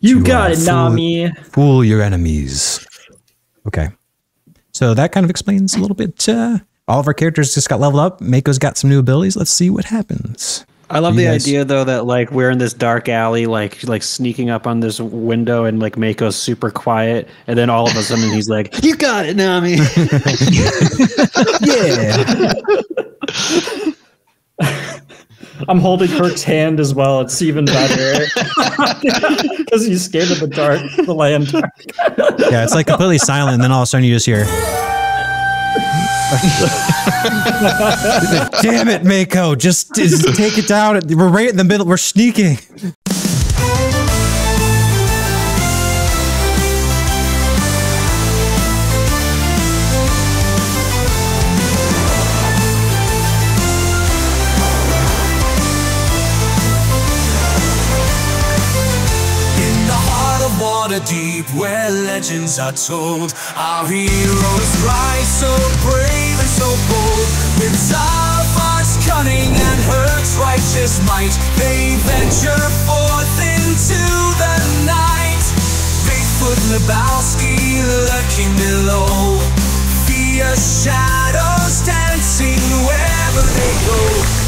You got it, Nami. Fool your enemies. Okay. So that kind of explains a little bit. All of our characters just got leveled up. Mako's got some new abilities. Let's see what happens. I love the idea though that like we're in this dark alley, like sneaking up on this window, and like Mako's super quiet, and then all of a sudden he's like, "You got it, Nami." Yeah. I'm holding Hurk's hand as well. It's even better because he's scared of the dark, the land dark. Yeah, it's like completely silent, and then all of a sudden you just hear. Damn it, Mako! Just take it down. We're right in the middle. We're sneaking. Deep where legends are told, our heroes rise so brave and so bold. With Tzar's cunning and Hurk's righteous might, they venture forth into the night. Bigfoot Lebowski lurking below, fierce shadows dancing wherever they go.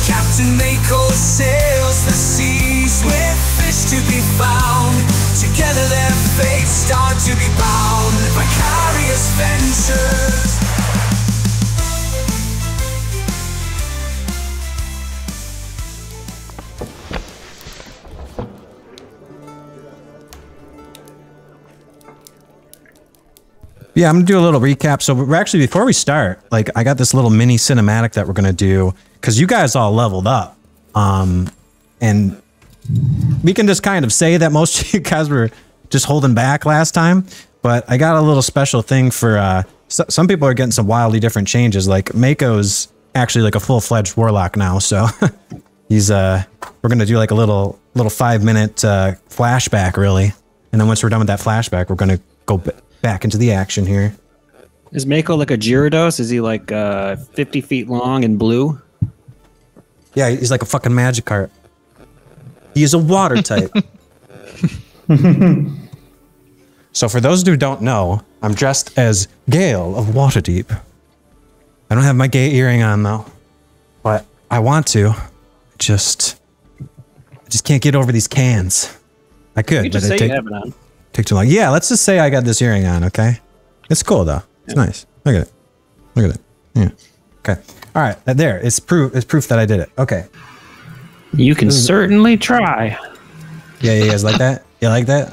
Captain Mako sails the seas with fish to be found. Together their fates start to be bound. Vicarious ventures. Yeah, I'm gonna do a little recap. So we're actually, before we start, like I got this little mini cinematic that we're gonna do because you guys all leveled up, and we can just kind of say that most of you guys were just holding back last time, but I got a little special thing for some people are getting some wildly different changes. Like Mako's actually like a full-fledged warlock now, so he's we're gonna do like a little 5-minute flashback really, and then once we're done with that flashback, we're gonna go back into the action here. Is Mako like a Gyarados? Is he like 50 feet long and blue? Yeah, he's like a fucking Magikarp. He is a water type. So for those who don't know, I'm dressed as Gale of Waterdeep. I don't have my gay earring on though, but I want to. I just can't get over these cans. I could, You just but say you have it on. Take too long. Yeah, let's just say I got this earring on. Okay, it's cool though. It's nice. Look at it. Look at it. Yeah. Okay. All right. There. It's proof. It's proof that I did it. Okay. You can certainly try. Yeah, you guys like that? You like that?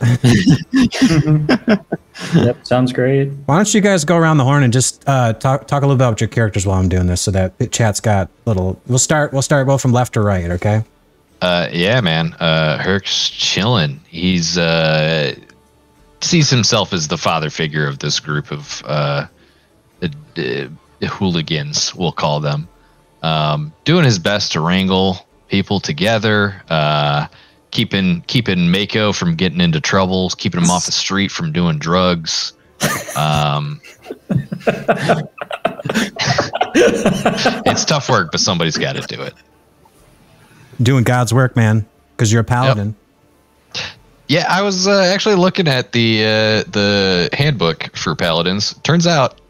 Yep, sounds great. Why don't you guys go around the horn and just talk a little bit about your characters while I'm doing this, so that the chat's got little. We'll start both from left to right. Okay. Yeah, man. Hurk's chilling. He's sees himself as the father figure of this group of hooligans, we'll call them. Doing his best to wrangle people together, keeping Mako from getting into troubles, keeping him off the street from doing drugs. It's tough work, but somebody's got to do it. Doing God's work, man, because you're a paladin. Yep. Yeah, I was actually looking at the handbook for paladins. Turns out,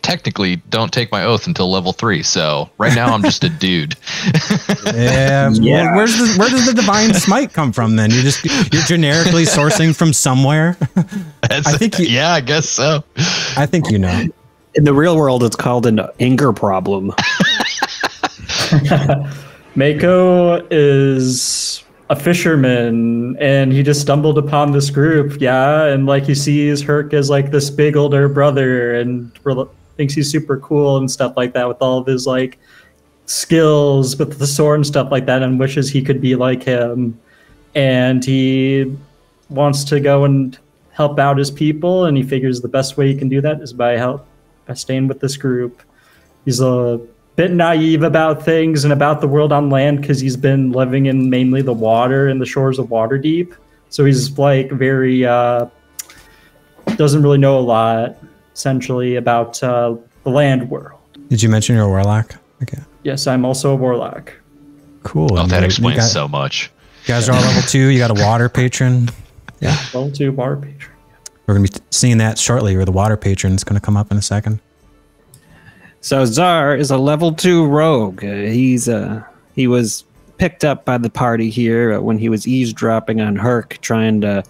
technically, don't take my oath until level 3. So right now, I'm just a dude. Yeah. Well, where does the divine smite come from? Then you're generically sourcing from somewhere. I think. Yeah, I guess so. I think you know. In the real world, it's called an anger problem. Mako is a fisherman, and he just stumbled upon this group, yeah, and like he sees Hurk as like this big older brother, and thinks he's super cool and stuff like that with all of his like skills with the sword and stuff like that, and wishes he could be like him, and he wants to go and help out his people, and he figures the best way he can do that is by staying with this group. He's a bit naive about things and about the world on land because he's been living in mainly the water and the shores of Waterdeep. So he's like very doesn't really know a lot essentially about the land world. Did you mention you're a warlock? Okay. Yes, I'm also a warlock. Cool. Oh, that explains so much. You guys are all level 2. You got a water patron. Yeah. Level 2 bar patron. We're going to be seeing that shortly, or the water patron is going to come up in a second. So Tzar is a level 2 rogue. He was picked up by the party here when he was eavesdropping on Hurk, trying to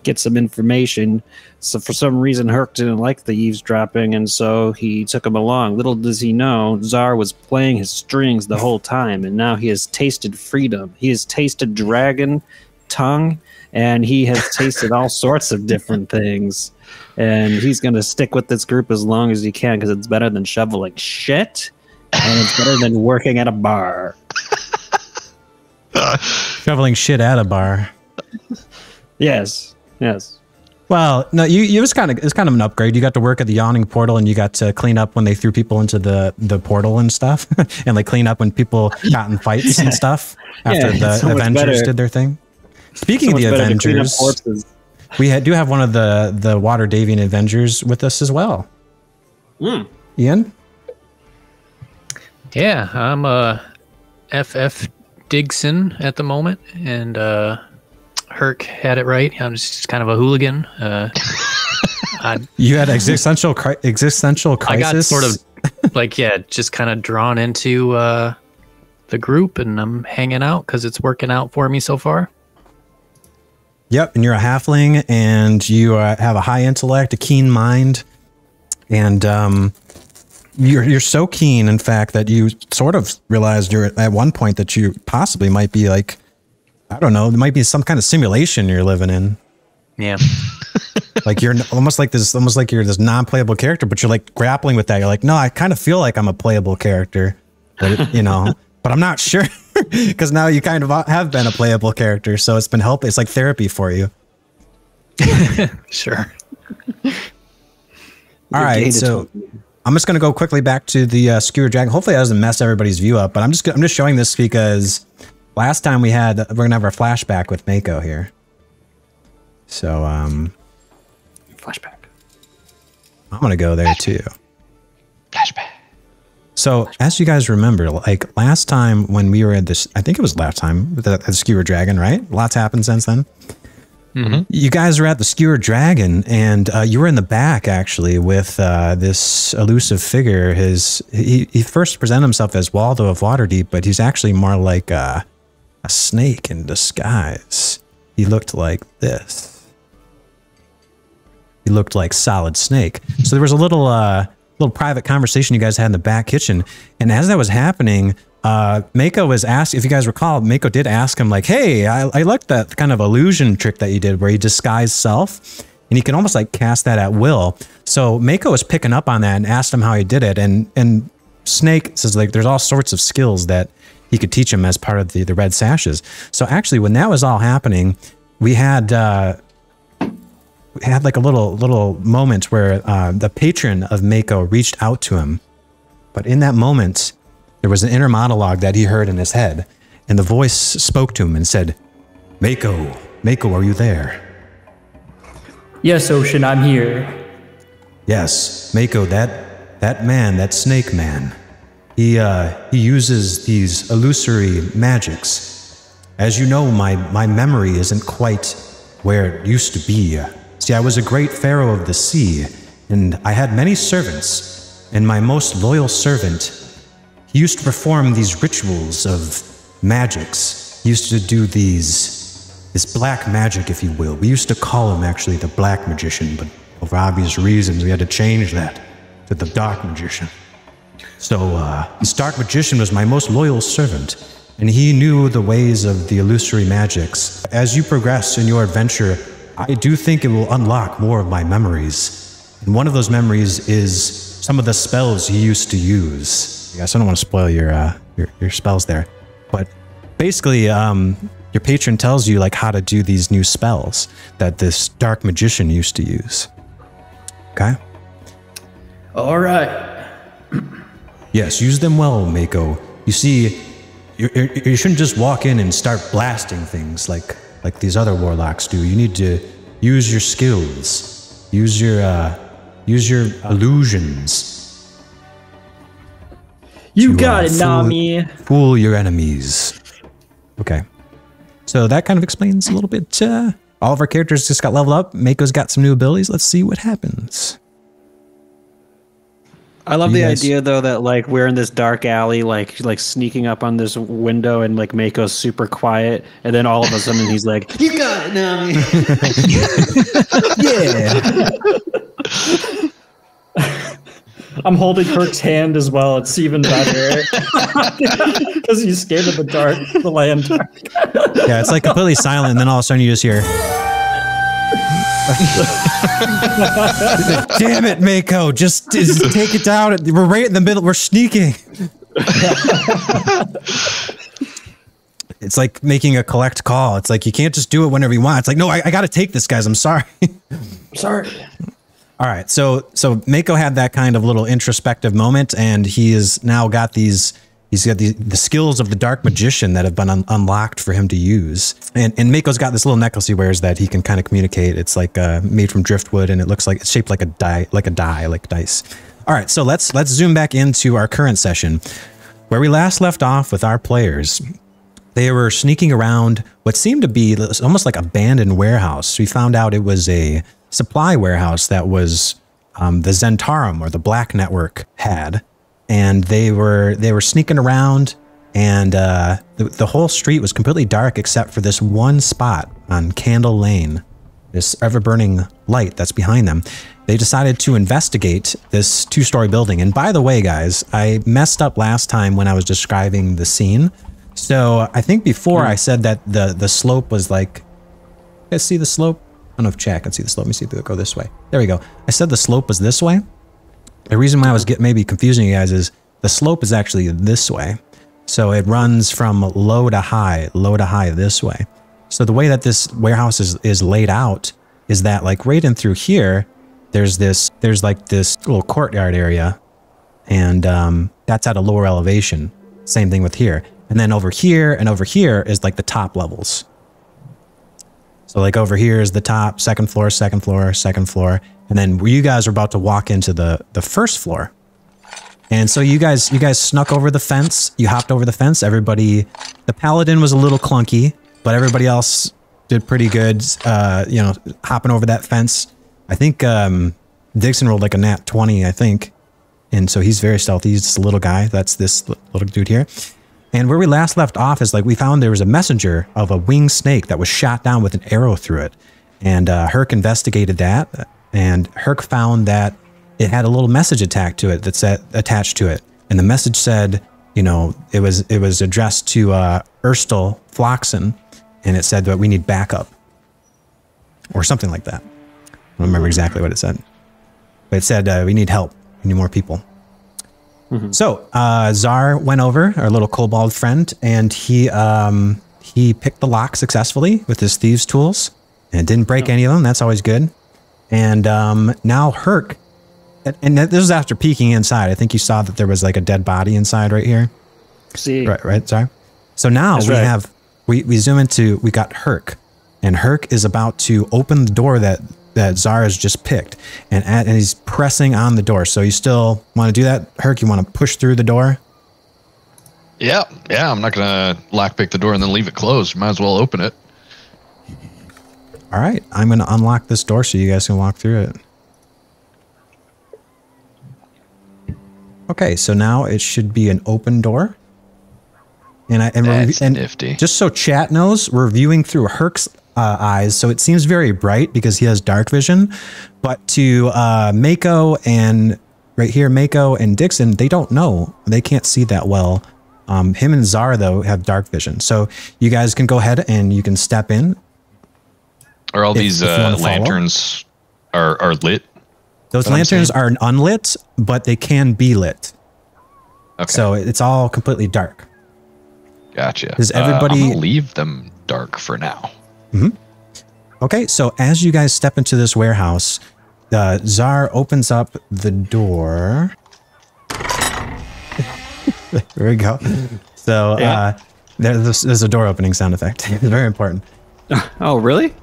get some information. So for some reason, Hurk didn't like the eavesdropping, and so he took him along. Little does he know, Tzar was playing his strings the whole time, and now he has tasted freedom. He has tasted dragon tongue, and he has tasted all sorts of different things. And he's going to stick with this group as long as he can, because it's better than shoveling shit, and it's better than working at a bar. Shoveling shit at a bar. Yes. Well, no, it was kind of an upgrade. You got to work at the yawning portal, and you got to clean up when they threw people into the portal and stuff, and like clean up when people got in fights and stuff after the Avengers did their thing. Speaking of the Avengers, we do have one of the water Davian Avengers with us as well. Ian? Yeah, I'm FF Digsin at the moment, and Hurk had it right. I'm just kind of a hooligan. You had existential crisis? I got sort of like, just kind of drawn into the group, and I'm hanging out because it's working out for me so far. Yep, and you're a halfling, and you have a high intellect, a keen mind, and you're so keen, in fact, that you sort of realized at one point that you possibly might be like, I don't know, there might be some kind of simulation you're living in. Yeah. Like you're almost like you're this non-playable character, but you're like grappling with that. You're like, no, I kind of feel like I'm a playable character, but but I'm not sure because now you kind of have been a playable character. So it's been helping. It's like therapy for you. Sure. All right. So I'm just going to go quickly back to the Skewer Dragon. Hopefully that doesn't mess everybody's view up, but I'm just showing this because last time we're going to have our flashback with Mako here. So, Flashback. I'm going to go there too. Flashback. So, as you guys remember, like last time when we were at this, I think it was last time at the Skewer Dragon, right? Lots happened since then. Mm-hmm. You guys were at the Skewer Dragon, and you were in the back actually with this elusive figure. He first presented himself as Waldo of Waterdeep, but he's actually more like a snake in disguise. He looked like this. He looked like Solid Snake. So there was a little private conversation you guys had in the back kitchen, and as that was happening, Mako was asked, if you guys recall, Mako did ask him like, hey, I like that kind of illusion trick that you did where you disguised self, and he can almost like cast that at will. So Mako was picking up on that and asked him how he did it, and Snake says like there's all sorts of skills that he could teach him as part of the Red Sashes. So actually when that was all happening, we had like a little moment where the patron of Mako reached out to him. But in that moment, there was an inner monologue that he heard in his head, and the voice spoke to him and said, Mako, are you there? Yes, Ocean, I'm here. Yes, Mako, that man, that snake man, he uses these illusory magics. As you know, my memory isn't quite where it used to be. See, I was a great pharaoh of the sea, and I had many servants, and my most loyal servant, he used to perform these rituals of magics. He used to do this black magic, if you will. We used to call him actually the Black Magician, but for obvious reasons we had to change that to the Dark Magician. So this Dark Magician was my most loyal servant, and he knew the ways of the illusory magics. As you progress in your adventure, I do think it will unlock more of my memories. And one of those memories is some of the spells he used to use. Yes, I don't want to spoil your spells there, but basically, your patron tells you like how to do these new spells that this Dark Magician used to use. Okay. All right. Yes, use them well, Mako. You see, you shouldn't just walk in and start blasting things like these other warlocks do. You need to use your skills, use your illusions. You got it, Nami. Fool your enemies. Okay. So that kind of explains a little bit all of our characters just got leveled up. Mako's got some new abilities. Let's see what happens. I love the idea though that like we're in this dark alley, like sneaking up on this window, and like Mako's super quiet, and then all of a sudden he's like, "You got it, Nami." Yeah. I'm holding Hurk's hand as well. It's even better because he's scared of the dark, the land dark. Yeah, it's like completely silent, and then all of a sudden you just hear. Damn it, Mako! Just take it down. We're right in the middle. We're sneaking. It's like making a collect call. It's like you can't just do it whenever you want. It's like, no, I got to take this, guys. I'm sorry. Sorry. All right, so Mako had that kind of little introspective moment, and he has now got these. He's got the skills of the Dark Magician that have been unlocked for him to use. And Mako's got this little necklace he wears that he can kind of communicate. It's like made from driftwood, and it looks like it's shaped like a die, like dice. All right, so let's zoom back into our current session, where we last left off with our players. They were sneaking around what seemed to be almost like abandoned warehouse. We found out it was a supply warehouse that was the Zentarum, or the Black Network, had. And they were sneaking around, and the whole street was completely dark except for this one spot on Candle Lane, this ever-burning light that's behind them. They decided to investigate this two-story building. And by the way, guys, I messed up last time when I was describing the scene. So I think before I said that the slope was like, let's see the slope. I don't know if chat can see the slope. Let me see if it'll go this way. There we go. I said the slope was this way. The reason why I was maybe confusing you guys is the slope is actually this way. So it runs from low to high this way. So the way that this warehouse is laid out is that like right in through here, there's like this little courtyard area, and that's at a lower elevation. Same thing with here. And then over here and over here is like the top levels. So like over here is the top, second floor, second floor, second floor. And then you guys are about to walk into the first floor. And so you guys snuck over the fence. You hopped over the fence. Everybody, the paladin was a little clunky, but everybody else did pretty good, you know, hopping over that fence. I think Digsin rolled like a nat 20, I think. And so he's very stealthy. He's just a little guy. That's this little dude here. And where we last left off is like we found there was a messenger of a winged snake that was shot down with an arrow through it. And Hurk investigated that, and Hurk found that it had a little message attached to it. And the message said, you know, it was addressed to Erstal Floxen, and it said that we need backup or something like that. I don't remember exactly what it said, but it said we need help. We need more people. So Tzar went over, our little kobold friend, and he picked the lock successfully with his thieves' tools, and didn't break any of them. That's always good. And now Hurk, and this was after peeking inside. I think you saw that there was like a dead body inside right here. See, right, sorry. So now we zoom into, we got Hurk, and Hurk is about to open the door that Tzar has just picked, and he's pressing on the door. So you still want to do that, Hurk? You want to push through the door? Yeah. I'm not gonna lockpick the door and then leave it closed. Might as well open it. All right, I'm gonna unlock this door so you guys can walk through it. Okay, so now it should be an open door. And nifty. Just so chat knows, we're viewing through Hurk's eyes, so it seems very bright because he has dark vision. But to Mako and right here, Mako and Digsin, they don't know. They can't see that well. Him and Tzar, though, have dark vision. So you guys can go ahead and you can step in. Are all these lanterns are lit? Those lanterns are unlit, but they can be lit. Okay. So it's all completely dark. Gotcha. Does everybody I'm gonna leave them dark for now? Okay, so as you guys step into this warehouse, Tzar opens up the door. There we go. So there's a door opening sound effect. It's very important. Oh, really?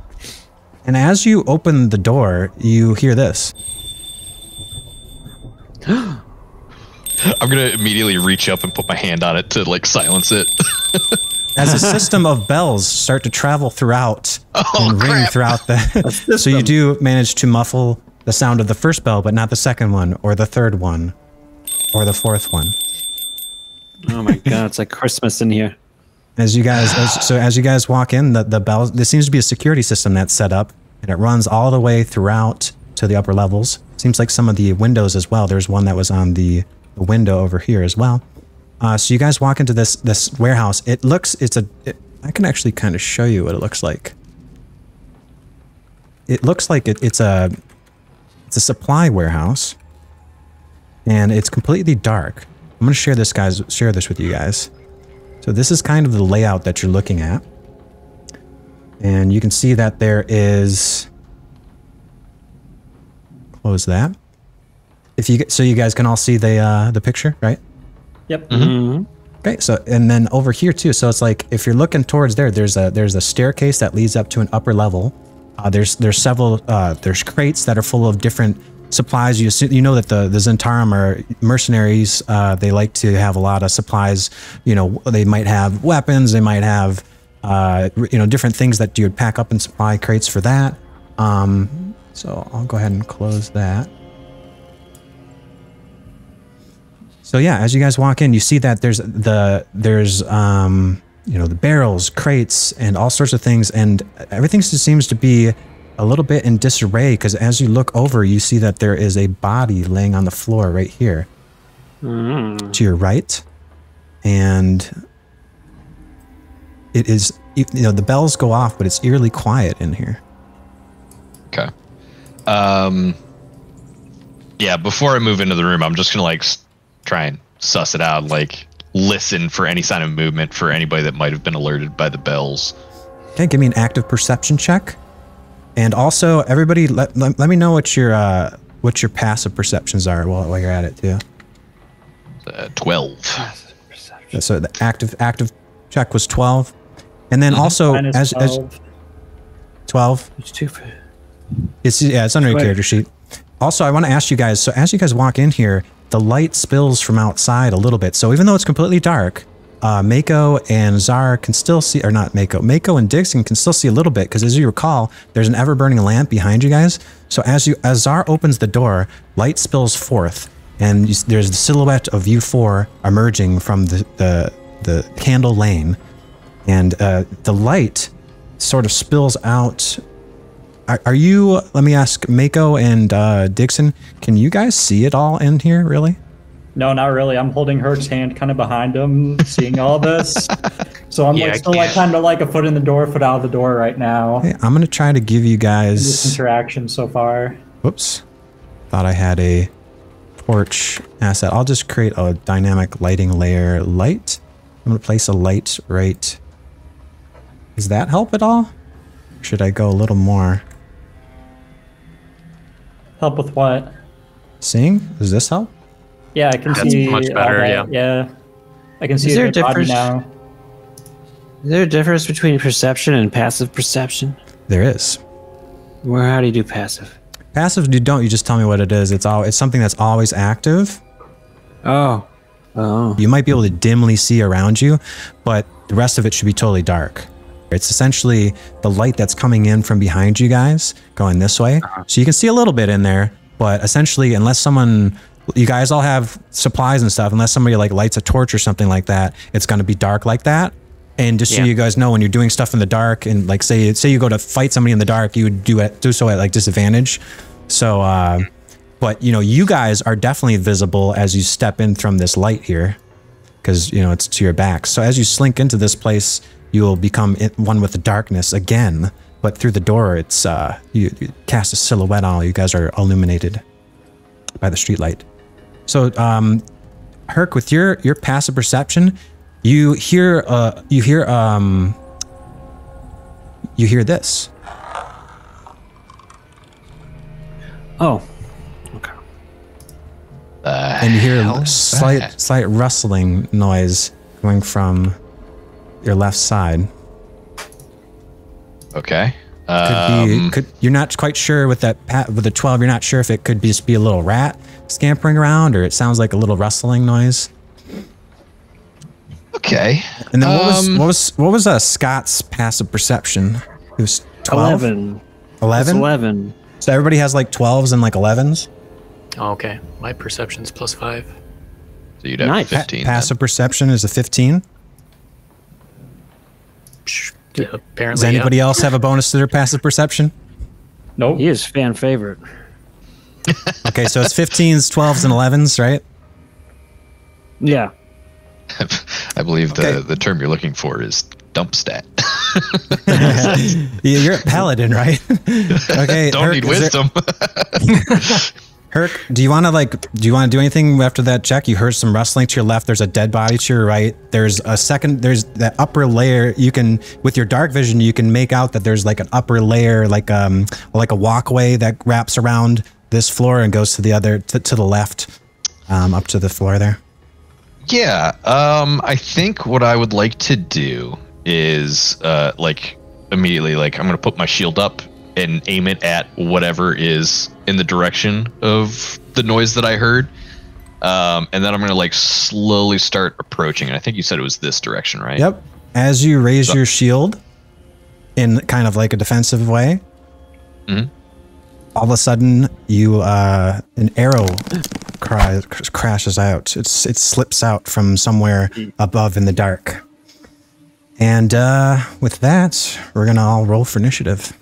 And as you open the door, you hear this. I'm gonna immediately reach up and put my hand on it to like silence it. as a system of bells start to travel throughout and ring crap. throughout the. So you do manage to muffle the sound of the first bell, but not the second one, or the third one, or the fourth one. Oh my god, it's like Christmas in here. As you guys, as you guys walk in, the bells. There seems to be a security system that's set up, and it runs all the way throughout to the upper levels. Seems like some of the windows as well. There's one that was on the window over here as well. So you guys walk into this warehouse. It looks. I can actually kind of show you what it looks like. It looks like it's a supply warehouse, and it's completely dark. I'm going to share this with you guys. So this is kind of the layout that you're looking at. And you can see that there is, close that. So you guys can all see the picture, right? Yep. Mm-hmm. Okay, so and then over here too. So it's like if you're looking towards there's a staircase that leads up to an upper level. There's several there's crates that are full of different supplies. You know that the Zentarum are mercenaries. They like to have a lot of supplies. You know, they might have weapons. They might have different things that you would pack up in supply crates for that. So I'll go ahead and close that. So yeah, as you guys walk in, you see that there's the barrels, crates, and all sorts of things, and everything seems to be a little bit in disarray, because as you look over, you see that there is a body laying on the floor right here to your right. And it is, the bells go off, but it's eerily quiet in here. Okay. Yeah, before I move into the room, I'm just going to try and suss it out, listen for any sign of movement for anybody that might have been alerted by the bells. Okay, give me an active perception check. And also, everybody, let me know what your passive perceptions are while you're at it too. 12. So the active check was 12, and then also as 12. It's too. It's under your character sheet. Also, I want to ask you guys. So as you guys walk in here, the light spills from outside a little bit. So even though it's completely dark, Mako and Tzar can still see, or not Mako, Mako and Digsin can still see a little bit, because as you recall, there's an ever-burning lamp behind you guys. So as Tzar opens the door, light spills forth, and there's the silhouette of you four emerging from the candle lane, and the light sort of spills out. Are you? Let me ask Mako and Digsin. Can you guys see it all in here? Really? No, not really. I'm holding Hurk's hand kind of behind him, seeing all this. So I'm still kind of a foot in the door, foot out of the door right now. Hey, I'm gonna try to give you guys this interaction so far. Whoops. Thought I had a torch asset. I'll just create a dynamic lighting layer light. I'm gonna place a light right. Does that help at all? Or should I go a little more? Help with what? Seeing? Does this help? Yeah, I can see. Much better, yeah. I can see Is there a the body difference? now. Is there a difference between perception and passive perception? There is. How do you do passive? Passive, you don't. You just tell me what it is. It's something that's always active. Oh. You might be able to dimly see around you, but the rest of it should be totally dark. It's essentially the light that's coming in from behind you guys, going this way. So you can see a little bit in there, but essentially, unless you guys all have supplies and stuff, unless somebody lights a torch or something like that, it's going to be dark like that. And just so you guys know, when you're doing stuff in the dark, and say you go to fight somebody in the dark, you would do so at disadvantage. So, but you guys are definitely visible as you step in from this light here, because it's to your back. So as you slink into this place, you will become one with the darkness again. But through the door, it's you cast a silhouette on. You guys are illuminated by the streetlight. So, Hurk, with your passive perception, you hear this. Oh. Okay. And you hear a slight rustling noise coming from your left side. Okay. You're not quite sure with the 12. You're not sure if it could just be a little rat scampering around, or it sounds like a little rustling noise. Okay. And then what was Scott's passive perception? It was 12? 11. 11? 11. So everybody has like 12s and like 11s? Oh, okay. My perception's +5. So you'd have Nice. 15. Passive perception is a 15. Apparently, Does anybody else have a bonus to their passive perception? Nope. He is fan favorite. Okay, so it's 15s, 12s, and 11s, right? Yeah. I believe Okay. the term you're looking for is dump stat. You're a paladin, right? Okay. Don't need wisdom. Hurk, do you want to do anything after that check? You heard some rustling to your left. There's a dead body to your right. There's that upper layer. You can, with your dark vision, you can make out that there's like an upper layer, like a walkway that wraps around this floor and goes to the other, to the left, up to the floor there. Yeah. I think what I would like to do is like immediately, like I'm gonna put my shield up and aim it at whatever is in the direction of the noise that I heard. And then I'm going to like slowly start approaching. And I think you said it was this direction, right? Yep. As you raise your shield in kind of like a defensive way, all of a sudden you, an arrow crashes out. It slips out from somewhere above in the dark. And with that, we're going to all roll for initiative.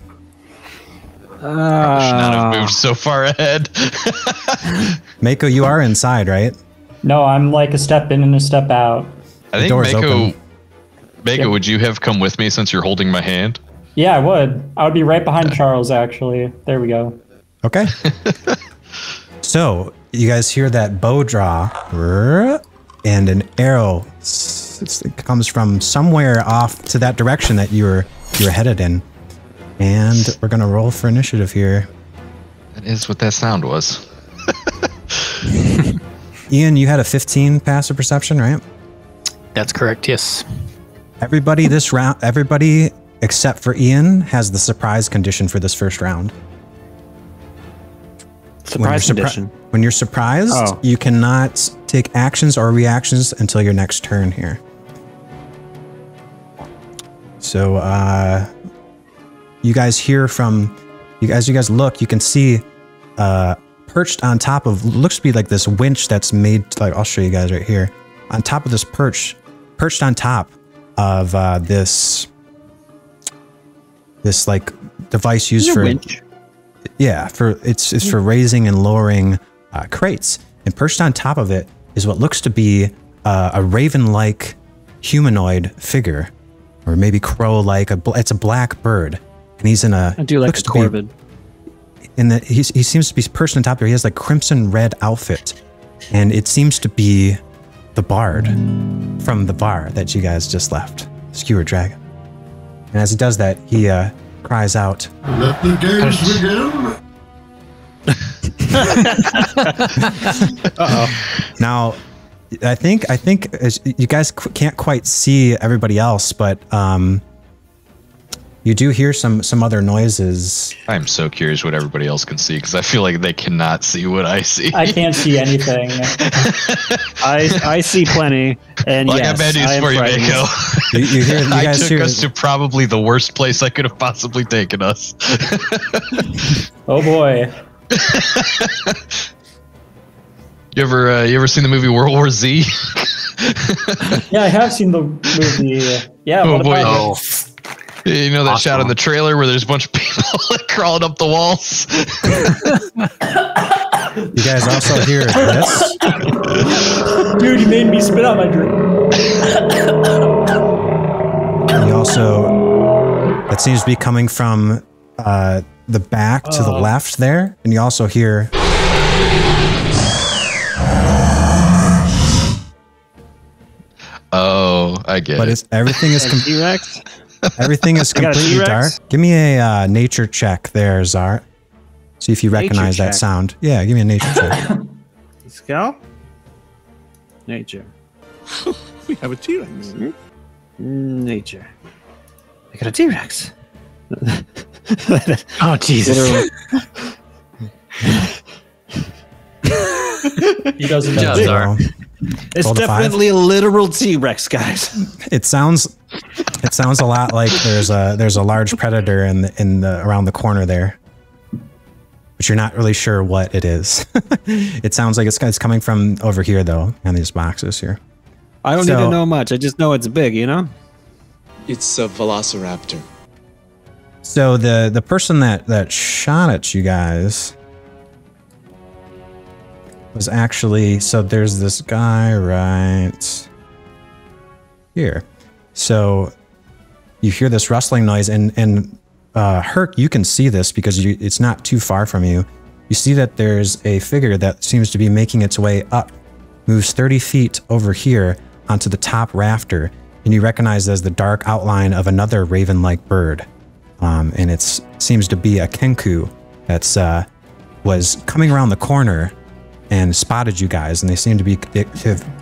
I should not have moved so far ahead. Mako, you are inside, right? No, I'm like a step in and a step out. I think door's open. Mako, would you have come with me since you're holding my hand? Yeah, I would. I would be right behind Charles, actually. There we go. Okay. So you guys hear that bow draw, and an arrow it comes from somewhere off to that direction that you're headed in. And we're gonna roll for initiative here. That is what that sound was. Ian, you had a 15 passive perception, right? That's correct, yes. Everybody this round, everybody except for Ian has the surprise condition for this first round. Surprise condition. When you're surprised, you cannot take actions or reactions until your next turn here. So, you guys hear from, as you guys look, you can see perched on top of, looks to be like this winch that's made, like I'll show you guys right here. On top of this perched on top of this like device used for winch. Yeah, it's for raising and lowering crates. And perched on top of it is what looks to be a raven-like humanoid figure, or maybe crow-like. It's a black bird. And he's in a. I do like a corvid. In that he seems to be perched on top there. He has like crimson red outfit, and it seems to be the bard from the bar that you guys just left, Skewer Dragon. And as he does that, he cries out, "Let the games begin!" Now, I think you guys can't quite see everybody else, but you do hear some other noises. I'm so curious what everybody else can see because I feel like they cannot see what I see. I can't see anything. I see plenty, and like yes, I have bad news for you, Mako. I took us to probably the worst place I could have possibly taken us. Oh boy. You ever seen the movie World War Z? Yeah, I have seen the movie. Yeah. Oh what boy. about it? You know that shot in the trailer where there's a bunch of people crawling up the walls? You guys also hear this? Dude, you made me spit out my drink. And you also, that seems to be coming from the back to the left there. And you also hear. Oh, I get but it. Everything is T-Rex. Everything is completely dark. Give me a nature check there, Tzar. See if you recognize that sound. Yeah, give me a nature check. Let's go. Nature. We have a T-Rex. Nature. I got a T-Rex. Oh, Jesus. He doesn't Good job, know. Tzar. It's definitely a literal T-Rex, guys. It sounds a lot like there's a large predator around the corner there, but you're not really sure what it is. It sounds like it's coming from over here though, in these boxes here. I don't need to know much. I just know it's big, you know? It's a velociraptor. So the person that shot at you guys was actually, so there's this guy right here. So you hear this rustling noise, and Hurk, you can see this because it's not too far from you. You see that there's a figure that seems to be making its way up, moves 30 feet over here onto the top rafter, and you recognize as the dark outline of another raven-like bird. And it seems to be a Kenku that's was coming around the corner and spotted you guys, and they seem to be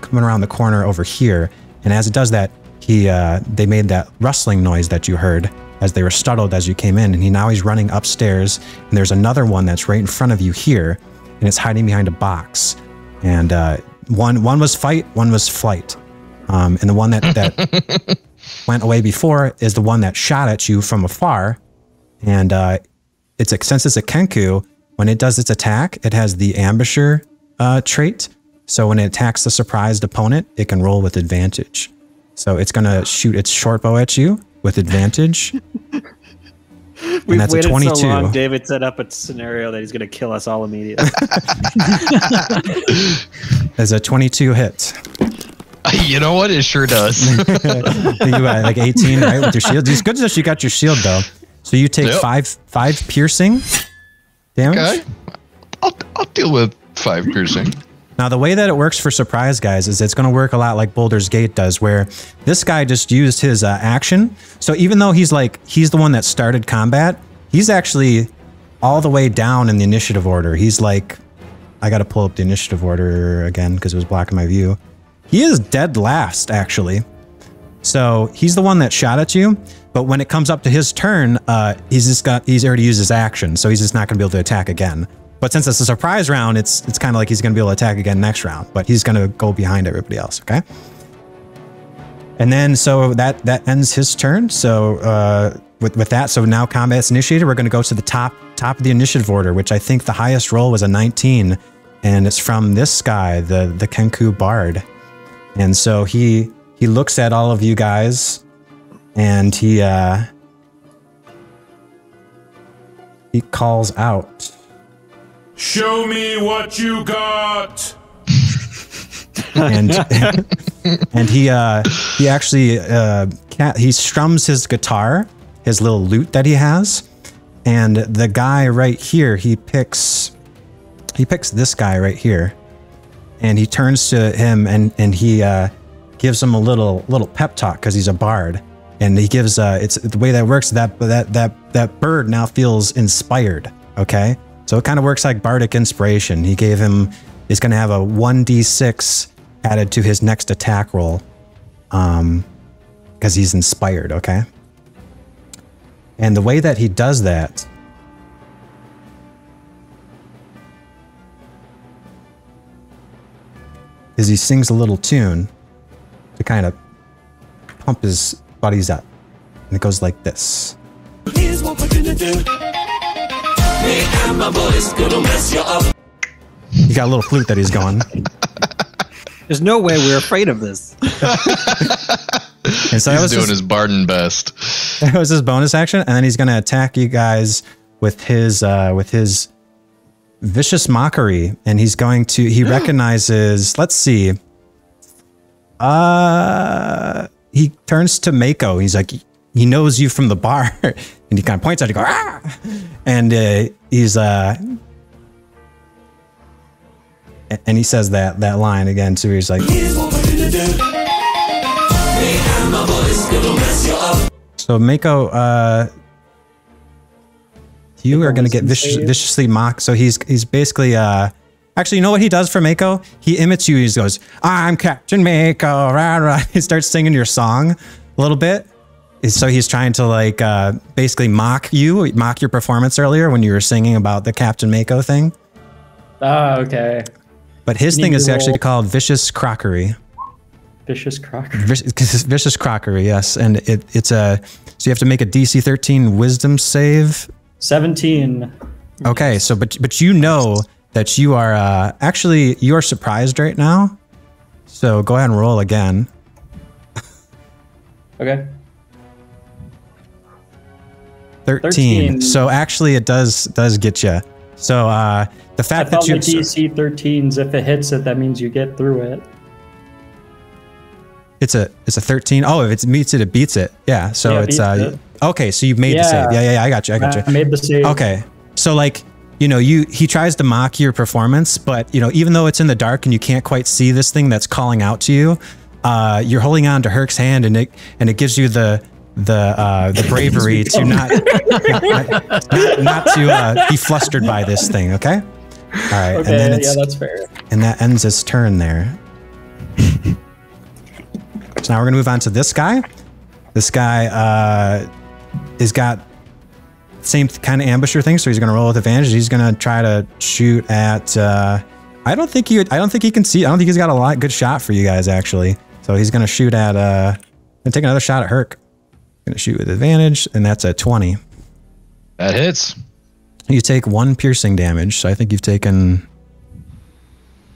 coming around the corner over here. And as it does that, they made that rustling noise that you heard as they were startled as you came in. And now he's running upstairs, and there's another one that's right in front of you here, and it's hiding behind a box. And one was fight, one was flight. And the one that went away before is the one that shot at you from afar. And since it's a Kenku, when it does its attack, it has the ambusher trait. So when it attacks the surprised opponent, it can roll with advantage. So it's going to shoot its short bow at you with advantage. We've waited so long. David set up a scenario that he's going to kill us all immediately. As a 22 hit. You know what? It sure does. You got like 18, right, with your shield. It's good that you got your shield though. So you take five piercing damage. Okay. I'll deal with 5 piercing. Now the way that it works for surprise guys is it's going to work a lot like Baldur's Gate does, where this guy just used his action. So even though he's the one that started combat, he's actually all the way down in the initiative order. He's like, I got to pull up the initiative order again because it was blocking my view. He is dead last, actually. So he's the one that shot at you, but when it comes up to his turn, he's already used his action, so he's just not going to be able to attack again. But since it's a surprise round, it's kind of like he's going to be able to attack again next round, but he's going to go behind everybody else, okay? And then, so that ends his turn. So with that, so now combat's initiated. We're going to go to the top of the initiative order, which I think the highest roll was a 19, and it's from this guy, the Kenku Bard. And so he looks at all of you guys, and he calls out, "Show me what you got!" and he actually he strums his guitar, his little lute that he has, and the guy right here, he picks this guy right here, and he turns to him and he gives him a little pep talk because he's a bard, and he gives it's the way that works, that bird now feels inspired, okay? So it kind of works like bardic inspiration. He gave him, he's going to have a 1d6 added to his next attack roll because he's inspired, okay? And the way that he does that is he sings a little tune to kind of pump his buddies up. And it goes like this. Here's what we're gonna do. Me and my boys gonna mess you up. He got a little flute that he's going. There's no way we're afraid of this. And so he's doing his Barden best. That was his bonus action, and then he's going to attack you guys with his Vicious Mockery, and he's going to, he recognizes, let's see, he turns to Mako. He's like, he knows you from the bar, and he kind of points at you, go, ah! And he's and he says that line again too. He's like, here's what we're gonna do. Me and my boys gonna mess you up. So Mako, you are gonna get viciously mocked. So he's basically actually, you know what he does for Mako? He imits you. He goes, "I'm Captain Mako." Rah, rah. He starts singing your song a little bit. So he's trying to like basically mock your performance earlier when you were singing about the Captain Mako thing. Oh, okay. But his thing is actually called Vicious Crockery. Vicious Crockery. Vicious Crockery, yes. And it's a, so you have to make a DC 13 Wisdom save. 17. Okay, so but you know that you are actually you are surprised right now. So go ahead and roll again. Okay. 13. So actually it does get you. So the fact that you DC 13s, if it hits it, that means you get through it. It's a 13. Oh, if it meets it, it beats it. Yeah. So it's okay. So you've made the save. Yeah. I got you. I made the save. Okay. So like, you know, he tries to mock your performance, but you know, even though it's in the dark and you can't quite see this thing that's calling out to you, you're holding on to Hurk's hand, and it gives you the bravery to not to be flustered by this thing. Okay. All right. Okay. And then that's fair. And that ends his turn there. So now we're gonna move on to this guy. This guy has got same kind of ambusher thing, so he's gonna roll with advantage. He's gonna try to shoot at. I don't think he can see. I don't think he's got a good shot for you guys actually. So he's gonna shoot at. Gonna take another shot at Hurk. Gonna shoot with advantage, and that's a 20. That hits. You take 1 piercing damage, so I think you've taken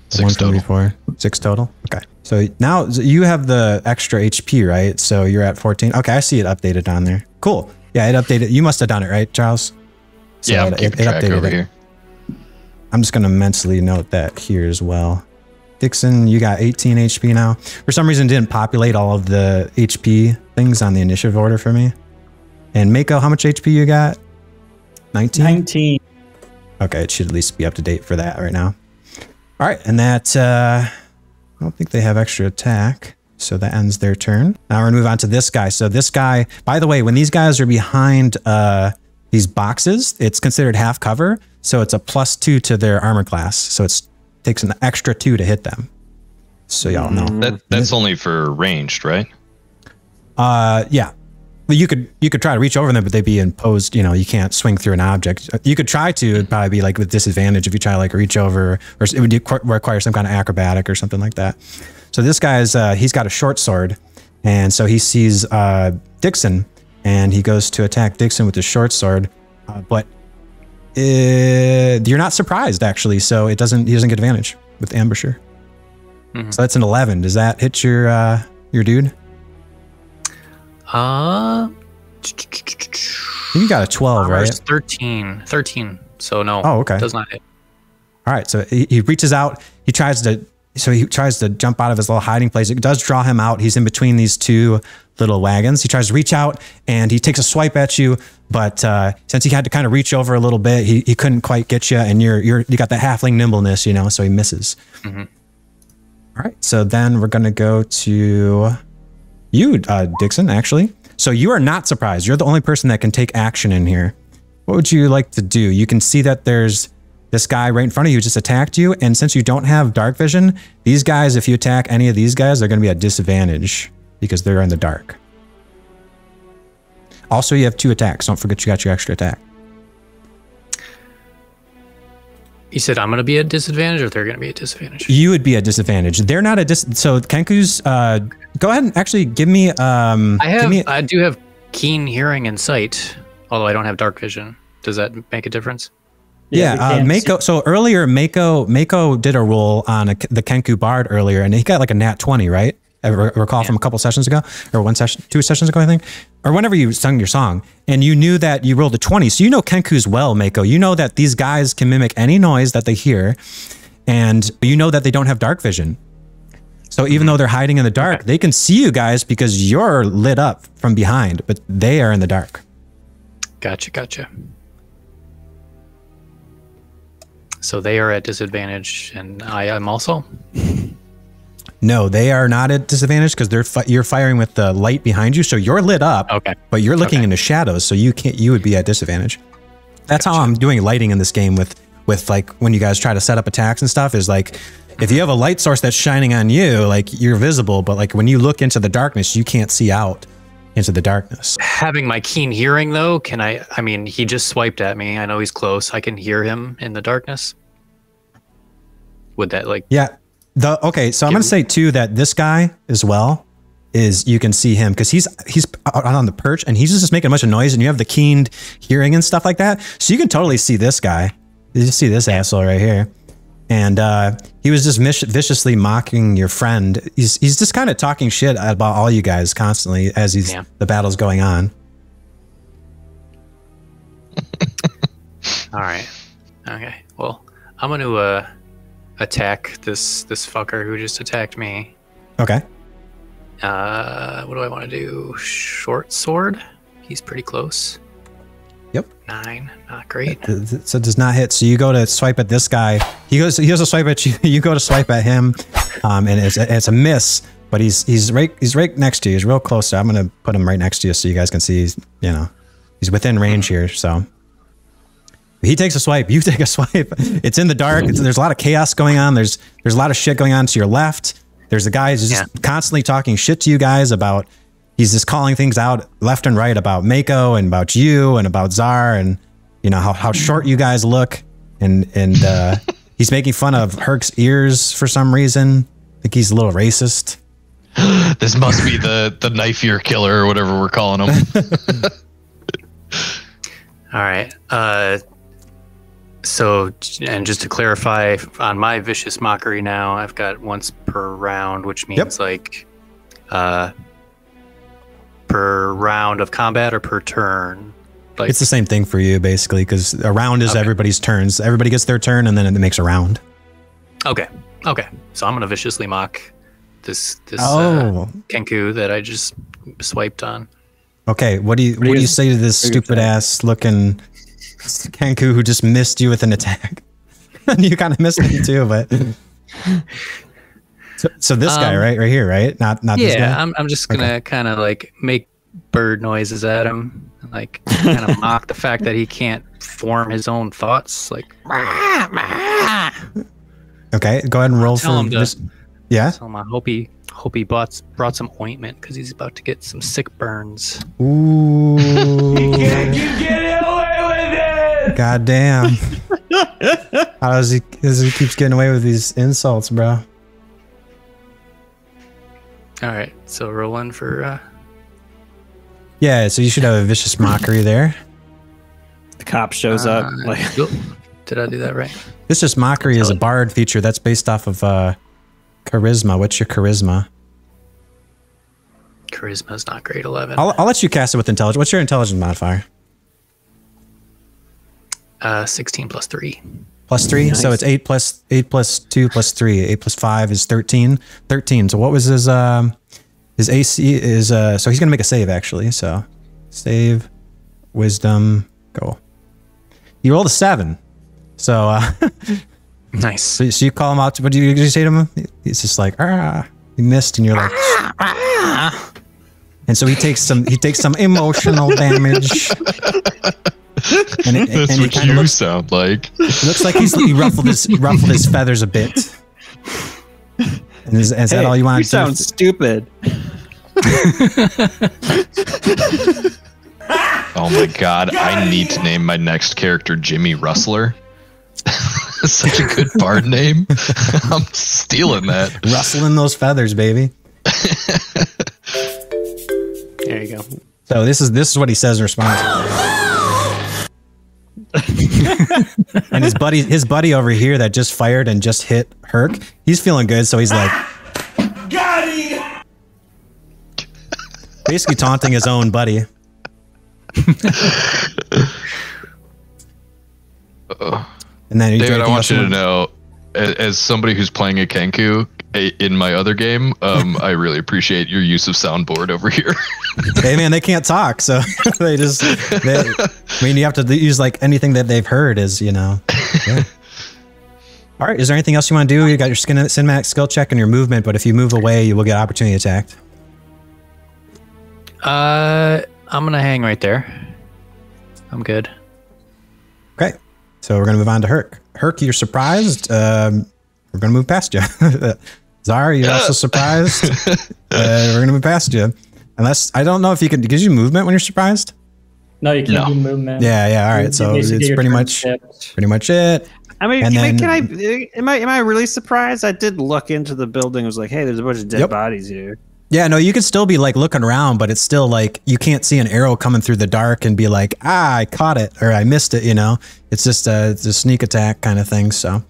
6 total. 4, 6 total. Okay. So now you have the extra HP, right? So you're at 14. Okay, I see it updated on there. Cool. Yeah, it updated. You must have done it, right, Charles? So yeah, I'm keeping track over here. I'm just gonna mentally note that here as well. Digsin, you got 18 HP now. For some reason, it didn't populate all of the HP things on the initiative order for me. And Mako, how much HP you got? 19? 19. Okay, it should at least be up to date for that right now. All right, and that, I don't think they have extra attack, so that ends their turn. Now we're gonna move on to this guy. So this guy, by the way, when these guys are behind these boxes, it's considered half cover, so it's a +2 to their armor class. So it takes an extra 2 to hit them. So y'all know. That's only for ranged, right? Yeah. Well, you could try to reach over them, but they'd be imposed. You know, you can't swing through an object. You could try to. It'd probably be like with disadvantage if you try to like reach over, or it would require some kind of acrobatic or something like that. So this guy's he's got a short sword, and so he sees Digsin, and he goes to attack Digsin with his short sword, but you're not surprised actually. So he doesn't get advantage with ambusher. Mm-hmm. So that's an 11. Does that hit your dude? You got a 12, right? 13. So no. Oh, okay. Does not hit. All right. So he reaches out. He tries to jump out of his little hiding place. It does draw him out. He's in between these two little wagons. He tries to reach out and he takes a swipe at you, but since he had to kind of reach over a little bit, he couldn't quite get you, and you got the halfling nimbleness, you know, so he misses. Mm-hmm. All right. So then we're gonna go to you, Digsin, actually. So you are not surprised. You're the only person that can take action in here. What would you like to do? You can see that there's this guy right in front of you who just attacked you. And since you don't have dark vision, these guys, if you attack any of these guys, they're going to be at disadvantage because they're in the dark. Also, you have 2 attacks. Don't forget you got your extra attack. You said I'm going to be at disadvantage, or they're going to be at disadvantage? You would be at disadvantage. They're not at so Kenku's, go ahead and actually give me, I do have keen hearing and sight, although I don't have dark vision. Does that make a difference? Yeah, Mako. So earlier, Mako did a roll on the Kenku Bard earlier, and he got like a nat 20, right? I recall from a couple sessions ago, or 2 sessions ago, I think, or whenever you sung your song, and you knew that you rolled a 20. So you know Kenku's well, Mako. You know that these guys can mimic any noise that they hear, and you know that they don't have dark vision. So even though they're hiding in the dark, they can see you guys because you're lit up from behind, but they are in the dark. Gotcha. So they are at disadvantage, and I am also? No, they are not at disadvantage because you're firing with the light behind you, so you're lit up. Okay. But you're looking into shadows, so you would be at disadvantage. That's how I'm doing lighting in this game with like when you guys try to set up attacks and stuff, is like if you have a light source that's shining on you, like you're visible, but like when you look into the darkness, you can't see out into the darkness. Having my keen hearing though, can I mean, he just swiped at me. I know he's close. I can hear him in the darkness. would that like? Yeah. Okay, so I'm gonna say too that this guy as well is, you can see him because he's out on the perch and he's just making a bunch of noise, and you have the keened hearing and stuff like that. So you can totally see this guy. You just see this asshole right here. And he was just viciously mocking your friend. He's just kind of talking shit about all you guys constantly as the battle's going on. All right. Okay. Well, I'm going to attack this fucker who just attacked me. Okay. What do I want to do? Short sword? He's pretty close. Yep. 9. Not great. So it does not hit. So you go to swipe at this guy. He goes to swipe at you. You go to swipe at him, and it's a miss. But he's right next to you. He's real close. So I'm gonna put him right next to you so you guys can see. He's within range here. So he takes a swipe. You take a swipe. It's in the dark. There's a lot of chaos going on. There's a lot of shit going on to your left. There's a guy who's just constantly talking shit to you guys about. He's just calling things out left and right about Mako and about you and about Tzar and how short you guys look, and he's making fun of Hurk's ears for some reason. I think he's a little racist. This must be the knife ear killer or whatever we're calling him. All right. So, and just to clarify, on my Vicious Mockery now, I've got once per round, which means per round of combat or per turn? Like, it's the same thing for you, basically, because a round is everybody's turns. Everybody gets their turn, and then it makes a round. Okay. So I'm going to viciously mock this Kenku that I just swiped on. Okay, what do you say to this stupid ass looking Kenku who just missed you with an attack? You kind of missed me too, but... So this guy, right here, right? Not this guy? Yeah, I'm just gonna kind of like make bird noises at him, and like kind of mock the fact that he can't form his own thoughts. Like, okay, go ahead and roll for this. Yeah. Tell him I hope he brought some ointment because he's about to get some sick burns. Ooh. He can't keep getting away with it. God damn. How does he keeps getting away with these insults, bro? All right, so rolling for. Yeah, so you should have a Vicious Mockery there. The cop shows up. Like, did I do that right? Vicious Mockery is a bard feature that's based off of charisma. What's your charisma? Charisma's not great. 11. I'll let you cast it with intelligence. What's your intelligence modifier? 16 plus 3. Plus 3, nice. So it's 8 plus 2 plus 3. 8 plus 5 is 13. 13. So what was his AC is so he's gonna make a save actually. So save, wisdom, go. You rolled a 7. So nice. So you call him out. What did you say to him? He's just like, he missed, and you're like, and so he takes some emotional damage. That's what you sound like. It looks like he ruffled his feathers a bit. And is that all you want to do? You sound stupid. Oh my god, I need to name my next character Jimmy Rustler. Such a good bard name. I'm stealing that. Rustling those feathers, baby. There you go. So this is what he says in response. And his buddy over here that just fired and just hit Hurk, he's feeling good, so he's like, got him! Basically taunting his own buddy. And then David, I want you to know, as somebody who's playing a Kenku in my other game, I really appreciate your use of soundboard over here. Hey man, they can't talk, so I mean, you have to use like anything that they've heard is, Yeah. All right, is there anything else you want to do? You got your cinematic skill check and your movement, but if you move away, you will get opportunity attacked. I'm gonna hang right there. I'm good. Okay, so we're gonna move on to Hurk. Hurk, you're surprised. We're gonna move past you. Tzar, you're also surprised. We're gonna move past you. Unless, I don't know if you can, gives you movement when you're surprised? No, you can't do movement. Yeah, all right. So it's pretty much it. I mean, And then- am I really surprised? I did look into the building. It was like, hey, there's a bunch of dead bodies here. Yeah, no, you can still be like looking around, but it's still like you can't see an arrow coming through the dark and be like, ah, I caught it or I missed it. You know, it's just it's a sneak attack kind of thing. So,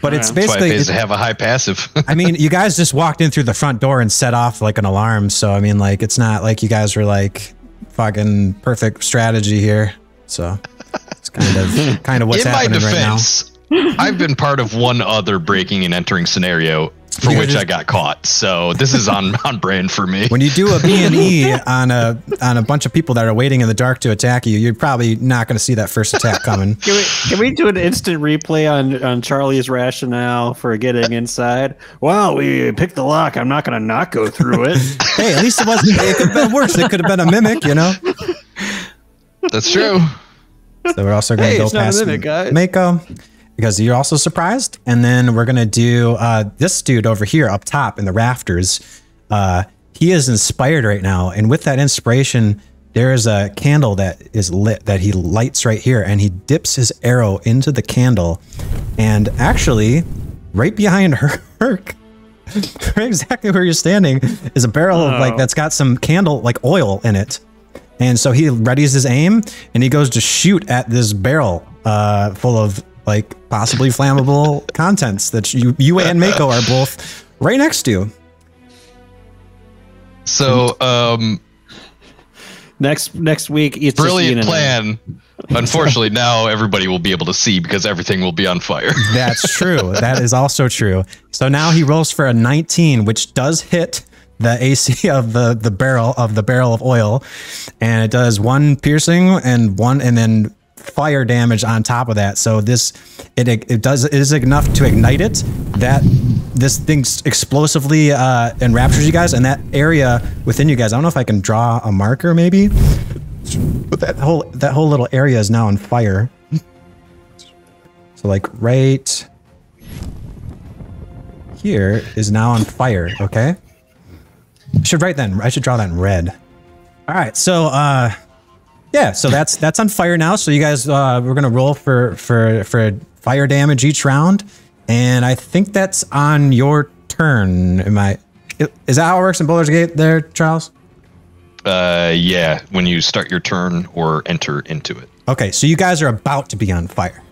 but it's basically That's why it pays to have a high passive. I mean, you guys just walked in through the front door and set off like an alarm. So I mean, like it's not like you guys were like fucking perfect strategy here. So it's kind of what's happening right now. I've been part of one other breaking and entering scenario for which I got caught, so this is on brand for me. When you do a B&E on a bunch of people that are waiting in the dark to attack you, you're probably not going to see that first attack coming. Can we do an instant replay on Charlie's rationale for getting inside? Well, we picked the lock. I'm not going to not go through it. Hey, at least it wasn't. It could have been worse. It could have been a mimic, you know. That's true. So we're also going to go past Mako, because you're also surprised. And then we're going to do this dude over here up top in the rafters. He is inspired right now. And with that inspiration, there is a candle that is lit that he lights right here. And he dips his arrow into the candle. And actually, right behind Hurk, right exactly where you're standing, is a barrel of like that's got some candle like oil in it. And so he readies his aim and he goes to shoot at this barrel full of like possibly flammable contents that you and Mako are both right next to. So next week, it's brilliant plan. Unfortunately, now everybody will be able to see because everything will be on fire. That's true. That is also true. So now he rolls for a 19, which does hit the AC of the barrel of oil, and it does 1 piercing and then fire damage on top of that. So it is enough to ignite it that this thing explosively enraptures you guys, and that area within you guys. I don't know if I can draw a marker maybe, but that whole little area is now on fire. So like right here is now on fire. Okay. I should draw that in red. All right, so yeah, so that's on fire now. So you guys, we're gonna roll for fire damage each round, and I think that's on your turn. Is that how it works in Baldur's Gate there, Charles? Yeah, when you start your turn or enter into it. Okay, so you guys are about to be on fire.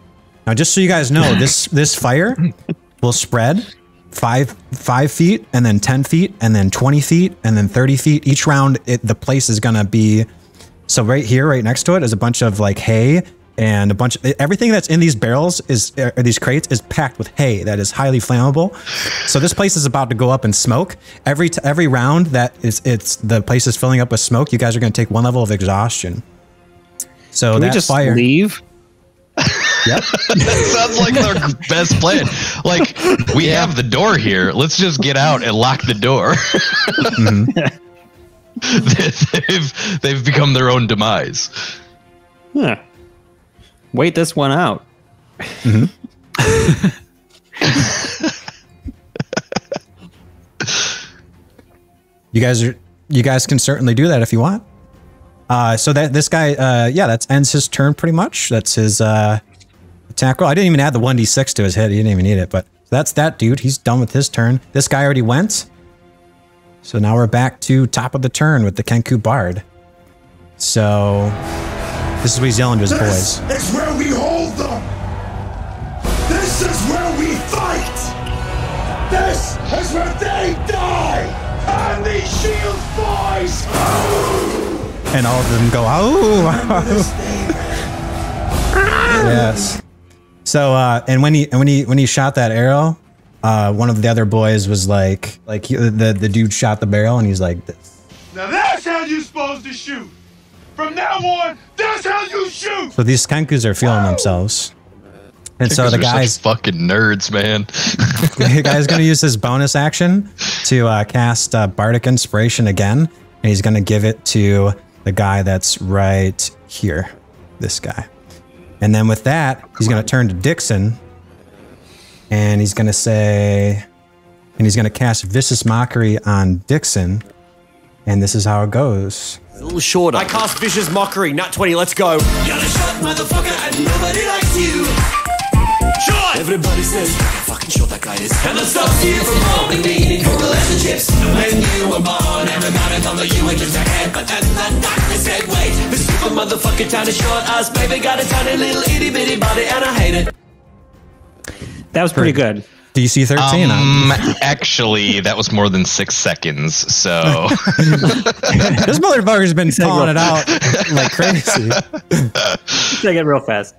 Now, just so you guys know, this fire will spread 5 feet, and then 10 feet, and then 20 feet, and then 30 feet. Each round, the place is gonna be. So right here, right next to it, is a bunch of like hay and a bunch of everything that's in these barrels these crates is packed with hay that is highly flammable. So this place is about to go up in smoke. Every round that the place is filling up with smoke, you guys are going to take 1 level of exhaustion. So Can we just fire, leave? Yep. That sounds like their best plan. Like, we have the door here. Let's just get out and lock the door. Mm-hmm. They've become their own demise. Huh. Wait this one out. Mm-hmm. You guys can certainly do that if you want. So that this guy, yeah, that ends his turn pretty much. That's his attack roll. I didn't even add the 1d6 to his hit. He didn't even need it, but that's that dude. He's done with his turn. This guy already went. So now we're back to top of the turn with the Kenku Bard. So this is what he's yelling to his boys. This is where we hold them. This is where we fight. This is where they die. And these shields, boys. And all of them go, oh. Yes. So and when he shot that arrow, one of the other boys was like the dude shot the barrel, and he's like this. Now that's how you're supposed to shoot. From now on, that's how you shoot. So these Kenkus are feeling themselves. And so the guy's fucking nerds, man. The guy's gonna use his bonus action to cast Bardic Inspiration again, and he's gonna give it to the guy that's right here, this guy. And then with that, he's gonna turn to Digsin, and he's gonna say, and he's gonna cast Vicious Mockery on Digsin, and this is how it goes. A little shorter. I cast Vicious Mockery, nat 20, let's go. You're a shot motherfucker and nobody likes you. everybody says how fucking short that guy is. And the stuff here from home and eating for relationships. When you were born, everybody thought that you were just a head, but then the doctor said, wait, this stupid motherfucker tiny short ass baby got a tiny little itty bitty body, and I hate it. That was pretty good. Do you see 13? Actually, that was more than 6 seconds. So this motherfucker's been calling it out like crazy. Take it real fast.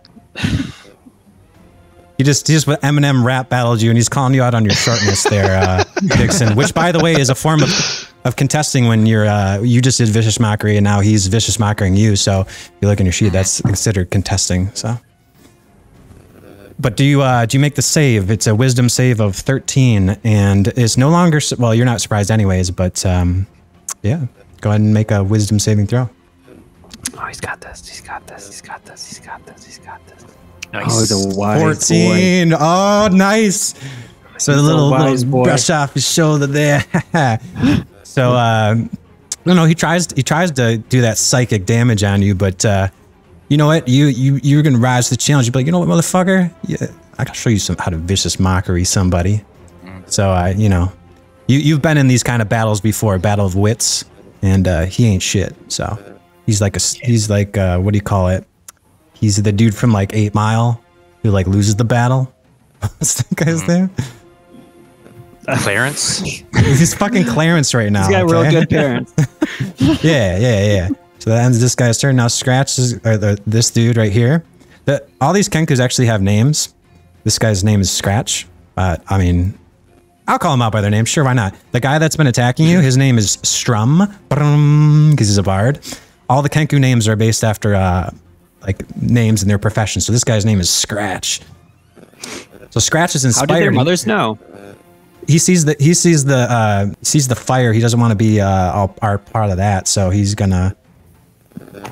He just Eminem rap battled you, and he's calling you out on your shortness there, Digsin. Which, by the way, is a form of contesting when you're you just did Vicious Mockery, and now he's Vicious Mockering you. So if you look in your sheet, that's considered contesting. So. But do you make the save? It's a wisdom save of 13, and it's no longer, well, you're not surprised anyways, but yeah, go ahead and make a wisdom saving throw. Oh, he's got this. He's got this. He's got this. He's got this. He's got this. Nice. Oh, the wise 14. Boy. Oh, nice. So the little brush off his shoulder there. So, no, he tries to do that psychic damage on you, but you know what? You're gonna rise to the challenge. You're like, you know what, motherfucker? Yeah, I can show you how to vicious mockery somebody. So you know, you've been in these kind of battles before, battle of wits, and he ain't shit. So he's like what do you call it? He's the dude from like 8 Mile who like loses the battle. What's that guy's name? Clarence. He's fucking Clarence right now. He's got real good parents. Yeah. So that ends this guy's turn. Now Scratch is this dude right here. All these Kenkus actually have names. This guy's name is Scratch. I mean, I'll call him out by their name. Sure, why not? The guy that's been attacking you, his name is Strum, because he's a bard. All the Kenku names are based after like names in their profession. So this guy's name is Scratch. So Scratch is inspired. How did their mothers know? He sees the fire. He doesn't want to be part of that. So he's gonna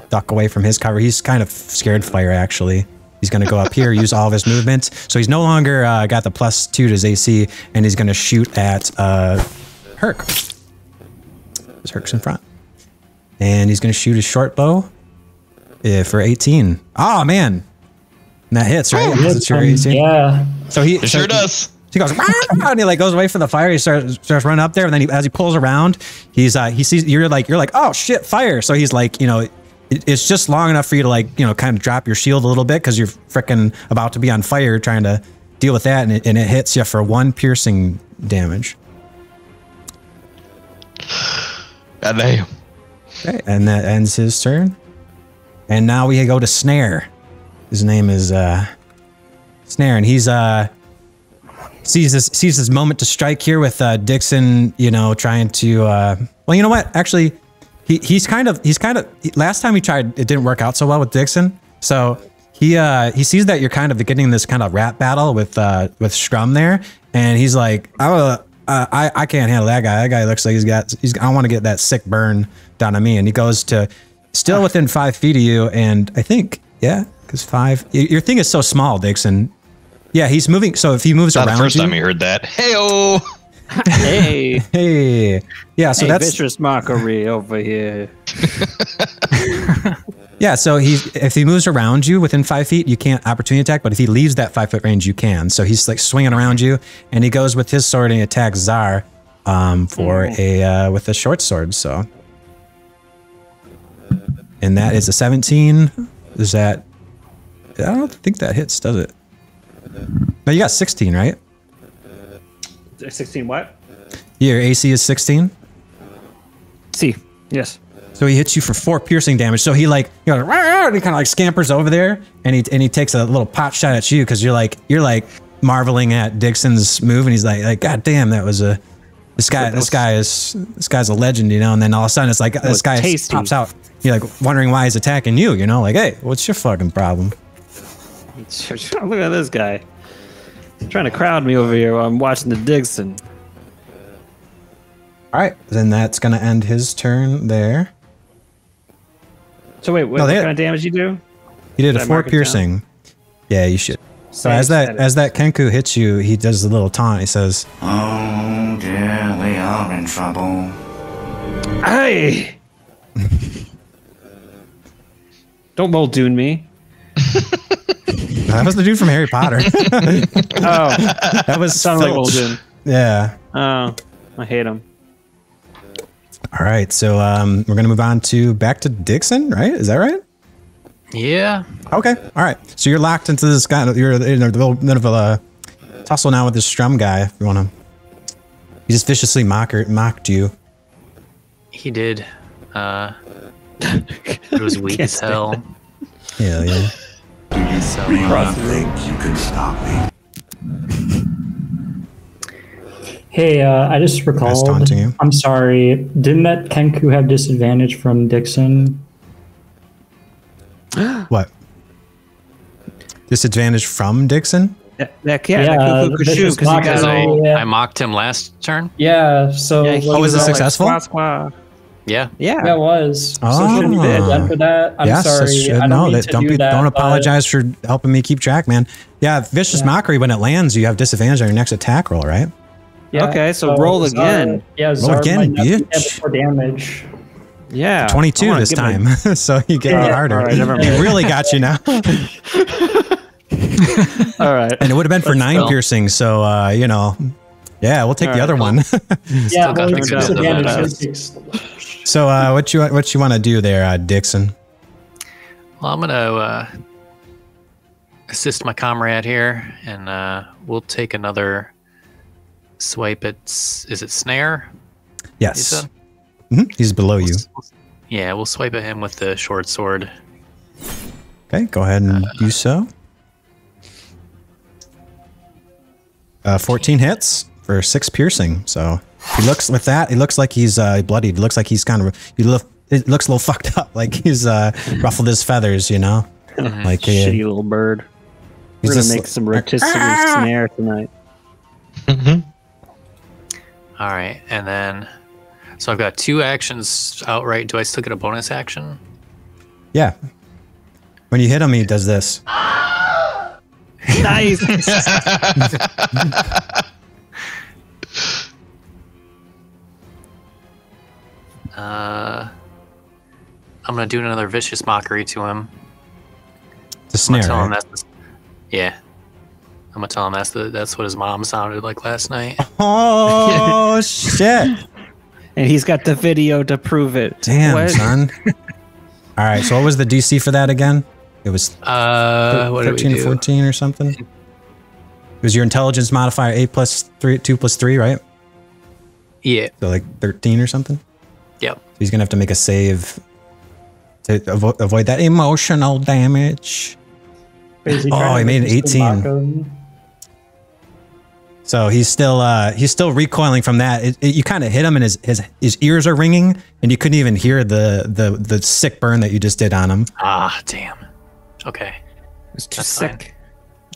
duck away from his cover. He's kind of scared fire, actually. He's going to go up here, use all of his movement. So he's no longer got the +2 to his AC, and he's going to shoot at Hurk. His Hurk's in front. And he's going to shoot his short bow for 18. Oh, man. And that hits, right? It's your 18. Yeah. So he sure does. He goes, and he like goes away for the fire. He starts running up there, and then as he pulls around, he sees you're like, oh shit, fire. So he's like, you know, it's just long enough for you to like, you know, kind of drop your shield a little bit because you're freaking about to be on fire, trying to deal with that, and it hits you for 1 piercing damage. Goddamn. Okay, and that ends his turn. And now we go to Snare. His name is Snare, and he's sees this moment to strike here with Digsin, you know, trying to well, you know what? Actually, he's kind of last time he tried, it didn't work out so well with Digsin. So he sees that you're kind of getting this kind of rap battle with Scrum there, and he's like, I can't handle that guy. That guy looks like I want to get that sick burn down on me. And he goes to still within 5 feet of you, and I think, yeah, because 5, your thing is so small, Digsin. Yeah, he's moving. So if he moves around, the first time you heard that. Hey-o! Hey. Yeah, so that's Vicious Mockery over here. Yeah, so if he moves around you within 5 feet, you can't opportunity attack, but if he leaves that 5-foot range, you can. So he's like swinging around you, and he goes with his sword and he attacks Tzar with a short sword. So, and that is a 17. Is that? I don't think that hits, does it? No, you got 16, right? 16 what? Your AC is 16. C. Yes. So he hits you for 4 piercing damage. So he like, you know, and he kind of like scampers over there, and he takes a little pot shot at you because you're like marveling at Digsin's move, and he's like, God damn, that was a this guy's a legend, you know. And then all of a sudden it's like this guy pops out. You're like wondering why he's attacking you, you know, like, hey, what's your fucking problem? Look at this guy. He's trying to crowd me over here while I'm watching the Digsin. All right, then that's gonna end his turn there. So wait, what kind of damage you do? He did a 4 piercing. Yeah, you should. So as that Kenku hits you, he does a little taunt. He says, "Oh dear, we are in trouble." Hey! Don't Muldoon me. That was the dude from Harry Potter. Oh, that was sounded like Filch. Olden. Yeah. Oh, I hate him. All right, so we're gonna move on to back to Digsin, right? Is that right? Yeah. Okay. All right. So you're locked into this guy. You're in a little bit of a tussle now with this Strum guy. If you want to, he just viciously mocked you. He did. It was weak as hell. Yeah, yeah. Do you really think you can stop me? Hey, I just recalled. taunting you. I'm sorry. Didn't that Kenku have disadvantage from Digsin? What? Disadvantage from Digsin? That could Vicious shoot because you guys Mockery, all. yeah. I mocked him last turn. Yeah. So Yeah, he was it all like, successful? squaw, squaw. Yeah. Yeah. that was. Oh. So should we be done for that? I'm Yes, sorry. that's- I don't no, mean that, to don't do be. that, Don't but- apologize for helping me keep track, man. Yeah, Vicious Mockery. When it lands, you have disadvantage on your next attack roll, right? Yeah, Okay, so roll Tzar- again. Yeah, Tzar again, might not be bitch. able for damage. Yeah. 22 I wanna this give him time, so you get Yeah. harder. All right, never He mind. really got you now, All right. and it would have been for 9 still. piercing. So you know, yeah, we'll take All the right, other one. Yeah, got well, the it's good end of disadvantage. that. So what you want to do there, Digsin? Well, I'm gonna assist my comrade here, and we'll take another swipe at. Is it Snare? You Yes, said? he's below you. Yeah, we'll swipe at him with the short sword. Okay, go ahead and do so. 14 hits for 6 piercing. So he looks with that. It looks like he's bloodied. It looks like he's kind of. It looks a little fucked up. Like he's ruffled his feathers. You know, like Shitty little bird. We're he's gonna just make some rotisserie snare tonight. All right, and then so I've got 2 actions outright. Do I still get a bonus action? Yeah. When you hit him, he does this. Nice. I'm gonna do another vicious mockery to him. It's a I'm gonna snare. tell him Right? yeah. I'm gonna tell him that's what his mom sounded like last night. Oh shit! And he's got the video to prove it. Damn, What? son. All right. So what was the DC for that again? It was What did we 13 or do? 14 or something. It was your intelligence modifier 8 plus 3, 2 plus 3, right? Yeah. So like 13 or something. Yep. So he's gonna have to make a save to avoid that emotional damage. Basically Oh, trying he to made an resist the 18. Mako. So he's still recoiling from that. You kind of hit him, and his ears are ringing, and you couldn't even hear the sick burn that you just did on him. Ah, damn. Okay. It's too That's fine. sick.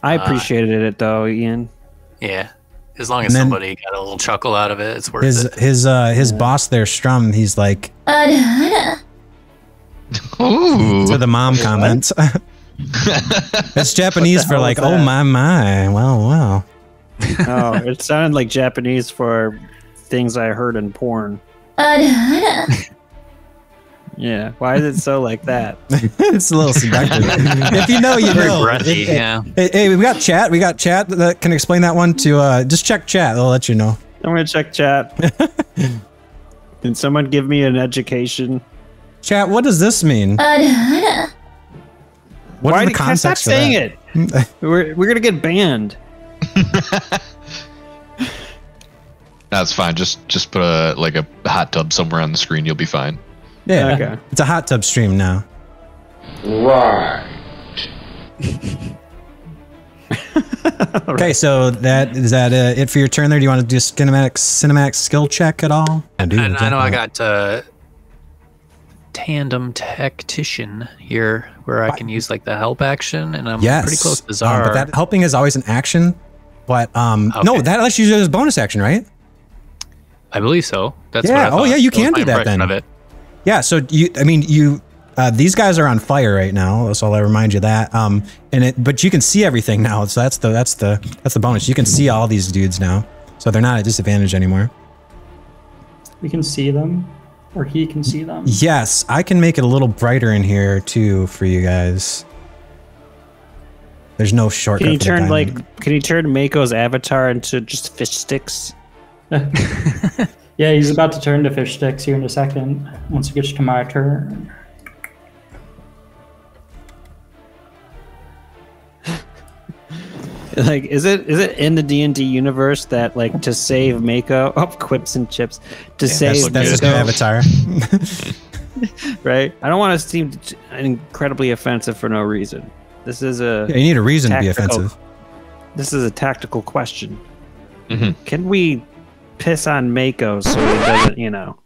I appreciated it though, Ian. Yeah. As long as And then- somebody got a little chuckle out of it, it's worth His it. his boss there, Strum, he's like Ooh. to the mom comments. It's Japanese for like, oh my, wow. Oh, it sounded like Japanese for things I heard in porn. Yeah. Why is it so like that? It's a little seductive. If you know, you Very know. breathy, yeah. Hey, we got chat. We got chat that can explain that one to. Just check chat. They'll let you know. I'm gonna check chat. Can someone give me an education? Chat. What does this mean? What's Why the did I stop context for saying that? it? We're gonna get banned. That's fine. Just put a hot tub somewhere on the screen. You'll be fine. Yeah. Okay. It's a hot tub stream now. Right. Okay, so is that it for your turn there? Do you want to do a cinematic skill check at all? I know I got tandem tactician here where I can use like the help action, and I'm pretty close to Tzar. but that helping is always an action. But no, that lets you use it as a bonus action, right? I believe so. That's Yeah. what I thought. Oh, yeah, you That was can my do that impression then. of it. Yeah, so these guys are on fire right now, so I'll remind you that. But you can see everything now, so that's the bonus. You can see all these dudes now, so they're not at disadvantage anymore. We can see them, or he can see them. Yes, I can make it a little brighter in here too for you guys. There's no shortcut. Can you for the turn diamond. Can you turn Mako's avatar into just fish sticks? Yeah, he's about to turn to fish sticks here in a second. Once it gets to my turn. Like, is it in the D&D universe that like to save Mako? Oh, quips and chips to save. That's his new avatar. Right? I don't want to seem incredibly offensive for no reason. This is a. Yeah, you need a reason to be offensive. This is a tactical question. Mm-hmm. Can we piss on Mako so he doesn't, you know?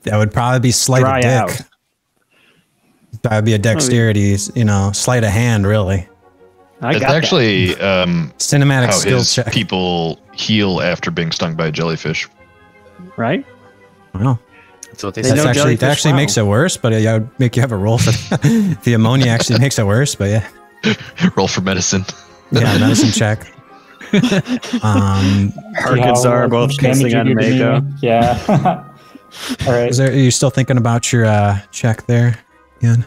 That would probably be sleight Dry of dick. out. That would be a dexterity, you know, sleight of hand, really. It's actually cinematic how skill his check. people heal after being stung by a jellyfish. Right? Wow. That's what they They said. know That actually jellyfish makes it worse, but yeah, would make you have a roll for that. The ammonia actually makes it worse, but yeah. Roll for medicine. Yeah, medicine check. Hurk and Tzar are both pissing on Mako. Yeah. All right. Are you still thinking about your check there, Ian?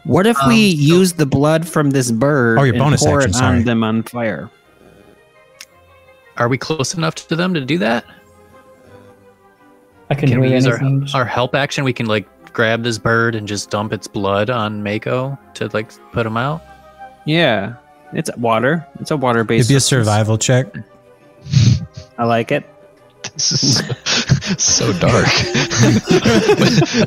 What if we use the blood from this bird your and bonus pour action, it sorry. on them on fire? Are we close enough to them to do that? I can Can we hear use anything. our help action? We can like grab this bird and just dump its blood on Mako to like put him out. Yeah. It's water. It's a water-based. It'd be a substance. survival check. I like it. This is so dark.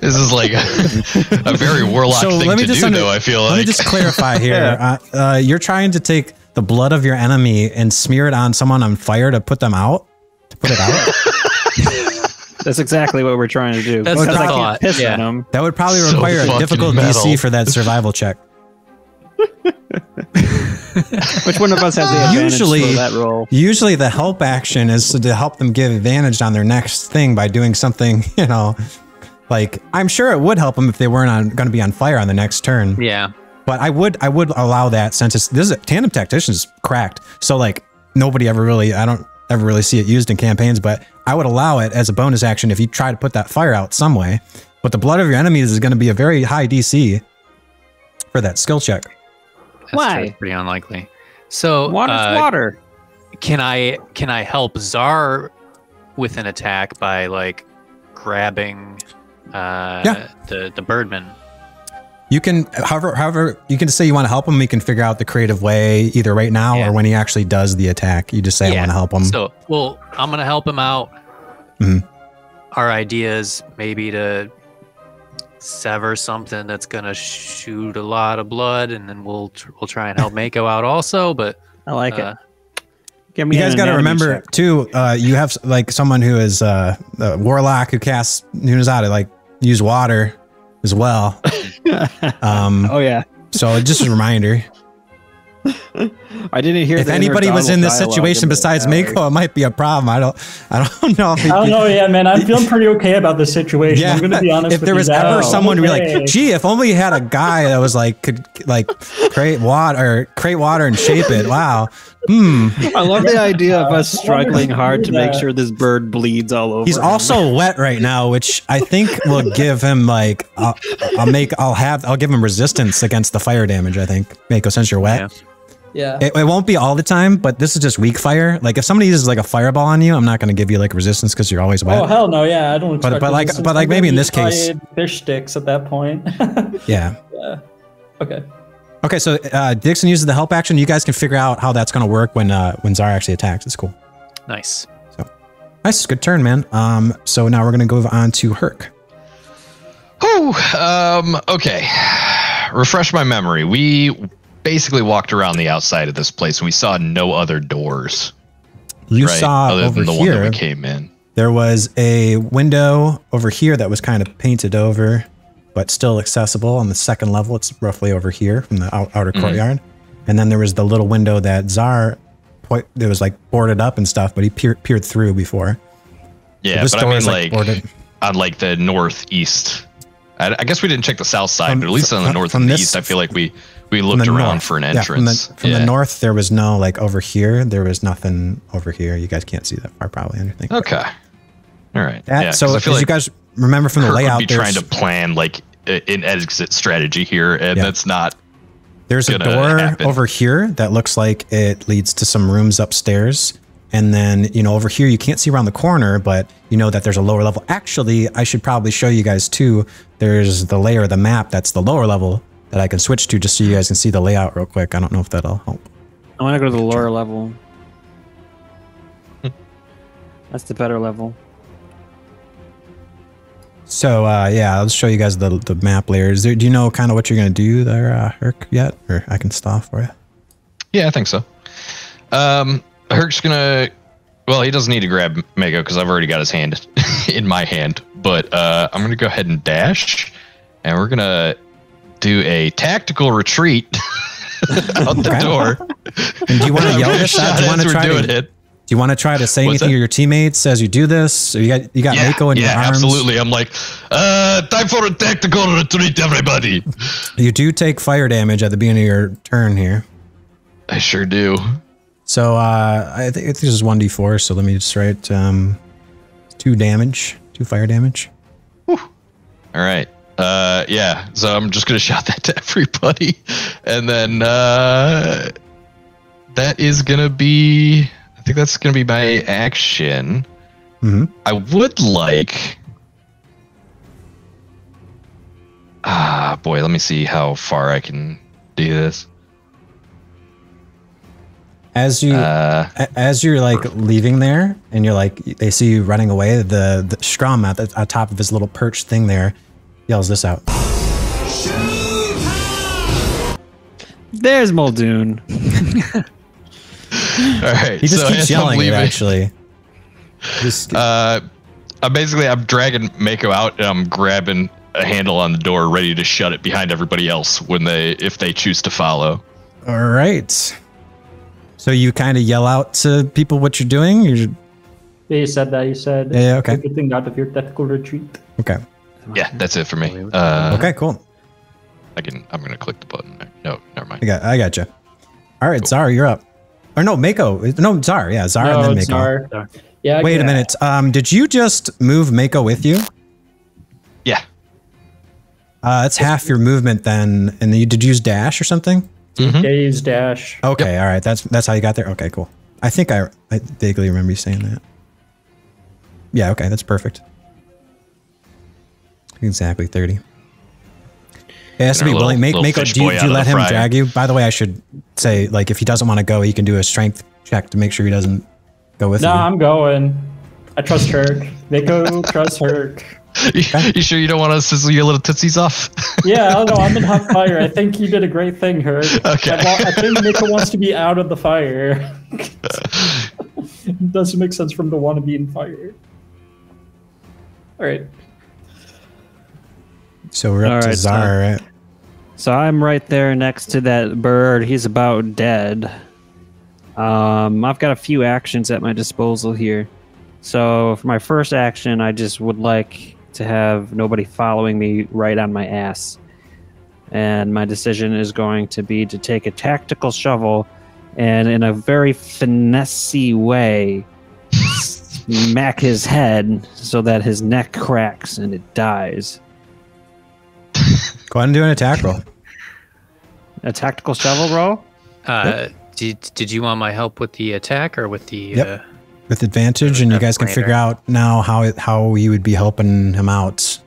This is like a very warlock thing to do, though, I feel like. Let me just clarify here. You're trying to take the blood of your enemy and smear it on someone on fire to put them out? To put it out? That's exactly what we're trying to do. That's Because the I thought, can't piss yeah. on them. That would probably So require a fucking difficult metal. DC for that survival check. Which one of us has the advantage Usually- for that roll? Usually the help action is to help them get advantage on their next thing by doing something, you know, like I'm sure it would help them if they weren't going to be on fire on the next turn. Yeah. But I would allow that since this is tandem tactician is cracked. So like nobody ever really, I don't ever really see it used in campaigns, but I would allow it as a bonus action if you try to put that fire out some way. But the blood of your enemies is going to be a very high DC for that skill check. That's Why? true. Pretty unlikely. So Water's water. Can I help Tzar with an attack by like grabbing the birdman? You can, however, you can say you want to help him. We can figure out the creative way either right now or when he actually does the attack. You just say, I want to help him. So, well, I'm gonna help him out. Mhm. Our idea is maybe to sever something that's gonna shoot a lot of blood, and then we'll try and help Mako out also. But I like it. Give me You guys an got to anatomy remember check. too. You have like someone who is a warlock who knows how to like use water as well. Oh yeah. So just a reminder. I didn't hear. If the anybody was in this dialogue situation in the besides gallery. Mako, it might be a problem. I don't know. If I don't know. Yeah, man, I'm feeling pretty okay about this situation. Yeah. I'm going to be honest If with there you was now. ever someone who be like, Okay. gee, if only you had a guy that was like could like create water and shape it. Wow. I love the idea of us struggling hard to make Yeah. sure this bird bleeds all over. He's him. also wet right now, which I think will give him like I'll give him resistance against the fire damage. I think Mako, since you're wet. Yeah. It won't be all the time, but this is just weak fire. Like if somebody uses like a fireball on you, I'm not going to give you like resistance because you're always wet. Oh hell no! Yeah, I don't. Expect but like resistance. I'm maybe in gonna this case, use my fish sticks at that point. yeah. Okay. Okay, so Digsin uses the help action. You guys can figure out how that's going to work when Tzar actually attacks. It's cool. nice. Nice, good turn, man. So now we're going to go on to Hurk. Okay. Refresh my memory. We basically walked around the outside of this place and we saw no other doors. You right? saw Other over than the one that here. we came in. There was a window over here that was kind of painted over, but still accessible on the second level. It's roughly over here from the outer courtyard. And then there was the little window that Tzar, it was like boarded up and stuff, but he peered through before. Yeah, this but I door mean is, like, boarded. on like the northeast. I guess we didn't check the south side, but at least on the north and the east, I feel like we looked around for an entrance. From the north, there was no like over here. There was nothing over here. You guys can't see that far probably, anything. Okay. All right. So I as feel like you guys remember from the Hurk layout, would be trying to plan like an exit strategy here, and that's not There's a door over here that looks like it leads to some rooms upstairs. And then, you know, over here, you can't see around the corner, but you know that there's a lower level. Actually, I should probably show you guys too. There's the layer of the map that's the lower level that I can switch to just so you guys can see the layout real quick. I don't know if that'll help. I want to go to the lower level. That's the better level. So, yeah, I'll show you guys the map layers. Do you know kind of what you're going to do there, Hurk, yet? Or I can stop for you? Yeah, I think so. Hurk's gonna, well, he doesn't need to grab Mako because I've already got his hand in my hand, but I'm gonna go ahead and dash, and we're gonna do a tactical retreat out the door. And do you want to yell this out? Do you want to try to say anything to your teammates as you do this? So you got Mako in your arms. Absolutely. I'm like, time for a tactical retreat, everybody. You do take fire damage at the beginning of your turn here. I sure do. So I think this is 1d4, so let me just write 2 fire damage. Whew. All right. Yeah, so I'm just going to shout that to everybody. And then that is going to be, I think that's going to be my action. Mm-hmm. I would like, boy, let me see how far I can do this. As you're like leaving there, and you're like, they see you running away. The Strum at the top of his little perch thing there yells this out. There's Muldoon. All right, he just keeps yelling it, actually. I'm dragging Mako out, and I'm grabbing a handle on the door, ready to shut it behind everybody else if they choose to follow. All right. So you kind of yell out to people what you're doing? Yeah, you said that. You said, yeah, okay. Everything out of your tactical retreat. Okay. Yeah, that's it for me. Okay, cool. I'm gonna click the button. No, never mind. I got you. All right, cool. Tzar, you're up. Or no, Mako. No, Tzar. Yeah, Tzar and then Mako. Tzar. Yeah. Wait a minute. Did you just move Mako with you? Yeah. That's half your movement then. And then did you use dash or something? Mm-hmm. Yeah, use dash. Okay, all right. That's how you got there. Okay, cool. I think I vaguely remember you saying that. Yeah, okay, that's perfect. Exactly 30. It has to be willing. Mako, do you let him drag you? By the way, I should say, like, if he doesn't want to go, he can do a strength check to make sure he doesn't go with you. No, I'm going. I trust Hurk. Mako trusts Hurk. You sure you don't want to sizzle your little tootsies off? Yeah, no, I'm in hot fire. I think you did a great thing, Hurk. Okay. I think Mako wants to be out of the fire. It doesn't make sense for him to want to be in fire. All right. So we're up to Tzar, right? So I'm right there next to that bird. He's about dead. I've got a few actions at my disposal here. So for my first action, I just would like to have nobody following me right on my ass. And my decision is going to be to take a tactical shovel and in a very finessey way smack his head so that his neck cracks and it dies. Go ahead and do an attack roll. A tactical shovel roll? Yep. Did you want my help with the attack or with the... Yep. With advantage, and you guys can figure out now how you would be helping him out.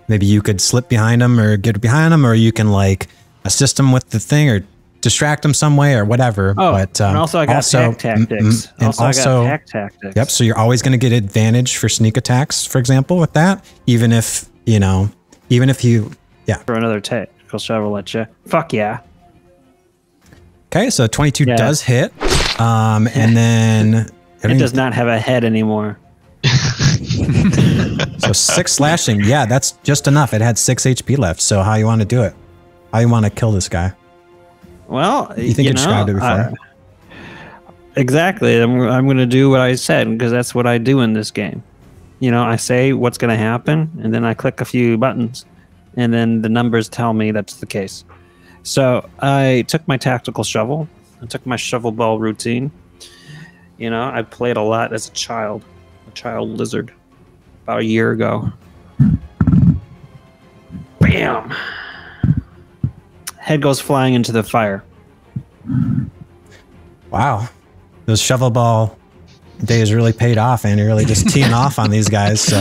Maybe you could slip behind him or get behind him, or you can like assist him with the thing or distract him some way or whatever. Oh, but and also I got attack tactics. And also, I got attack tactics. Yep. So you're always going to get advantage for sneak attacks, for example, with that. Even if you, yeah. For another tactical shovel at you. Fuck yeah. Okay, so 22 does hit, and then. It does not have a head anymore. So 6 slashing. Yeah, that's just enough. It had 6 HP left. So how you want to do it? How you want to kill this guy? Well, you think you described it before? Exactly. I'm going to do what I said because that's what I do in this game. You know, I say what's going to happen, and then I click a few buttons, and then the numbers tell me that's the case. So I took my tactical shovel. I took my shovel ball routine. You know, I played a lot as a child lizard, about a year ago. Bam! head goes flying into the fire. Wow. Those shovel ball days really paid off, and you're really just teeing off on these guys. So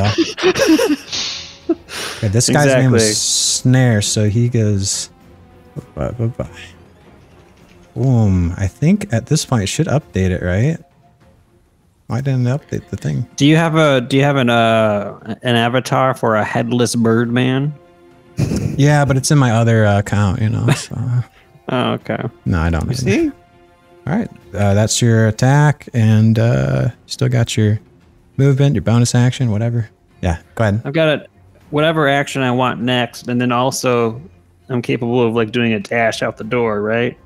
okay, this guy's name is Snare, so he goes bye. Boom. I think at this point it should update it, right? Why didn't it update the thing? Do you have an avatar for a headless bird man? Yeah, but it's in my other account, you know. So. Oh, okay. No, I don't. See? All right, that's your attack, and you still got your movement, your bonus action, whatever. Yeah, go ahead. I've got whatever action I want next, and then also I'm capable of like doing a dash out the door, right?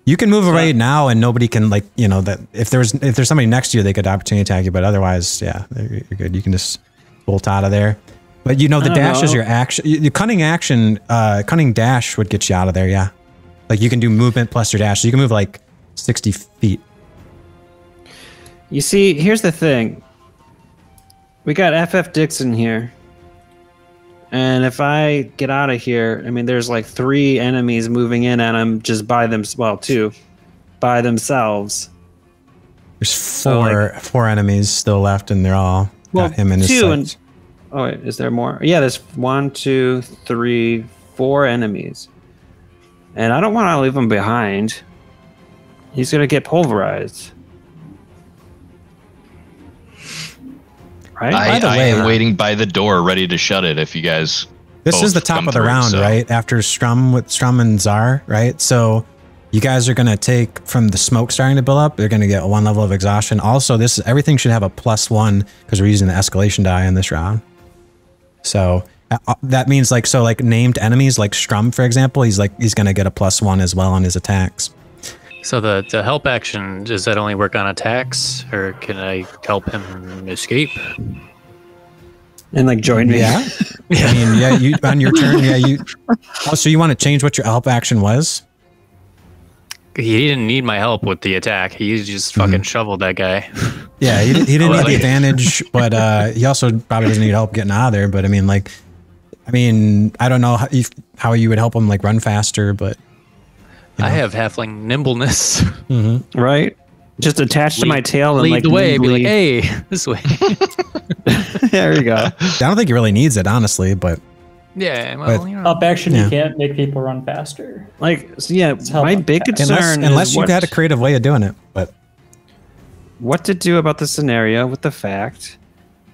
You can move away now, and nobody can, like, you know, that if there's somebody next to you, they could opportunity attack you, but otherwise, yeah, you're good. You can just bolt out of there. But you know, the dash is your action. The cunning action, cunning dash would get you out of there. Yeah, like you can do movement plus your dash. So you can move like 60 feet. You see, here's the thing. We got FF Digsin here. And if I get out of here, I mean, there's like 3 enemies moving in and I'm just by them. Well, 2 by themselves. There's four enemies still left, and they're all got him in his sights. Oh, wait, is there more? Yeah, there's 1, 2, 3, 4 enemies. And I don't want to leave him behind. He's going to get pulverized. Right? I am waiting by the door, ready to shut it if you guys. This is the top of the round, right? After Strum and Tzar, right? So you guys are going to take from the smoke starting to build up. They're going to get 1 level of exhaustion. Also, everything should have a +1 because we're using the escalation die in this round. So that means like named enemies like Strum, for example, he's going to get a +1 as well on his attacks. So the help action, does that only work on attacks, or can I help him escape? And like join me? Yeah. I mean, yeah, you on your turn, yeah, you. Oh, so you want to change what your help action was? He didn't need my help with the attack. He just fucking shoveled that guy. Yeah, he didn't need the advantage, but he also probably doesn't need help getting out of there. But I mean, I don't know how you would help him like run faster, but. I have halfling nimbleness. Right? Just attached to my tail and lead the way. Be like, hey, this way. There you go. I don't think he really needs it, honestly, but. Yeah, well, you know. Up action, you can't make people run faster. Like, so yeah, my big concern unless you had a creative way of doing it, but. What to do about the scenario with the fact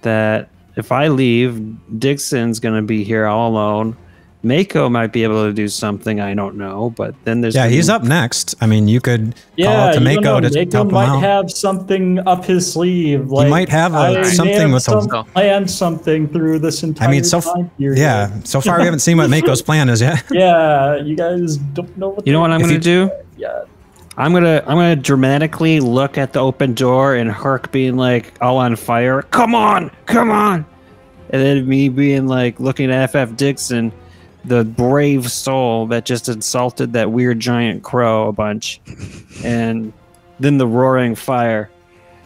that if I leave, Digsin's going to be here all alone. Mako might be able to do something, I don't know, but then there's... Yeah, he's up next. I mean, you could call out to Mako to help him out. Might have something up his sleeve. Like, he might have something with planned something through this entire time period. Yeah, so far we haven't seen what Mako's plan is yet. Yeah, you guys don't know what... You know what I'm going to do? Yeah. I'm gonna dramatically look at the open door and Hurk being like all on fire. Come on, come on! And then me being like looking at FF Digsin, the brave soul that just insulted that weird giant crow a bunch, and then the roaring fire.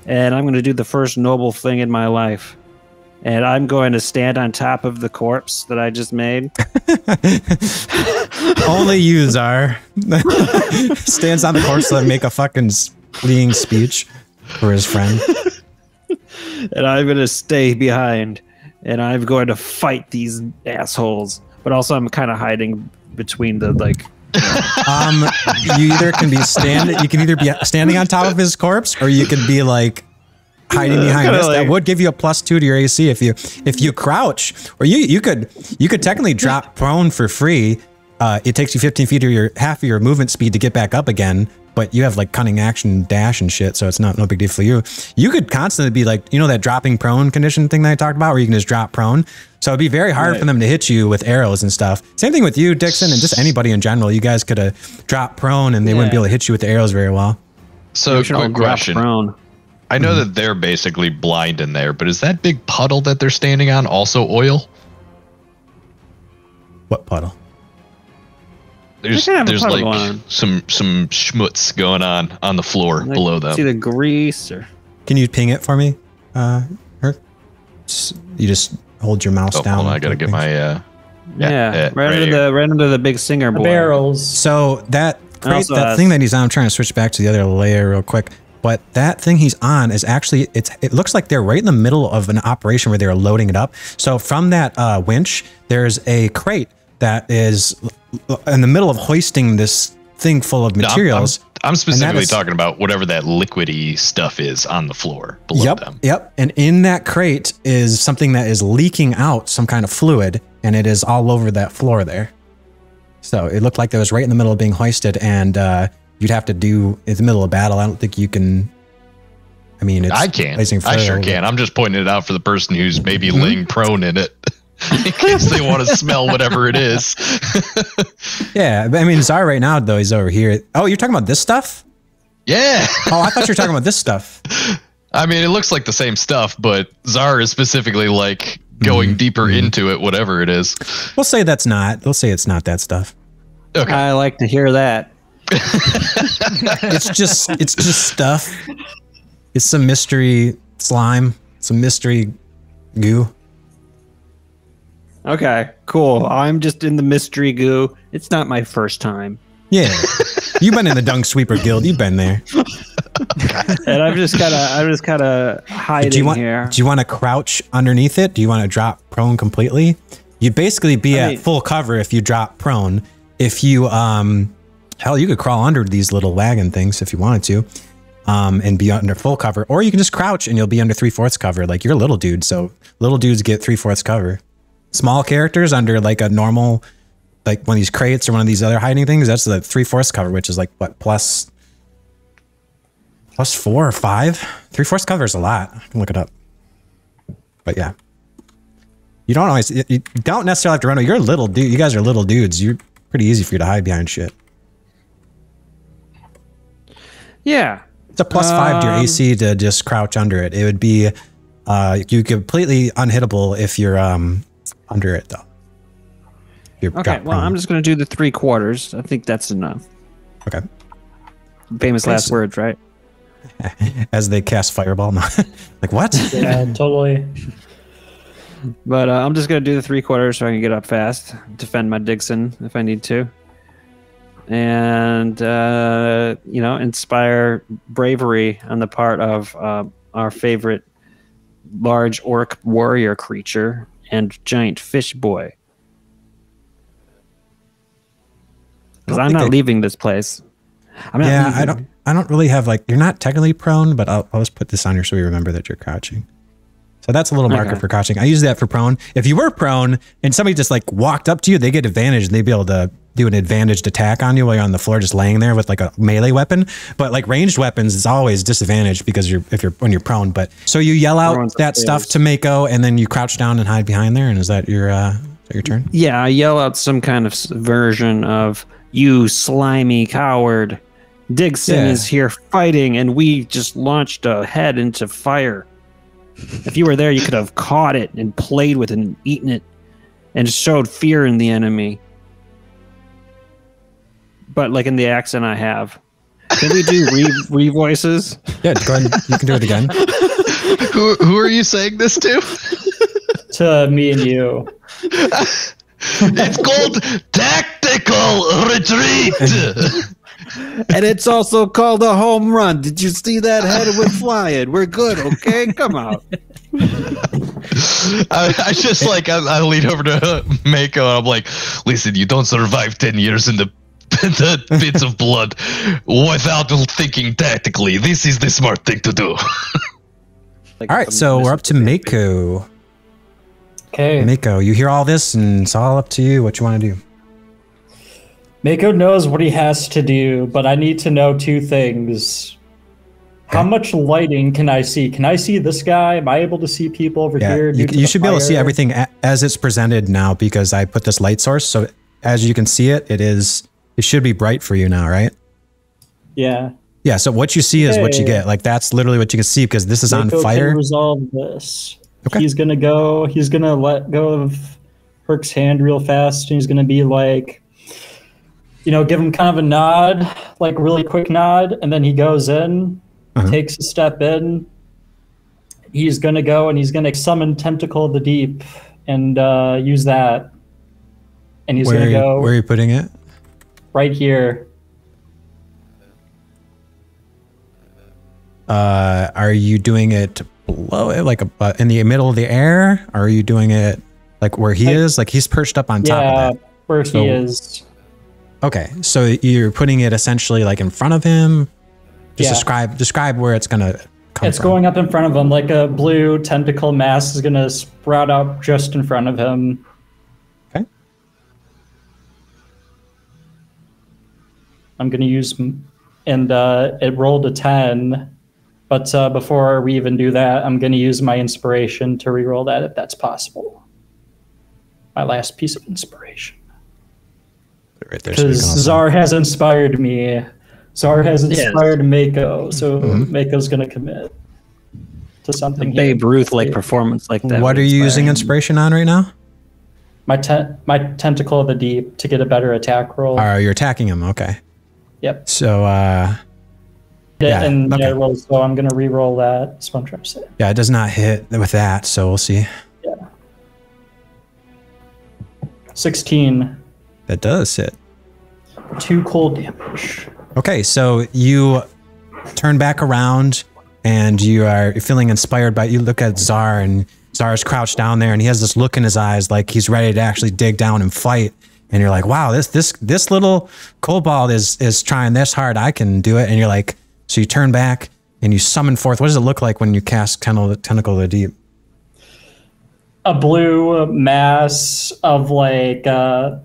And I'm going to do the first noble thing in my life. And I'm going to stand on top of the corpse that I just made. Only you, Tzar. Stands on the corpse to make a fucking fleeting speech for his friend. And I'm going to stay behind. And I'm going to fight these assholes. But also, I'm kind of hiding between the like. You either can be standing on top of his corpse, or you can be like hiding behind this. That would give you a +2 to your AC if you crouch, or you could technically drop prone for free. It takes you 15 feet or half of your movement speed to get back up again. But you have like cunning action dash and shit, so it's no big deal for you. You could constantly be like, you know, that dropping prone condition thing that I talked about, where you can just drop prone. So it'd be very hard for them to hit you with arrows and stuff. Same thing with you, Digsin, and just anybody in general. You guys could have dropped prone and they wouldn't be able to hit you with the arrows very well. So quick question. I know that they're basically blind in there, but is that big puddle that they're standing on also oil? What puddle? There's like some schmutz going on the floor below them. See the grease, or can you ping it for me, Hurk? You just hold your mouse down. Hold on, I gotta get my Yeah, right under the big singer boy. Barrels. So that crate, Also that has- thing that he's on, I'm trying to switch back to the other layer real quick. But that thing he's on is actually, it looks like they're right in the middle of an operation where they're loading it up. So from that winch, there's a crate that is in the middle of hoisting this thing full of materials. I'm specifically talking about whatever that liquidy stuff is on the floor below them. Yep. And in that crate is something that is leaking out some kind of fluid, and it is all over that floor there. So it looked like that was right in the middle of being hoisted, and you'd have to do in the middle of battle. I don't think you can. I mean, it's I can. I sure can. I'm just pointing it out for the person who's maybe laying prone in it. In case they want to smell whatever it is. Yeah, I mean, Tzar right now, though, he's over here. Oh, you're talking about this stuff? Yeah. Oh, I thought you were talking about this stuff. I mean, it looks like the same stuff, but Tzar is specifically like going deeper into it, whatever it is. We'll say that's not. We'll say it's not that stuff. Okay. I like to hear that. It's just stuff. It's some mystery slime, some mystery goo. Okay, cool. I'm just in the mystery goo. It's not my first time. Yeah, you've been in the Dung Sweeper Guild. You've been there. And I'm just kind of hiding here. Do you want to crouch underneath it? Do you want to drop prone completely? You'd basically be at full cover if you drop prone. If you hell, you could crawl under these little wagon things if you wanted to, and be under full cover, or you can just crouch and you'll be under 3/4 cover. Like you're a little dude, so little dudes get 3/4 cover. Small characters under like a normal, like one of these crates or one of these other hiding things, that's the 3/4 cover, which is like what, plus 4 or 5? 3/4 cover is a lot. I can look it up. But yeah, you don't always, you don't necessarily have to run. You're a little dude. You guys are little dudes. You're pretty easy for you to hide behind shit. Yeah. It's a +5 to your AC to just crouch under it. It would be you completely unhittable if you're under it though. Okay, well, I'm just going to do the 3/4. I think that's enough. Okay. Famous last words, right? As they cast fireball. No. Like what? Yeah, totally. But I'm just going to do the 3/4 so I can get up fast, defend my Digsin if I need to. And, you know, inspire bravery on the part of our favorite large orc warrior creature and giant fish boy. Because I'm not leaving this place. I'm not leaving. I don't really have like, you're not technically prone, but I'll just put this on here so we remember that you're crouching. So that's a little marker for crouching. I use that for prone. If you were prone and somebody just like walked up to you, they get advantage and they'd be able to do an advantaged attack on you while you're on the floor just laying there with like a melee weapon. But like ranged weapons is always disadvantaged because when you're prone. But so you yell out that stuff to Mako and then you crouch down and hide behind there. And is that your turn? Yeah, I yell out some kind of version of, "You slimy coward. Digsin is here fighting and we just launched a head into fire. If you were there, you could have caught it and played with it and eaten it and showed fear in the enemy." But like in the accent I have. Can we do re-voices? Yeah, go ahead. You can do it again. Who are you saying this to? To me and you. It's called Tactical Retreat. And it's also called a home run. Did you see that head? We're flying. We're good, okay? Come out. I just like, I lean over to Mako and I'm like, "Listen, you don't survive 10 years in the bits of blood without thinking tactically. This is the smart thing to do." All right, so we're up to Mako. Okay. Mako, you hear all this and it's all up to you what you want to do. Mako knows what he has to do, but I need to know two things. How much lighting can I see? Can I see this guy? Am I able to see people over here? You should be able to see everything as it's presented now because I put this light source. So as you can see it, it should be bright for you now, right? Yeah. Yeah, so what you see is what you get. Like that's literally what you can see because this is Mako on fire. Can resolve this. Okay. He's gonna let go of Hurk's hand real fast, and he's gonna be like, you know, give him kind of a nod, like really quick nod, and then he goes in, takes a step in. He's gonna go and he's gonna summon Tentacle of the Deep and use that. and he's gonna go. Where are you putting it? Right here. Are you doing it below it, like in the middle of the air? Or are you doing it like where he is? Like he's perched up on top of that. Yeah, where he is. Okay, so you're putting it essentially like in front of him. Just describe where it's gonna come It's from. going up in front of him, like a blue tentacle mass is gonna sprout out just in front of him. Okay. I'm gonna use, and it rolled a 10. But before we even do that, I'm gonna use my inspiration to reroll that if that's possible. My last piece of inspiration. Right there, so Because Tzar has inspired me. Tzar has inspired Mako, so Mako's gonna commit to something. Babe Ruth-like performance like that. What are you using inspiration on right now? My tentacle of the deep to get a better attack roll. You're attacking him. Okay. Yep. So so I'm gonna re-roll that. That's what I'm trying to say. Yeah, it does not hit with that, so we'll see. Yeah. 16. That does hit. 2 cold damage. Okay, so you turn back around and you are feeling inspired by, you look at Tzar, and Tzar's crouched down there and he has this look in his eyes like he's ready to actually dig down and fight. And you're like, wow, this little kobold is trying this hard. I can do it. And you're like, so you turn back and you summon forth. What does it look like when you cast Tentacle of the Deep? A blue mass of like a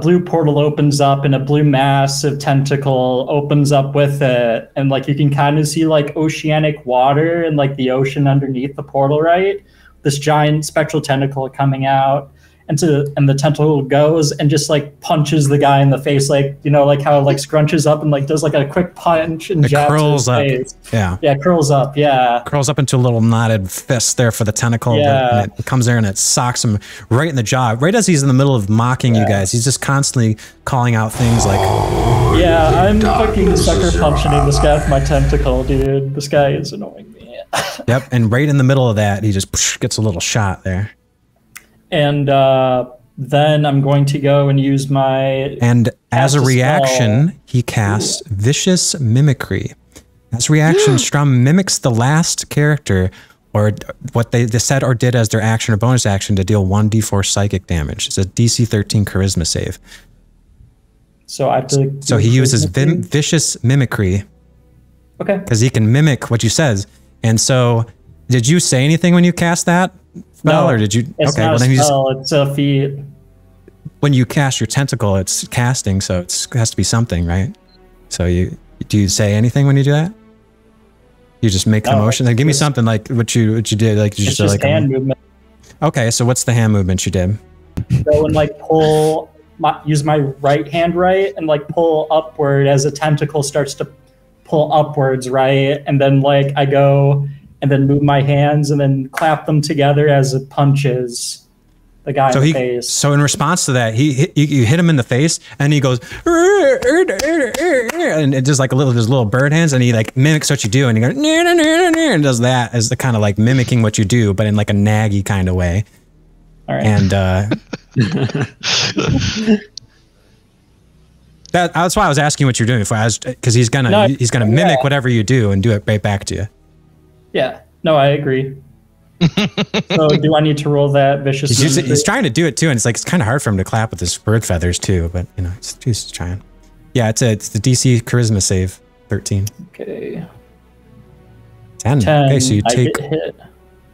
blue portal opens up and a blue mass of tentacle opens up with it, and like you can kind of see like oceanic water and like the ocean underneath the portal, right? This giant spectral tentacle coming out, and the tentacle goes and just like punches the guy in the face, like, you know, like how it like scrunches up and like does like a quick punch and jabs curls his up. face. Yeah, curls up. Yeah, curls up into a little knotted fist there for the tentacle. Yeah, and it comes there and it socks him right in the jaw, right as he's in the middle of mocking you guys. He's just constantly calling out things like, yeah, I'm fucking sucker punching this guy with my tentacle, dude. This guy is annoying me. Yep, and right in the middle of that, he just gets a little shot there. And then I'm going to go and use my... And as a reaction, he casts Vicious Mimicry. As a reaction, Strum mimics the last character or what they said or did as their action or bonus action to deal 1d4 psychic damage. It's a DC 13 charisma save. So I have to... So he uses Vicious Mimicry. Okay. Because he can mimic what you says. And so, did you say anything when you cast that spell, or did you? It's not a spell, it's a feat. When you cast your tentacle, it's casting, so it has to be something, right? So do you say anything when you do that? You just make the motion. Like, give me something like what you did, like you just like hand movement. Okay, so what's the hand movement you did? Go and like use my right hand and like pull upward as a tentacle starts to pull upwards, right? And then like I go and then move my hands and then clap them together as it punches the guy in the face. So in response to that, you hit him in the face and he goes, and it just like his little bird hands, and he like mimics what you do, and he goes, and does that as the kind of like mimicking what you do, but in like a naggy kind of way. All right. And that's why I was asking what you're doing before, because he's gonna mimic whatever you do and do it right back to you. Yeah, no, I agree. So do I need to roll that vicious? He's trying to do it too, and it's kind of hard for him to clap with his bird feathers too. But you know, he's trying. Yeah, it's the DC charisma save, 13. Okay. 10. Okay, so you hit.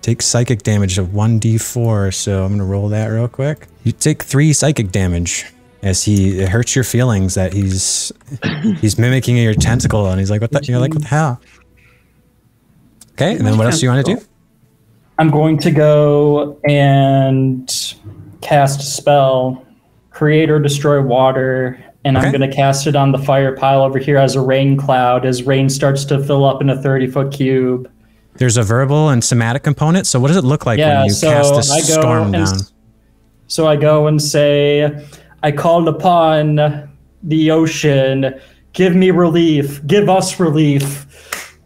Take psychic damage of 1d4. So I'm gonna roll that real quick. You take 3 psychic damage as it hurts your feelings that he's mimicking your tentacle, and he's like, what the? You're like, what the hell? Okay, and then what else do you want to do? I'm going to go and cast a spell, create or destroy water, and I'm going to cast it on the fire pile over here as a rain cloud as rain starts to fill up in a 30-foot cube. There's a verbal and somatic component, so what does it look like when you cast this storm down? So I go and say, I called upon the ocean, give me relief, give us relief.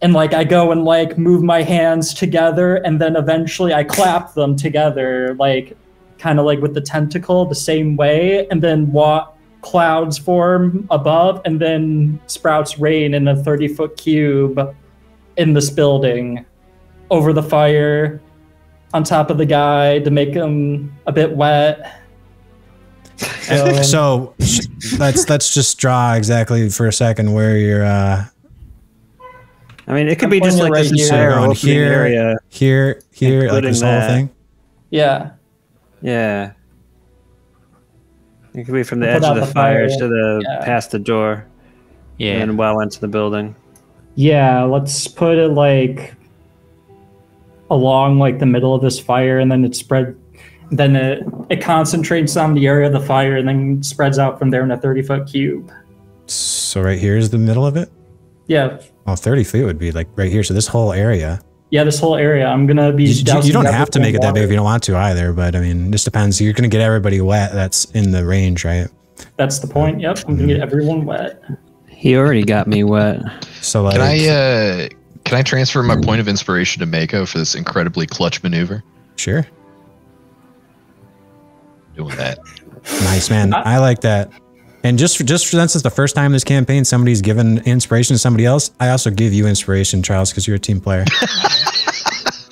And like I go and like move my hands together, and then eventually I clap them together, like kind of like with the tentacle the same way, and then clouds form above, and then sprouts rain in a 30-foot cube in this building over the fire on top of the guy to make him a bit wet. So let's just draw exactly for a second where you're. I mean, it could be just like right this entire opening here, area, here, like this whole thing. Yeah. Yeah. It could be from the edge of the fire to the past the door. Yeah. And well into the building. Yeah, let's put it like along like the middle of this fire, and then it concentrates on the area of the fire and then spreads out from there in a 30-foot cube. So right here is the middle of it? Yeah. Oh, 30 feet would be like right here. So this whole area. Yeah, this whole area. I'm going to be... You don't have to make it that big if you don't want to either, but I mean, this depends. You're going to get everybody wet that's in the range, right? That's the point. Yep, I'm going to get everyone wet. He already got me wet. So like... Can I transfer my point of inspiration to Mako for this incredibly clutch maneuver? Sure. Doing that. Nice, man. I like that. And just since it's the first time this campaign somebody's given inspiration to somebody else, I also give you inspiration, Charles, because you're a team player.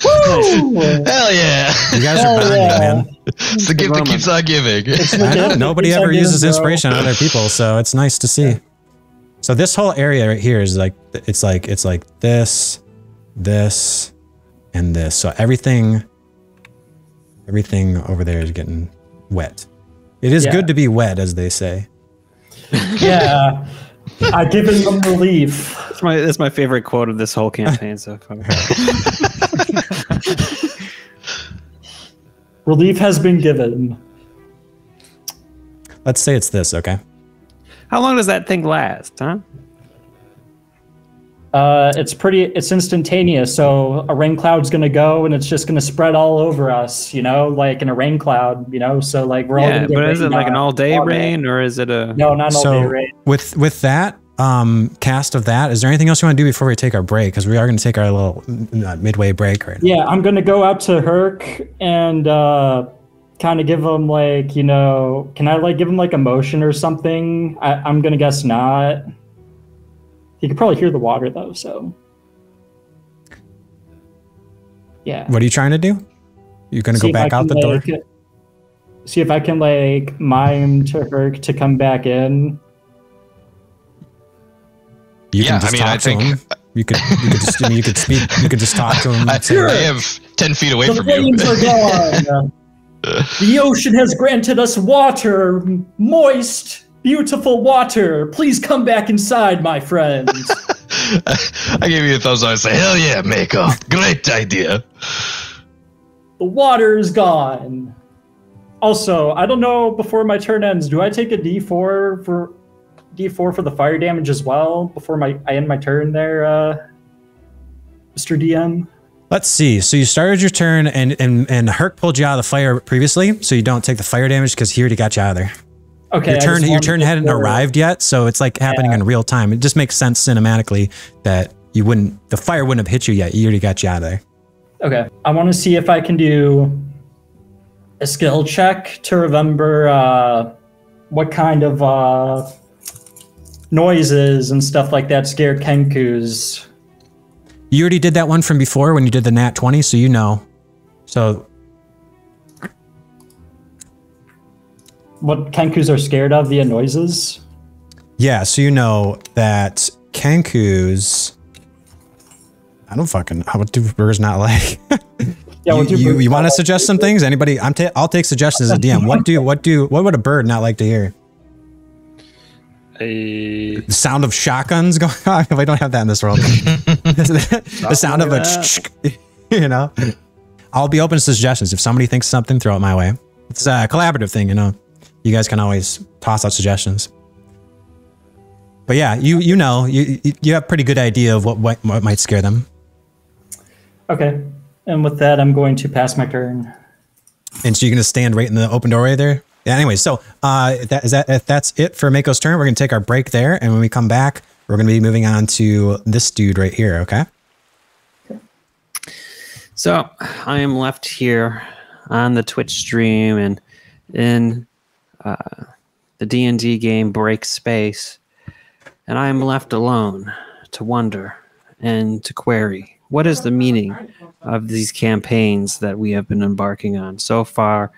Woo! Hell yeah! You guys are bonding, man. It's the gift that keeps on giving. I know, nobody ever uses inspiration on other people, so it's nice to see. So this whole area right here is like it's like this, and this. So everything over there is getting wet. It is good to be wet, as they say. Yeah, I've given them relief. That's my favorite quote of this whole campaign so far. Relief has been given. Let's say it's this, okay? How long does that thing last, huh? It's instantaneous. So a rain cloud's gonna go, and it's just gonna spread all over us, you know, like in a rain cloud, you know. So like we're all gonna get but is it like an all-day all rain, or is it a... No, not an all-day rain. With that cast of that, is there anything else you want to do before we take our break? Because we are going to take our little midway break right now. Yeah, I'm gonna go out to Hurk and kind of give him like, you know, can I like give him like a motion or something? I'm gonna guess not. He could probably hear the water though, so yeah. What are you trying to do? You're gonna go back out the door? See if I can like mime to Hurk to come back in. You can just talk to him. You could just talk to him. I am 10 feet away from you. The flames are gone. The ocean has granted us water, moist, beautiful water. Please come back inside, my friends. I gave you a thumbs up and say, hell yeah, Mako. Great idea. The water is gone. Also, I don't know, before my turn ends, do I take a D4 for the fire damage as well before I end my turn there, Mr. DM? Let's see. So you started your turn and Hurk pulled you out of the fire previously, so you don't take the fire damage because he already got you out of there. Okay. Your turn hadn't arrived yet, so it's like happening in real time. It just makes sense cinematically that the fire wouldn't have hit you yet. He already got you out of there. Okay. I want to see if I can do a skill check to remember what kind of noises and stuff like that scared Kenkus. You already did that one from before when you did the nat 20, so you know. So what Kenkus are scared of via noises? Yeah, so you know that Kenkus... I don't fucking... What do birds not like? Yeah, you want to suggest some things? Anybody? I'll take suggestions as a DM. What would a bird not like to hear? The sound of shotguns going on. We don't have that in this world. The sound of a, you know. I'll be open to suggestions. If somebody thinks something, throw it my way. It's a collaborative thing, you know. You guys can always toss out suggestions. But yeah, you know, you have a pretty good idea of what might scare them. Okay, and with that, I'm going to pass my turn. And so you're going to stand right in the open doorway there? Yeah, anyway, so if that's it for Mako's turn, we're going to take our break there. And when we come back, we're going to be moving on to this dude right here, okay? So I am left here on the Twitch stream and in the D&D game Break Space, and I am left alone to wonder and to query what is the meaning of these campaigns that we have been embarking on. So far,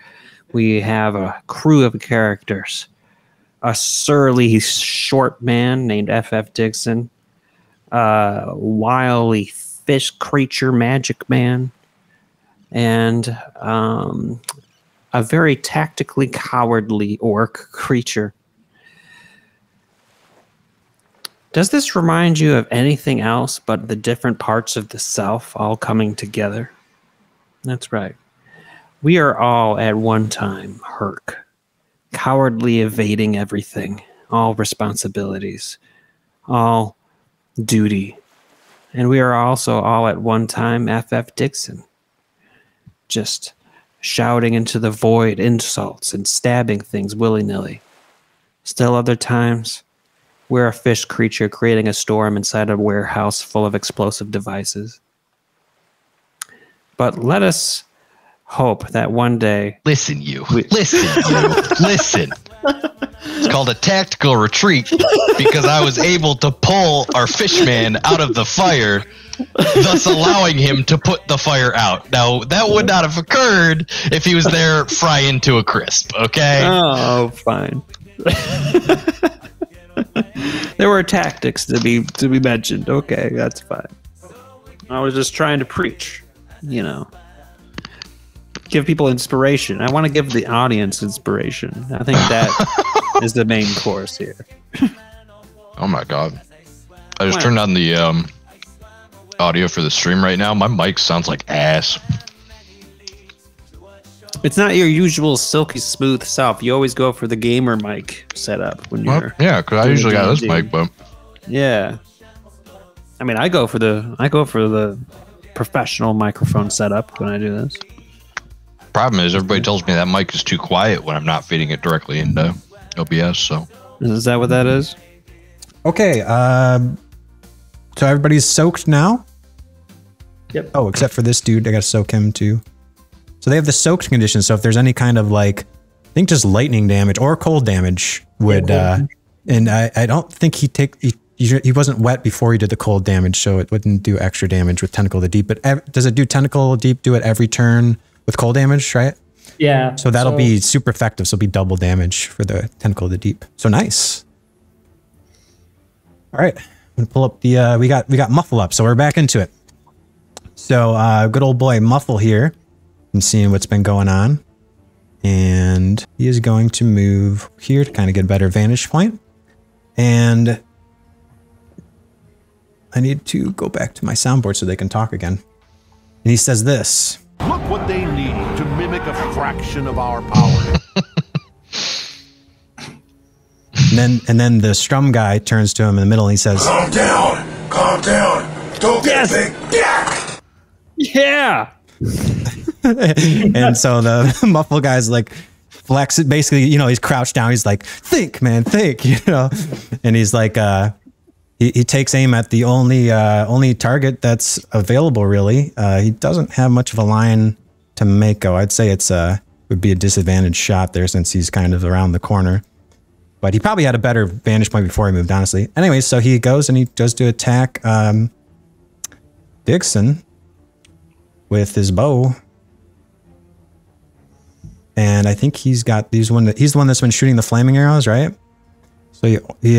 we have a crew of characters. A surly short man named FF Digsin, a wily fish creature magic man, and a very tactically cowardly orc creature. Does this remind you of anything else but the different parts of the self all coming together? That's right. We are all at one time Hurk, cowardly evading everything, all responsibilities, all duty. And we are also all at one time FF Digsin, just shouting into the void insults and stabbing things willy-nilly. Still other times, we're a fish creature creating a storm inside a warehouse full of explosive devices. But let us hope that one day... Listen. It's called a tactical retreat because I was able to pull our fishman out of the fire, thus allowing him to put the fire out. Now, that would not have occurred if he was there frying to a crisp, okay? Oh, fine. There were tactics to be mentioned. Okay, that's fine. I was just trying to preach, you know. Give people inspiration. I want to give the audience inspiration. I think that is the main course here. Oh my god. I just turned on the audio for the stream right now. My mic sounds like ass. It's not your usual silky smooth self. You always go for the gamer mic setup when you're... Yeah, because I usually got this mic, but... Yeah. I mean, I go for the professional microphone setup when I do this. Problem is, everybody tells me that mic is too quiet when I'm not feeding it directly into OBS, so... Is that what that is? Okay, so everybody's soaked now? Yep. Oh, except for this dude, I gotta soak him too. So they have the soaked condition, so if there's any kind of like, I think just lightning damage or cold damage would, and I don't think he wasn't wet before he did the cold damage, so it wouldn't do extra damage with Tentacle the Deep, but does it do Tentacle Deep do it every turn with cold damage, right? Yeah. So that'll be super effective, so it'll be double damage for the Tentacle the Deep. So nice. All right, I'm gonna pull up the, we got Muffle up, so we're back into it. So good old boy Muffle here. I'm seeing what's been going on. And he is going to move here to kind of get a better vantage point. And I need to go back to my soundboard so they can talk again. And he says this. Look what they need to mimic a fraction of our power. And then the Strum guy turns to him in the middle and he says, Calm down, don't get big. Yeah. And so the Muffle guy's like flex it, basically, you know, he's crouched down, he's like, think man, think, you know. And he's like he takes aim at the only target that's available really. He doesn't have much of a line to Mako. I'd say it's would be a disadvantaged shot there since he's kind of around the corner. But he probably had a better vantage point before he moved, honestly. Anyway, so he goes and he goes to attack Digsin with his bow. And I think he's got he's the one that's been shooting the flaming arrows, right? So he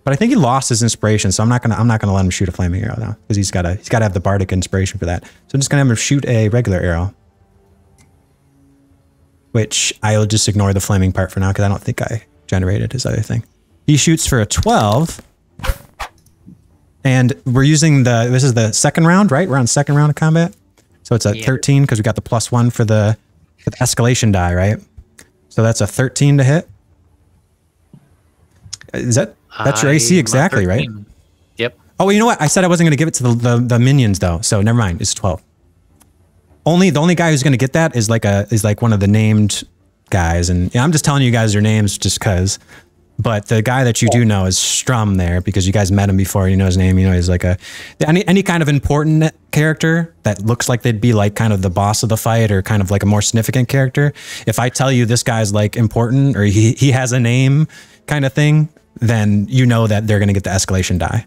but I think he lost his inspiration, so I'm not gonna let him shoot a flaming arrow now because he's gotta have the bardic inspiration for that. So I'm just gonna have him shoot a regular arrow, which I'll just ignore the flaming part for now because I don't think I generated his other thing. He shoots for a 12, and we're using this is the second round, right? We're on second round of combat, so it's a 13 because we got the +1 for the escalation die, right? So that's a 13 to hit. Is that's your AC exactly, right? Yep. Oh, you know what? I said I wasn't going to give it to the minions though, so never mind. It's 12. The only guy who's going to get that is like one of the named guys, and yeah, I'm just telling you guys their names just because But the guy that you do know is Strum there because you guys met him before. You know his name. You know he's like any kind of important character that looks like they'd be like kind of the boss of the fight or kind of like a more significant character. If I tell you this guy's like important or he has a name kind of thing, then you know that they're going to get the escalation die.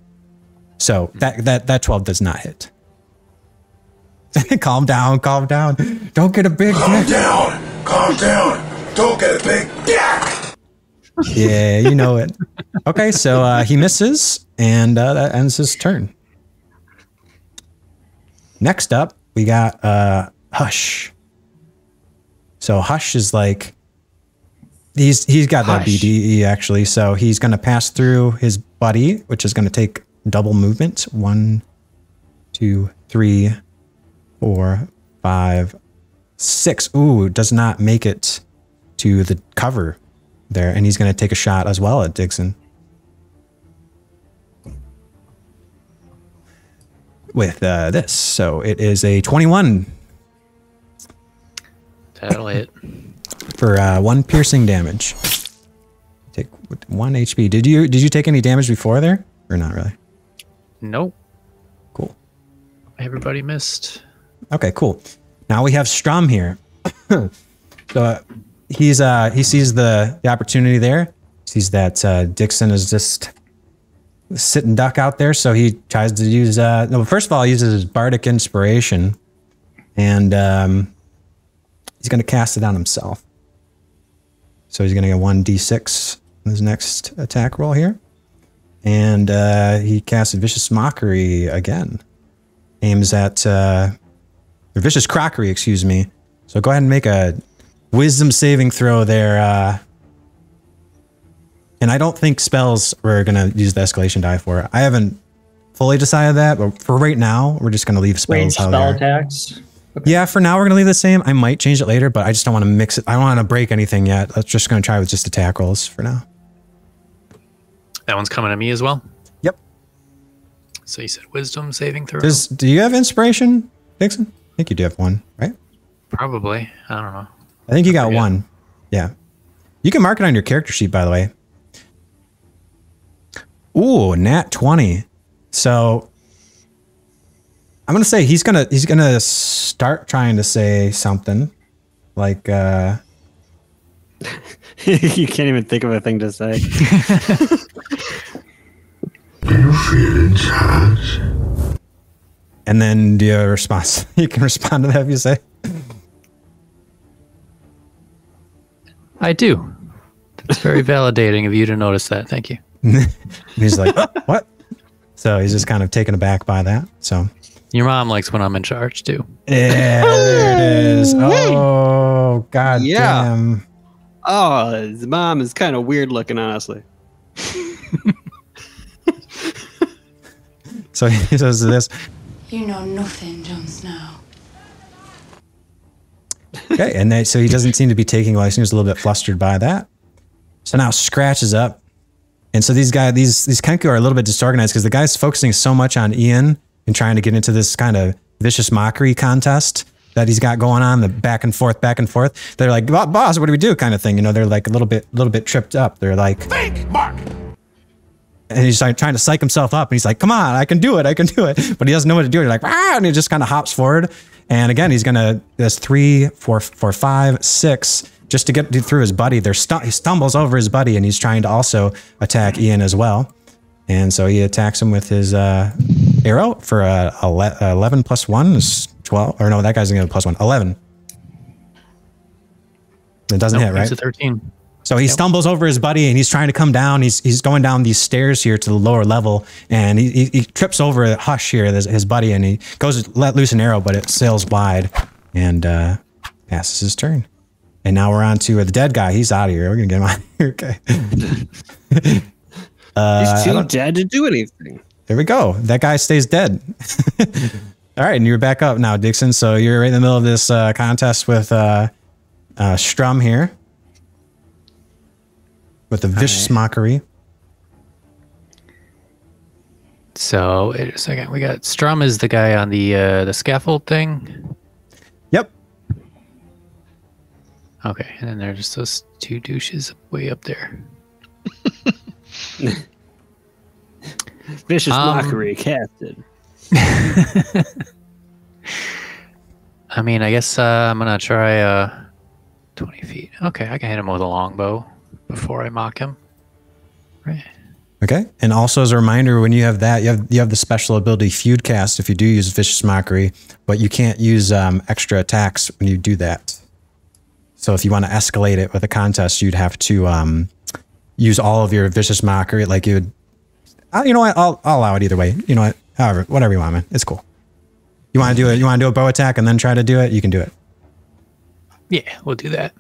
So that 12 does not hit. Calm down. Don't get a big Calm down. Don't get a big dick. Yeah, you know it. Okay, so he misses, and that ends his turn. Next up, we got Hush. So Hush is like he's got that BDE actually, so he's gonna pass through his buddy, which is gonna take double movement. 1, 2, 3, 4, 5, 6. Ooh, does not make it to the cover there, and he's going to take a shot as well at Digsin with this. So it is a 21. That'll hit for 1 piercing damage. Take 1 HP. Did you take any damage before there, or not really? Nope. Cool. Everybody missed. Okay, cool. Now we have Strum here. So he sees the opportunity there. Sees that Digsin is just sitting duck out there, so he tries to use no. First of all, he uses his bardic inspiration, and he's going to cast it on himself. So he's going to get 1d6 in his next attack roll here, and he casts Vicious Mockery again. Aims at Vicious Crockery, excuse me. So go ahead and make a Wisdom saving throw there. And I don't think spells we're going to use the escalation die for. I haven't fully decided that, but for right now, we're just going to leave spells Range how spell they're. attacks. Okay. Yeah, for now, we're going to leave the same. I might change it later, but I just don't want to mix it. I don't want to break anything yet. I'm just going to try with just attack rolls for now. That one's coming to me as well? Yep. So you said wisdom saving throw? Do you have inspiration, Digsin? I think you do have one, right? Probably. I don't know. I think you got one. Yeah. You can mark it on your character sheet, by the way. Ooh, nat 20. So I'm gonna say he's gonna start trying to say something like you can't even think of a thing to say. Do you feel in charge? And then do you have a response? You can respond to that if you say. I do. It's very validating of you to notice that. Thank you. He's like, oh, what? So he's just kind of taken aback by that. So your mom likes when I'm in charge too. Yeah, there it is. Oh, god damn. Oh, his mom is kind of weird looking, honestly. So he says this. You know nothing, Jon Snow. Okay, and then, so he doesn't seem to be taking well. He seems a little bit flustered by that. So now Scratch is up. And so these Kenku are a little bit disorganized because the guy's focusing so much on Ian and trying to get into this kind of vicious mockery contest that he's got going on, the back and forth. They're like, boss, what do we do kind of thing. You know, they're like a little bit tripped up. They're like, think, Mark. And he's like trying to psych himself up. And he's like, come on, I can do it. But he doesn't know what to do. He's like, ah, and he just kind of hops forward. And again, he's going to, there's 3, 4, 5, 6, just to get through his buddy. He stumbles over his buddy, and he's trying to also attack Ian as well. And so he attacks him with his arrow for 11 plus 1 is 12. Or no, that guy's going to get a plus 1. 11. It doesn't hit, right? It's a 13. So he stumbles over his buddy, and he's trying to come down. He's going down these stairs here to the lower level, and he trips over Hush here, his buddy, and he goes to let loose an arrow, but it sails wide and passes his turn. And now we're on to the dead guy. He's out of here. We're gonna get him out of here. Okay. He's too dead to do anything. There we go. That guy stays dead. All right, and you're back up now, Digsin. So you're right in the middle of this contest with Strum here. With the Vicious Mockery. So wait a second. We got Strum is the guy on the scaffold thing. Yep. Okay, and then there's just those 2 douches way up there. Vicious Mockery casted. I mean, I guess I'm gonna try 20 feet. Okay, I can hit him with a longbow before I mock him. Right. Okay, and also as a reminder, when you have that, you have the special ability Feud Cast if you do use Vicious Mockery, but you can't use extra attacks when you do that. So if you want to escalate it with a contest, you'd have to use all of your Vicious Mockery. Like you would, you know what? I'll allow it either way. You know what? However, whatever you want, man. It's cool. You want to do it? You want to do a bow attack and then try to do it? You can do it. Yeah, we'll do that.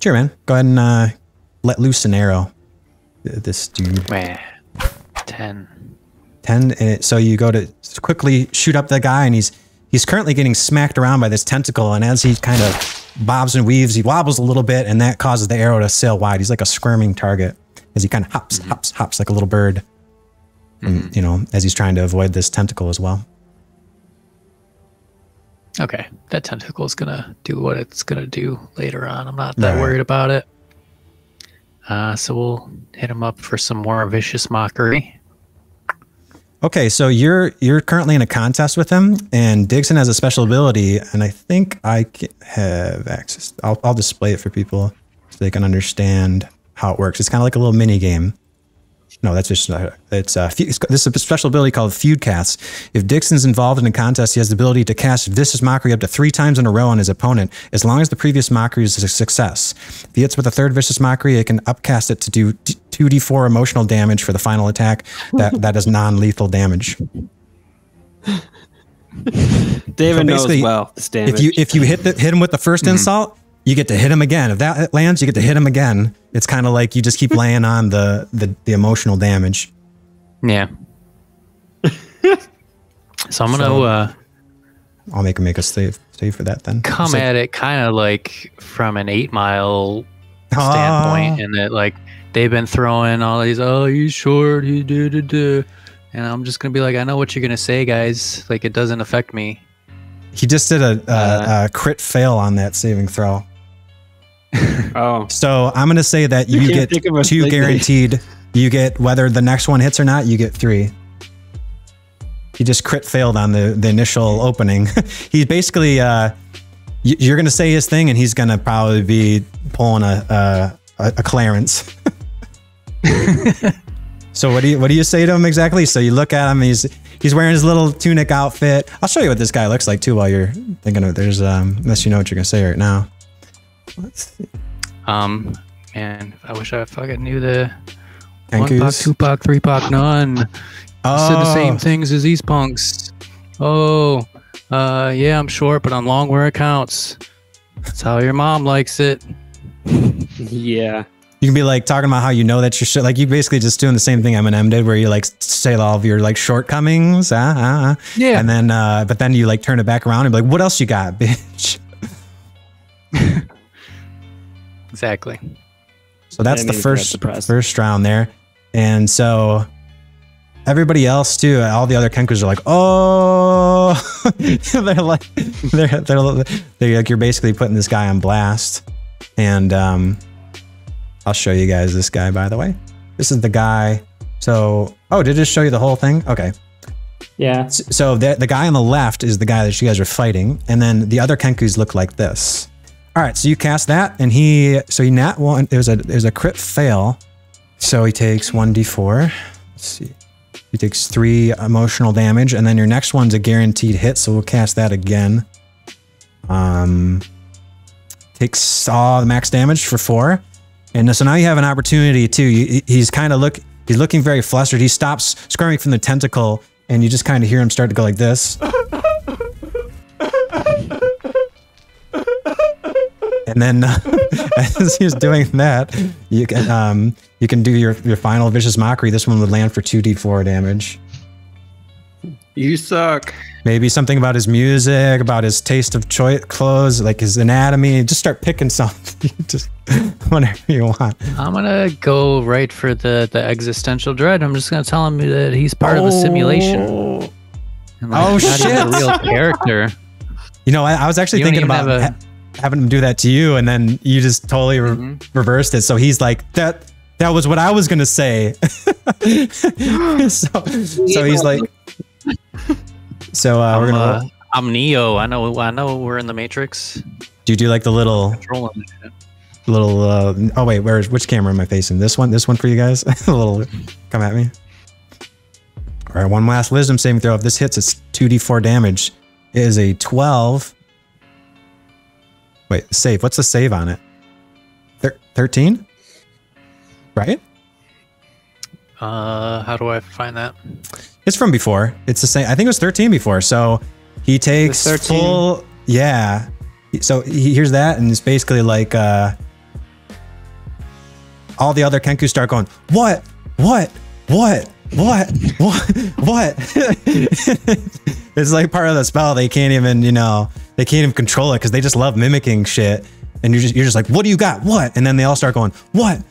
Sure, man. Go ahead and let loose an arrow. This dude. 10. 10. And so you go to quickly shoot up the guy, and he's currently getting smacked around by this tentacle. And as he kind of bobs and weaves, he wobbles a little bit, and that causes the arrow to sail wide. He's like a squirming target as he kind of hops like a little bird. And, you know, as he's trying to avoid this tentacle as well. Okay, that tentacle is gonna do what it's gonna do later on. I'm not that worried about it. So we'll hit him up for some more Vicious Mockery. Okay, so you're currently in a contest with him, and Digsin has a special ability, and I think I have access. I'll display it for people so they can understand how it works. It's kind of like a little mini game. No, that's just this is a special ability called Feud Cast. If Digsin's involved in a contest, he has the ability to cast Vicious Mockery up to 3 times in a row on his opponent, as long as the previous Mockery is a success. If he hits with a third Vicious Mockery, it can upcast it to do 2d4 emotional damage for the final attack. That is non-lethal damage. David knows well this damage. If you hit him with the first insult, you get to hit him again. If that lands, you get to hit him again. It's kind of like you just keep laying on the emotional damage. Yeah. So I'm gonna I'll make a save for that then. Come at it kind of like from an 8 Mile standpoint, and that like they've been throwing all these, oh, he's short, he do. And I'm just gonna be like, I know what you're gonna say, guys. Like, it doesn't affect me. He just did a crit fail on that saving throw. Oh. So I'm going to say that you get 2 guaranteed. You get, whether the next one hits or not, you get 3. He just crit failed on the initial opening. He's basically, you're going to say his thing, and he's going to probably be pulling a Clarence. So what do you say to him exactly? So you look at him, he's wearing his little tunic outfit. I'll show you what this guy looks like too while you're thinking of it. There's unless you know what you're gonna say right now. Let's see. Man, I wish I fucking knew the Kenkus. 1 Pac, 2 Pac, 3 Pac, none. Said the same things as these punks. Oh, yeah, I'm short, but I'm long where it counts. That's how your mom likes it. Yeah. You can be like talking about how you know that you're shit. Like you basically just doing the same thing Eminem did, where you like say all of your like shortcomings. Yeah. And then, but then you like turn it back around and be like, what else you got, bitch? Exactly. So that's the first round there. And so everybody else too, all the other Kenkus are like, oh, they're like, you're basically putting this guy on blast. And, I'll show you guys this guy, by the way. This is the guy. So, oh, did it just show you the whole thing? Okay. Yeah. So the guy on the left is the guy that you guys are fighting. And then the other Kenkus look like this. All right, so you cast that, and he nat one. There's a crit fail. So he takes 1d4. Let's see. He takes 3 emotional damage, and then your next one's a guaranteed hit, so we'll cast that again. Takes all the max damage for 4. And so now you have an opportunity too. He's kind of he's looking very flustered. He stops squirming from the tentacle, and you just kind of hear him start to go like this. And then as he's doing that, you can do your final Vicious Mockery. This one would land for 2d4 damage. You suck. Maybe something about his music, about his taste of clothes, like his anatomy. Just start picking something. Just whatever you want. I'm gonna go right for the existential dread. I'm just gonna tell him that he's part of a simulation. And like, oh not shit! even a real character. You know, I was actually thinking about having him do that to you, and then you just totally reversed it. So he's like, that That was what I was gonna say. so he's like, so we're gonna. I'm Neo. I know we're in the Matrix. Do you do like the little? Oh wait, which camera am I facing? This one for you guys. A little, come at me. All right, one last wisdom saving throw. If this hits, it's 2d4 damage. It is a 12. Wait, save. What's the save on it? 13? Right? How do I find that? It's from before. It's the same. I think it was 13 before. So he takes full. Yeah. So he hears that, and it's basically like all the other Kenku start going, what? It's like part of the spell. They can't even, they can't even control it because they just love mimicking shit. And you're just like, what do you got? What? And then they all start going, what?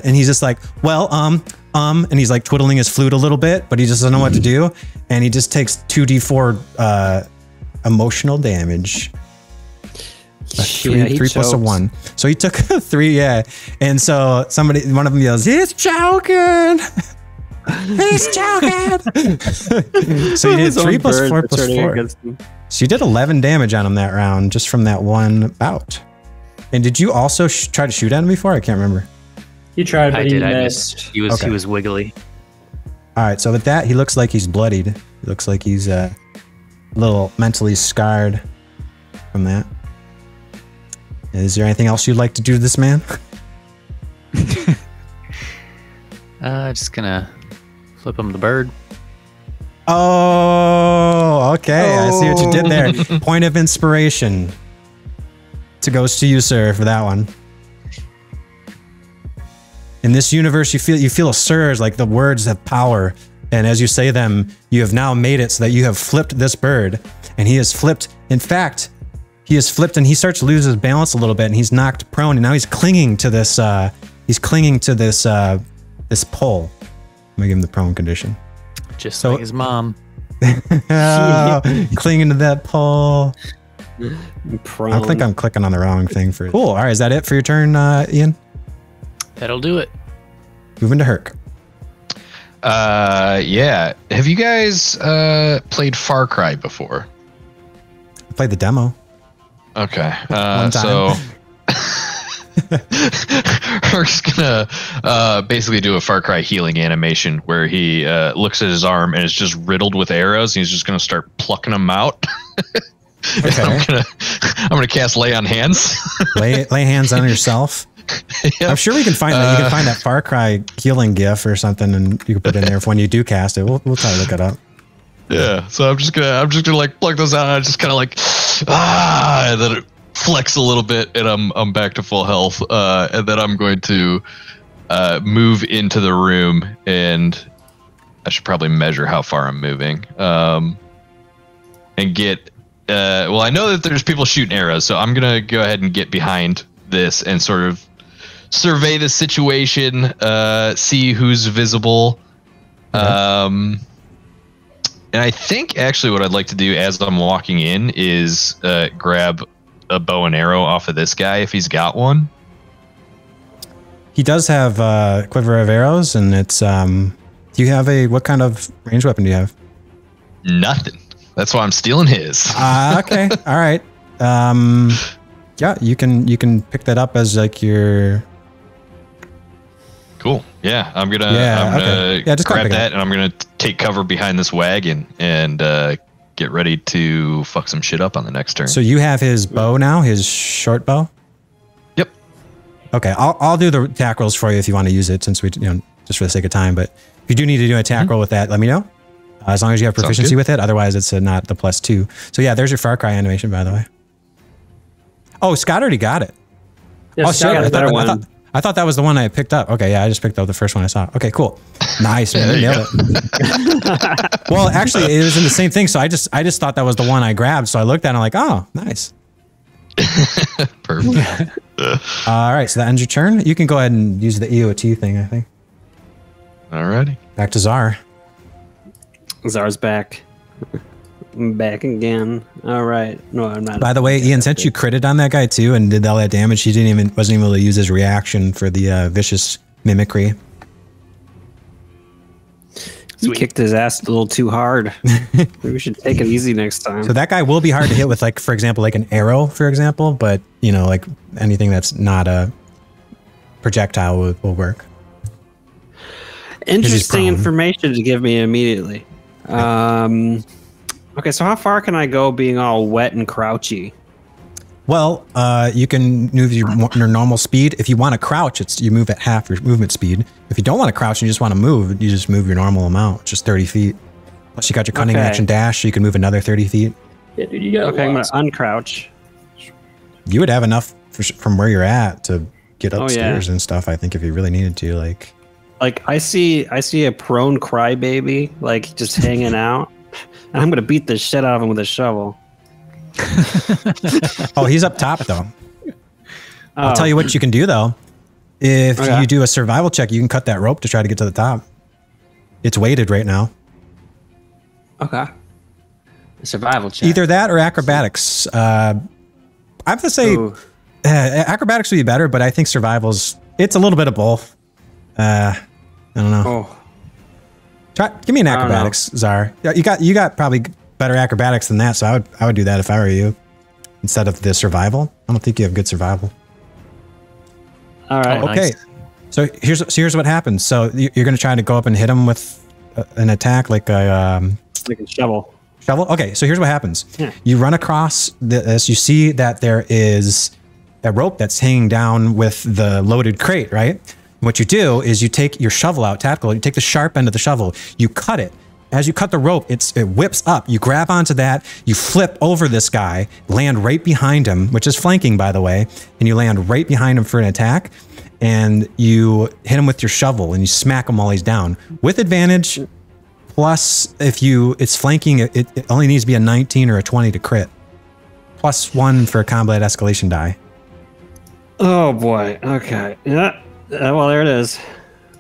And he's just like, well, and he's like twiddling his flute a little bit, but he just doesn't know what to do. And he just takes 2d4 emotional damage. Three plus a 1. So he took 3, yeah. And so one of them yells, he's choking! He's choking! So he did 3 plus 4 plus 4. So you did 11 damage on him that round, just from that one bout. And did you also try to shoot at him before? I can't remember. He tried, but he missed. He was wiggly. All right, so with that, he looks like he's bloodied. He looks like he's a little mentally scarred from that. Is there anything else you'd like to do to this man? Just gonna flip him the bird. Oh, okay. I see what you did there. Point of inspiration. It goes to you, sir, for that one. In this universe, you feel a surge, like the words have power. And as you say them, you have now made it so that you have flipped this bird. And he has flipped. In fact, he has flipped and he starts to lose his balance a little bit and he's knocked prone and now he's clinging to this, this pole. I'm gonna give him the prone condition. Just like his mom. Clinging to that pole. Prone. I think I'm clicking on the wrong thing for. Cool. All right, is that it for your turn, Ian? That'll do it. Moving to Hurk. Yeah. Have you guys played Far Cry before? I played the demo. Okay. So Hurk's gonna basically do a Far Cry healing animation where he looks at his arm and it's just riddled with arrows. And he's just gonna start plucking them out. Okay. I'm gonna cast Lay on Hands. lay hands on yourself. Yep. I'm sure we can find that. You can find that Far Cry healing GIF or something, and you can put it in there for when you do cast it. We'll try to look it up. Yeah. So I'm just gonna like plug those out. And just kind of like and then it flex a little bit, and I'm back to full health. And then I'm going to move into the room, and I should probably measure how far I'm moving. And get. Well, I know that there's people shooting arrows, so I'm gonna go ahead and get behind this and sort of survey the situation, see who's visible. And I think actually what I'd like to do as I'm walking in is grab a bow and arrow off of this guy if he's got one. He does have a quiver of arrows, and it's do you have what kind of ranged weapon do you have? Nothing. That's why I'm stealing his. Okay. All right. Yeah, you can pick that up as like your. Cool. Yeah, I'm gonna just grab that, and I'm gonna take cover behind this wagon and get ready to fuck some shit up on the next turn. So you have his bow now, his short bow. Yep. Okay, I'll do the attack rolls for you if you want to use it, since we just for the sake of time. But if you do need to do an attack roll with that, let me know. As long as you have proficiency with it, otherwise it's not the +2. So yeah, there's your Far Cry animation, by the way. Oh, Scott already got it. Yeah, Scott got I thought that was the one I picked up. Okay, yeah, I just picked up the first one I saw. Okay, cool. Nice, man. You nailed it. Well, actually, it was in the same thing. So I just thought that was the one I grabbed. So I looked at it and I'm like, oh, nice. Perfect. All right, so that ends your turn. You can go ahead and use the EOT thing, I think. Alrighty. Back to Tzar. Czar's back. I'm back again. All right. No, I'm not. By the way, Ian, since you critted on that guy too and did all that damage, he wasn't even able to use his reaction for the Vicious mimicry. We kicked his ass a little too hard. Maybe we should take it easy next time. So that guy will be hard to hit with, like, for example, like an arrow, for example, but, you know, like anything that's not a projectile will work. Interesting information to give me immediately. Okay, so how far can I go being all wet and crouchy? Well, you can move your normal speed. If you want to crouch, you move at half your movement speed. If you don't want to crouch and you just want to move, you just move your normal amount, which is 30 feet. Plus you got your cunning action dash, so you can move another 30 feet. Yeah, dude, you got okay, I'm going to uncrouch. You would have enough from where you're at to get upstairs and stuff, I think, if you really needed to. Like I see a prone crybaby, like, just hanging out. And I'm going to beat the shit out of him with a shovel. Oh, he's up top though. I'll tell you what you can do though. If you do a survival check, you can cut that rope to try to get to the top. It's weighted right now. Okay. A survival check. Either that or acrobatics. I have to say acrobatics would be better, but I think survival's, it's a little bit of both. I don't know. Give me an acrobatics, Tzar. You got probably better acrobatics than that, so I would do that if I were you, instead of the survival. I don't think you have good survival. All right. Okay. Nice. So here's what happens. So you're going to try to go up and hit him with an attack like a shovel. Shovel. Okay. So here's what happens. Yeah. You run across this. You see that there is a rope that's hanging down with the loaded crate, right? What you do is you take your shovel out, tactical. You take the sharp end of the shovel. You cut it. As you cut the rope, it whips up. You grab onto that, you flip over this guy, land right behind him, which is flanking, by the way, and you land right behind him for an attack, and you hit him with your shovel, and you smack him while he's down. With advantage, plus, if it's flanking, it only needs to be a 19 or a 20 to crit. +1 for a combat escalation die. Oh, boy. Okay. Yeah. Well, there it is.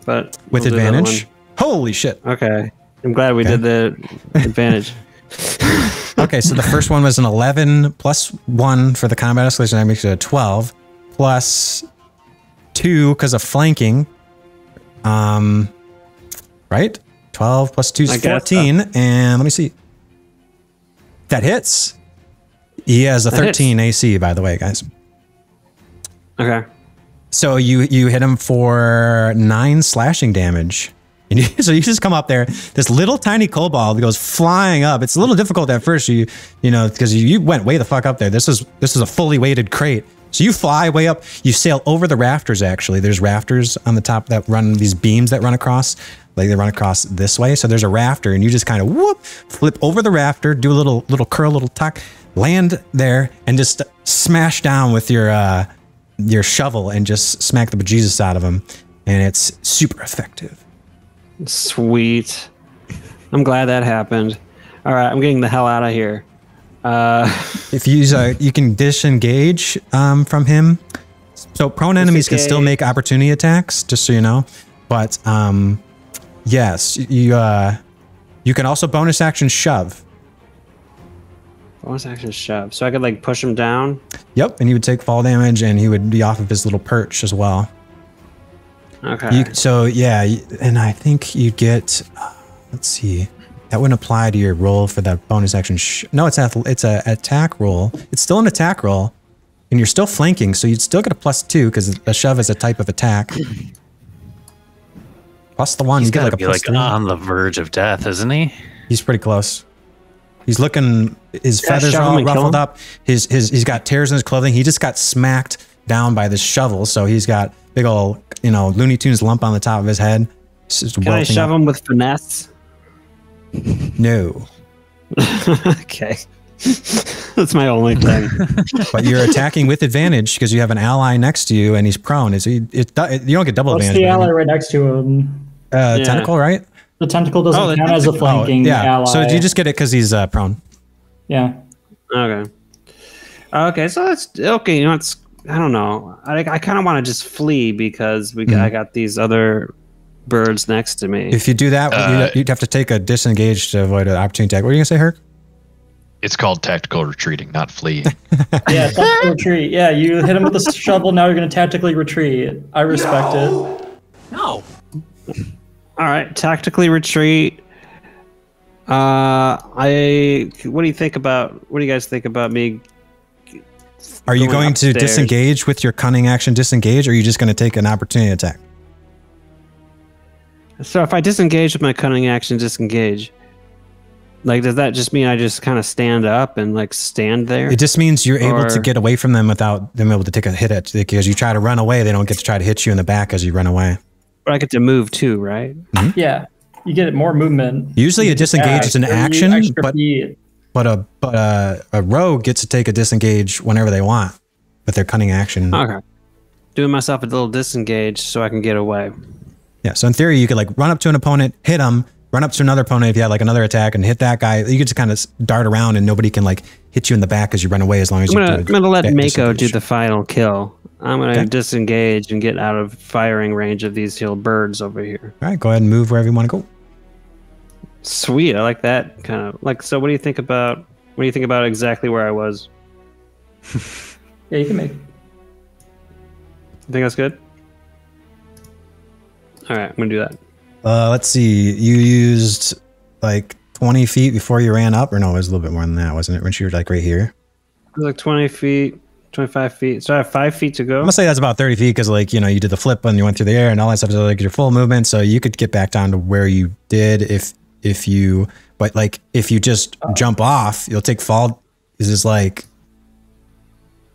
But with advantage? Holy shit. Okay. I'm glad we did the advantage. Okay, so the first one was an 11 +1 for the combat escalation. That makes it a 12 +2 because of flanking. Right? 12 +2 is 14. And let me see. That hits. He has a 13 AC, by the way, guys. Okay. So you hit him for 9 slashing damage. And so you just come up there, this little tiny kobold goes flying up. It's a little difficult at first, you know, because you went way the fuck up there. This is a fully weighted crate. So you fly way up, you sail over the rafters, actually. There's rafters on the top that run, these beams that run across, like they run across this way. So there's a rafter and you just kind of whoop, flip over the rafter, do a little curl, little tuck, land there and just smash down with your shovel and just smack the bejesus out of him. And it's super effective. Sweet. I'm glad that happened. All right, I'm getting the hell out of here. If you use you can disengage from him. So prone enemies can still make opportunity attacks, just so you know. But yes, you can also bonus action shove. Bonus action shove. So I could like push him down? Yep, and he would take fall damage and he would be off of his little perch as well. Okay. So yeah, and I think you get, let's see, that wouldn't apply to your roll for that bonus action. No, it's a attack roll. It's still an attack roll, and you're still flanking, so you'd still get a +2 because a shove is a type of attack. Plus the 1, you get like a +3. Like on the verge of death, isn't he? He's pretty close. He's looking. His feathers are all ruffled up. He's got tears in his clothing. He just got smacked down by this shovel, so he's got big old, you know, Looney Tunes lump on the top of his head. Can I shove him with finesse? No. Okay. That's my only thing. But you're attacking with advantage because you have an ally next to you and he's prone. You don't get double advantage. What's the ally right next to him? Tentacle, right? The tentacle doesn't count as a flanking ally. So you just get it because he's prone. Yeah. Okay. Okay, so that's okay. You know, it's, I don't know. I kind of want to just flee because I got these other birds next to me. If you do that, you'd have to take a disengage to avoid an opportunity attack. What are you gonna say, Hurk? It's called tactical retreating, not fleeing. Yeah, tactical retreat. Yeah, you hit him with a shovel. Now you're gonna tactically retreat. I respect it. No. All right, tactically retreat. What do you think about? What do you guys think about me? Are you going to disengage with your cunning action disengage, or are you just going to take an opportunity attack? So if I disengage with my cunning action disengage, like, does that just mean I just kind of stand up and like stand there? It just means you're able to get away from them without them able to take a hit at you, because you try to run away, they don't get to try to hit you in the back as you run away. But I get to move too, right? Mm-hmm. Yeah, you get more movement. Usually a disengage is an action, but a rogue gets to take a disengage whenever they want with their cunning action. Okay. Doing myself a little disengage so I can get away. Yeah, so in theory, you could like run up to an opponent, hit them, run up to another opponent if you had like another attack and hit that guy. You could just kind of dart around and nobody can like hit you in the back as you run away as long as I'm gonna let Mako do the final kill. I'm gonna disengage and get out of firing range of these little birds over here. All right, go ahead and move wherever you want to go. Sweet, I like that kind of like. So, what do you think about? What do you think about exactly where I was? Yeah, you can make. You think that's good? All right, I'm gonna do that. Let's see. You used like 20 feet before you ran up, or no? It was a little bit more than that, wasn't it? When you were like right here. It was like 20 feet, 25 feet. So I have 5 feet to go. I'm gonna say that's about 30 feet because, like, you know, you did the flip and you went through the air and all that stuff. So like your full movement, so you could get back down to where you did if you. But like if you just jump off, you'll take fall. This is like,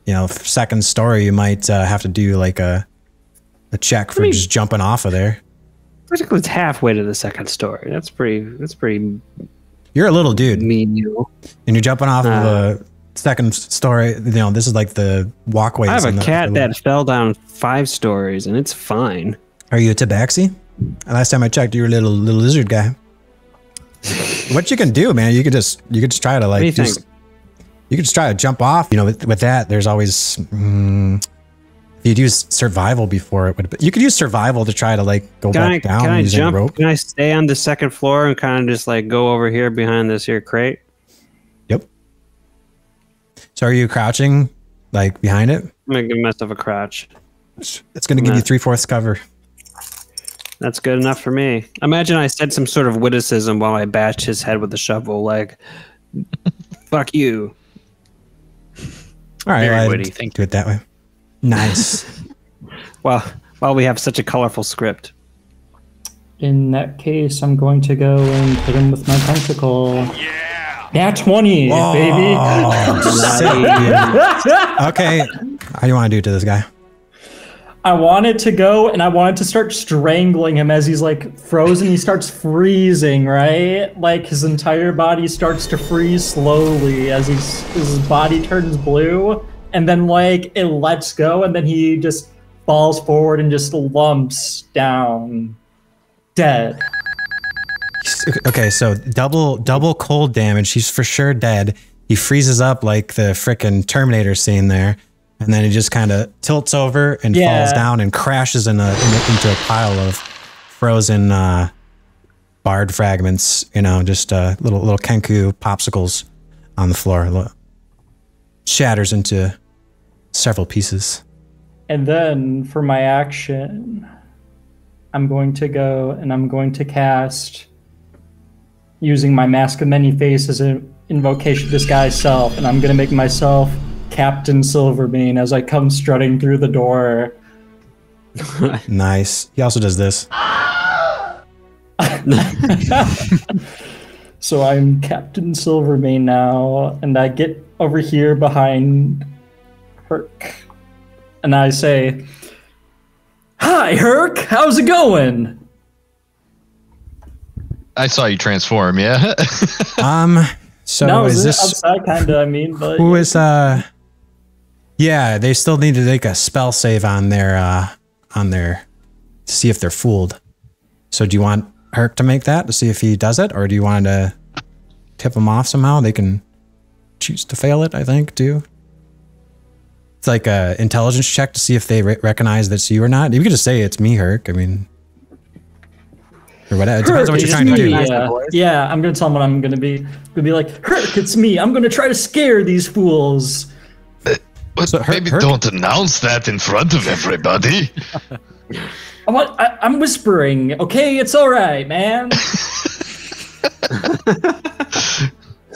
you know, second story. You might have to do like a check for just jumping off of there. Basically, it's halfway to the second story. That's pretty. You're a little dude. Mean you. And you're jumping off of a second story. You know, this is like the walkways. I have a cat that fell down 5 stories, and it's fine. Are you a tabaxi? Last time I checked, you were a little lizard guy. What you can do, man? You could just try to like. You could just try to jump off. You know, with that, there's always. You'd use survival before it would. You could use survival to try to like go back down. Can I using jump? rope. Can I stay on the second floor and kind of just like go over here behind this here crate? Yep. So are you crouching like behind it? I'm gonna give myself a crouch. It's gonna give you 3/4 cover. That's good enough for me. Imagine I said some sort of witticism while I bashed his head with a shovel, like "fuck you." All right, Very well, witty. Thank do it that way. Nice. While we have such a colorful script. In that case, I'm going to go and hit him with my tentacle. Yeah. Nat 20, Whoa. baby. Okay. How do you want to do to this guy? I wanted to go and I wanted to start strangling him as he's like frozen. He starts freezing, right? Like his entire body starts to freeze slowly as his body turns blue. And then like it lets go and then he just falls forward and just lumps down dead. Okay, so double cold damage. He's for sure dead. He freezes up like the frickin' Terminator scene there. And then he just kind of tilts over and falls down and crashes into a pile of frozen Bard fragments. You know, just little Kenku popsicles on the floor. Shatters into several pieces. And then for my action, I'm going to go and I'm going to cast, using my Mask of Many Faces invocation disguise self, and I'm going to make myself Captain Silvermane as I come strutting through the door. Nice. He also does this. So I'm Captain Silvermane now, and I get over here behind Hurk, and I say, "Hi, Hurk. How's it going?" I saw you transform, yeah. So no, is this outside kind of? I mean, but who is yeah, they still need to make a spell save on their to see if they're fooled. So do you want Hurk to make that to see if he does it, or do you want to tip them off somehow? They can choose to fail it, I think, too. It's like a intelligence check to see if they recognize that it's you or not. You could just say it's me, Hurk. I mean, or whatever. It depends on what you're trying to do. Yeah, I'm gonna tell them what I'm gonna be. I'm gonna be like, Hurk, it's me. I'm gonna try to scare these fools. But So maybe Hurk, don't announce that in front of everybody. I'm whispering. Okay, it's all right, man.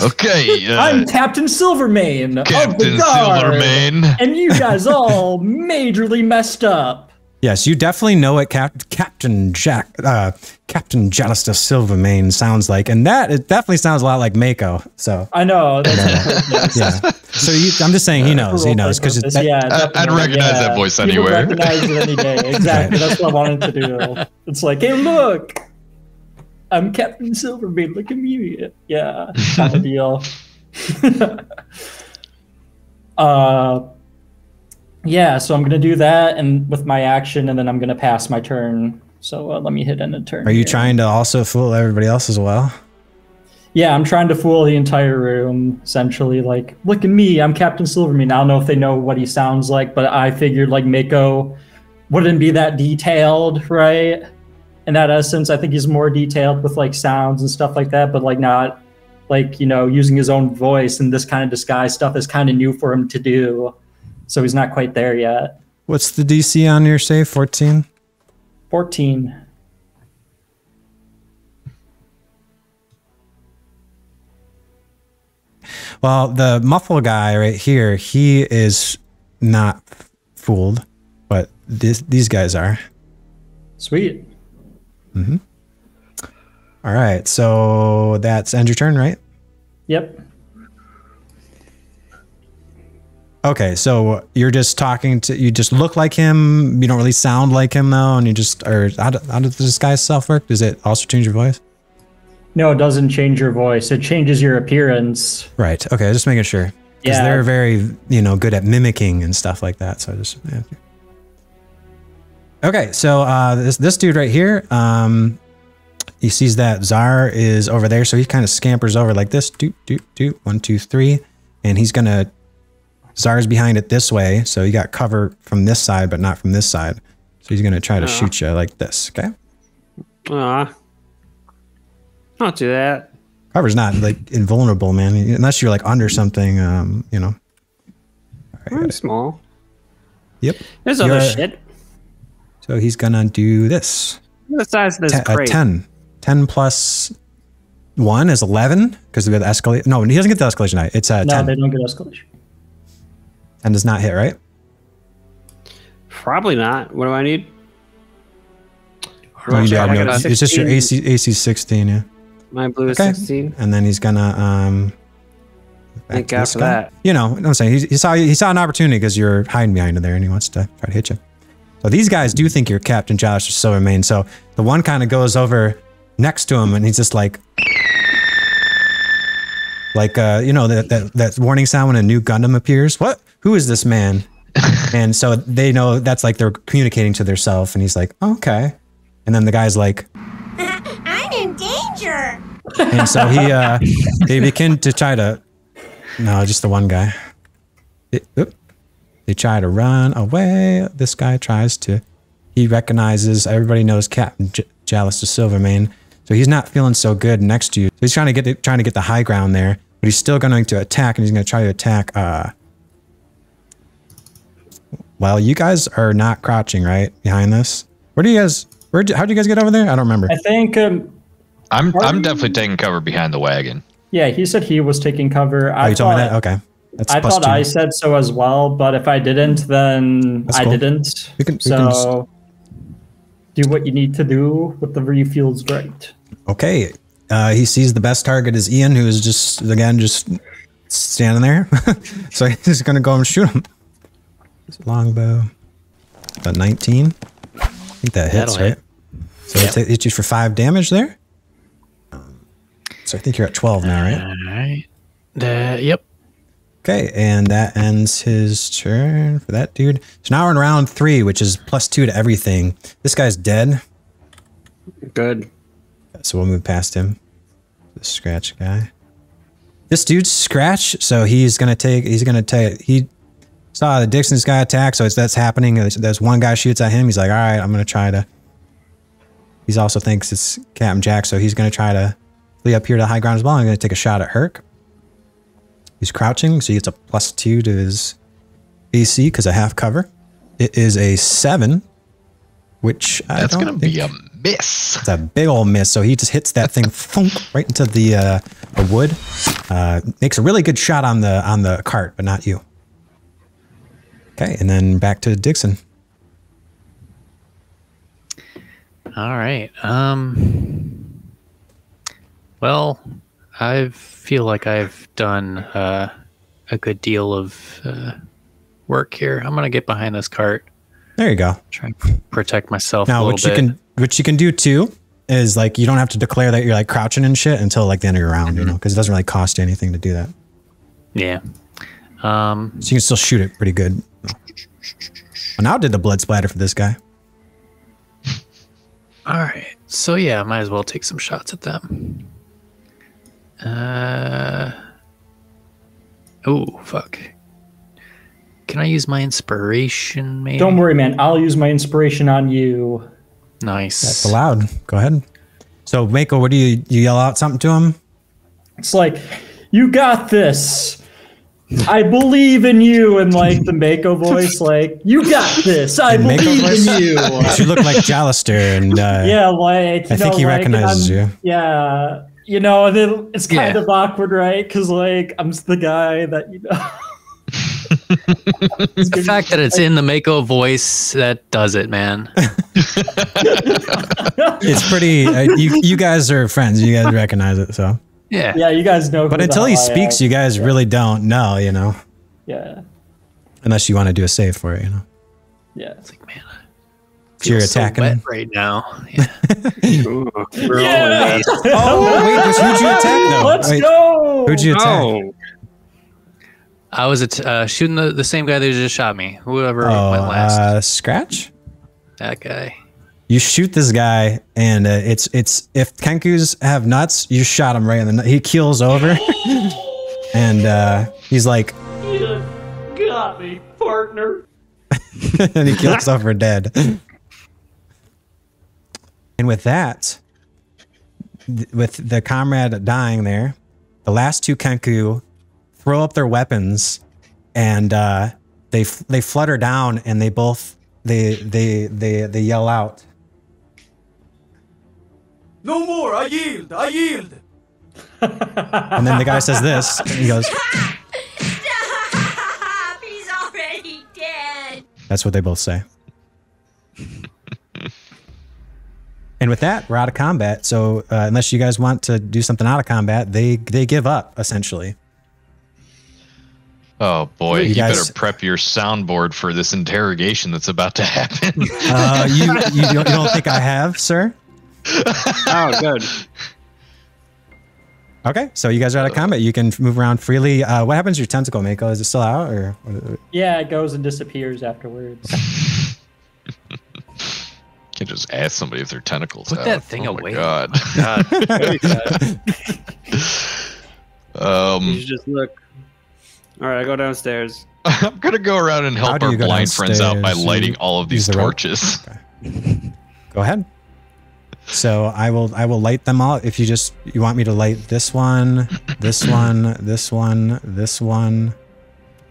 Okay. I'm Captain Silvermane of the Captain Guard, Silvermane. and you guys all majorly messed up. Yes, you definitely know what Captain Jalus de Silvermane sounds like, and it definitely sounds a lot like Mako. So I know. That's yeah. So I'm just saying he knows because I'd recognize that voice anywhere. Would recognize it any day. Exactly. That's what I wanted to do. It's like, hey, look, I'm Captain Silvermane. Look at me. Yeah, kind of deal. Yeah, so I'm gonna do that, and with my action, and then I'm gonna pass my turn. So let me hit end a turn. Are you trying to also fool everybody else as well? Yeah, I'm trying to fool the entire room, essentially. Like, look at me, I'm Captain Silvermane. I don't know if they know what he sounds like, but I figured like Mako wouldn't be that detailed, right? In that essence, I think he's more detailed with like sounds and stuff like that, but like not like, you know, using his own voice, and this kind of disguise stuff is kind of new for him to do. So he's not quite there yet. What's the DC on your save? 14? 14. Well, the muffle guy right here, he is not fooled, but these guys are. Sweet. Mm-hmm. All right, so that's end your turn, right? Yep. Okay, so you're just talking to, you just look like him, you don't really sound like him though, and you just, or how does this guy's stuff work? Does it also change your voice? No, it doesn't change your voice. It changes your appearance. Right, okay, just making sure. Because they're very, you know, good at mimicking and stuff like that, so I just, yeah. Okay, so this dude right here, he sees that Tzar is over there, so he kind of scampers over like this, doot, doot, doot, 1, 2, 3, and he's gonna, Tzar's behind it this way, so you got cover from this side, but not from this side. So he's gonna try to shoot you like this, okay? Don't do that. Cover's not like invulnerable, man, unless you're like under something, you know. Right, I'm small. Yep. There's other shit. So he's gonna do this. What size is this crate? 10. 10 plus 1 is 11, because we got the escalate. No, he doesn't get the escalation die. It's 10. No, they don't get escalation. And does not hit, right? Probably not. What do I need? No, it's just your AC 16, yeah. My blue is 16. And then he's gonna thank God for that. You know what I'm saying? He saw an opportunity because you're hiding behind there, and he wants to try to hit you. So these guys do think you're Captain Jalus Silvermane. So the one kind of goes over next to him, and he's just like you know, that warning sound when a new Gundam appears. What? Who is this man? And so they know that's like they're communicating to themselves, and he's like, oh, okay. And then the guy's like, I'm in danger. And so they begin to try to, no, just the one guy. They try to run away. This guy tries to, he recognizes, everybody knows Captain Jalus Silvermane. So he's not feeling so good next to you. So he's trying to get the high ground there, but he's still going to attack, and he's going to try to attack, well, you guys are not crouching, right? Behind this? How'd you guys get over there? I don't remember. I think I'm definitely taking cover behind the wagon. Yeah, he said he was taking cover. Oh, you told me that? Okay. I thought 2. I said so as well, but if I didn't, then I didn't. So do what you need to do, whatever you feel is right. Okay. He sees the best target is Ian, who is just standing there. So he's going to go and shoot him. Longbow. About 19. I think that hits, right? So it hits you for 5 damage there. So I think you're at 12 now, right? All right. Yep. Okay, and that ends his turn for that dude. So now we're in round 3, which is +2 to everything. This guy's dead. Good. So we'll move past him. The scratch guy. This dude's scratch, so he saw the Digsin's guy attack, so that's happening. There's one guy shoots at him. He's like, all right, I'm going to try to... He also thinks it's Captain Jack, so he's going to try to flee up here to high ground as well. I'm going to take a shot at Hurk. He's crouching, so he gets a +2 to his AC because of half cover. It is a 7 which that's going to be a miss. It's a big old miss. So he just hits that thing thunk, right into the wood. Makes a really good shot on the cart, but not you. Okay, and then back to Digsin. All right. Well, I feel like I've done a good deal of work here. I'm gonna get behind this cart. There you go. Try and protect myself a little bit. What you can do too is like you don't have to declare that you're like crouching and shit until like the end of your round, you know, because it doesn't really cost you anything to do that. Yeah. So you can still shoot it pretty good. Well, now did the blood splatter for this guy. All right. So yeah, might as well take some shots at them. Oh, fuck. Can I use my inspiration, maybe? Don't worry, man. I'll use my inspiration on you. Nice. That's allowed. Go ahead. So, Mako, what do you yell out something to him? It's like, you got this. I believe in you, in like the Mako voice, like, you got this. I believe in you. You look like Jalister, and yeah, like I think he recognizes you. Yeah, you know, and then it's kind of awkward, right? Because like I'm the guy that you know. The fact that it's in the Mako voice, that does it, man. It's pretty. You guys are friends. You guys recognize it, so. Yeah, you guys know. But until he speaks, you guys really don't know, you know. Yeah. Unless you want to do a save for it, you know. Yeah. It's like, man, so you're attacking so wet right now. Yeah. Yeah. Oh wait, who'd you attack though? Let's go. Who'd you attack? I was shooting the same guy that just shot me. Whoever went last. Scratch? That guy. You shoot this guy, and it's if Kenkus have nuts, you shot him right in the nut. He keels over, and he's like, "You got me, partner." And he keels over dead. And with that, with the comrade dying there, the last two Kenku throw up their weapons, and they flutter down, and they both they yell out. No more! I yield! I yield! And then the guy says this, and he goes, Stop! He's already dead! That's what they both say. And with that, we're out of combat. So unless you guys want to do something out of combat, they give up, essentially. Oh boy, you guys better prep your soundboard for this interrogation that's about to happen. You don't think I have, sir? Oh, good. Okay, so you guys are out of combat. You can move around freely. What happens to your tentacle, Mako? Is it still out, or? Yeah, it goes and disappears afterwards. You can just ask somebody if their tentacles Put out. that thing oh away. My God. You should just look. All right, I go downstairs. I'm gonna go around and help our blind friends out by lighting all of these torches. Okay. Go ahead. So I will light them all. If you want me to light this one, this one, this one, this one,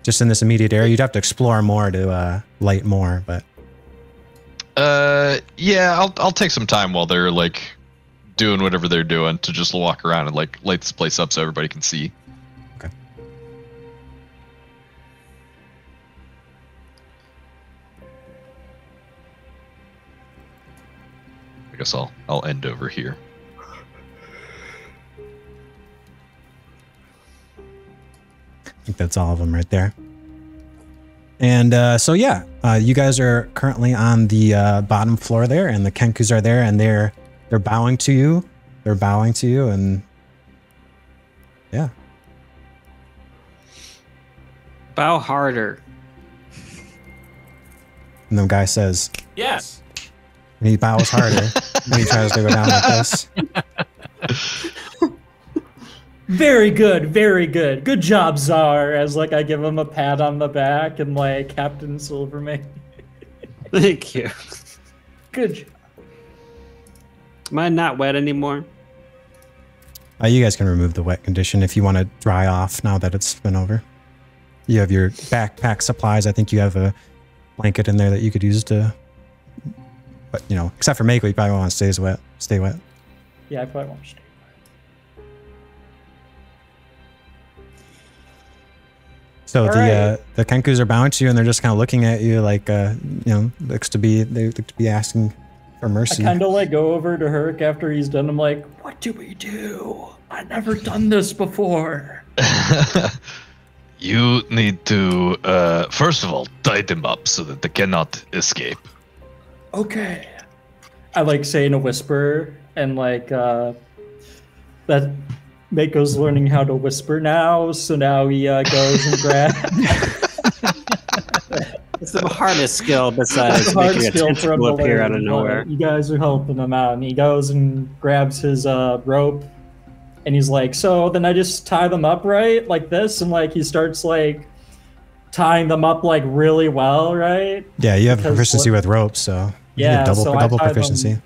just in this immediate area. You'd have to explore more to light more, but. Yeah, I'll take some time while they're like doing whatever they're doing to just walk around and like light this place up so everybody can see. Okay. I guess I'll end over here. I think that's all of them right there. And so yeah, you guys are currently on the bottom floor there, and the Kenkus are there, and they're bowing to you. They're bowing to you, and yeah. Bow harder. And the guy says, "Yes." And he bows harder, and he tries to go down like this. Very good, very good. Good job, Tzar. As like I give him a pat on the back and like Captain Silvermane. Thank you. Good job. Am I not wet anymore? You guys can remove the wet condition if you want to dry off now that it's been over. You have your backpack supplies. I think you have a blanket in there that you could use to But you know, except for Mako, you probably want to stay wet. Stay wet. Yeah, I probably won't stay. So All the Kenkus are bowing to you, and they're just kind of looking at you like, you know, they look to be asking for mercy. I kind of like go over to Hurk after he's done. I'm like, what do we do? I've never done this before. You need to, first of all, tie them up so that they cannot escape. Okay. I like say in a whisper, and like that Mako's learning how to whisper now, so now he goes and grabs. It's the hardest skill besides making a tentacle appear out of nowhere. You guys are helping him out, and he goes and grabs his rope, and he's like, so then I just tie them up right like this, and like he starts like tying them up like really well, right? Yeah, you have proficiency with ropes, so you yeah, get so double proficiency.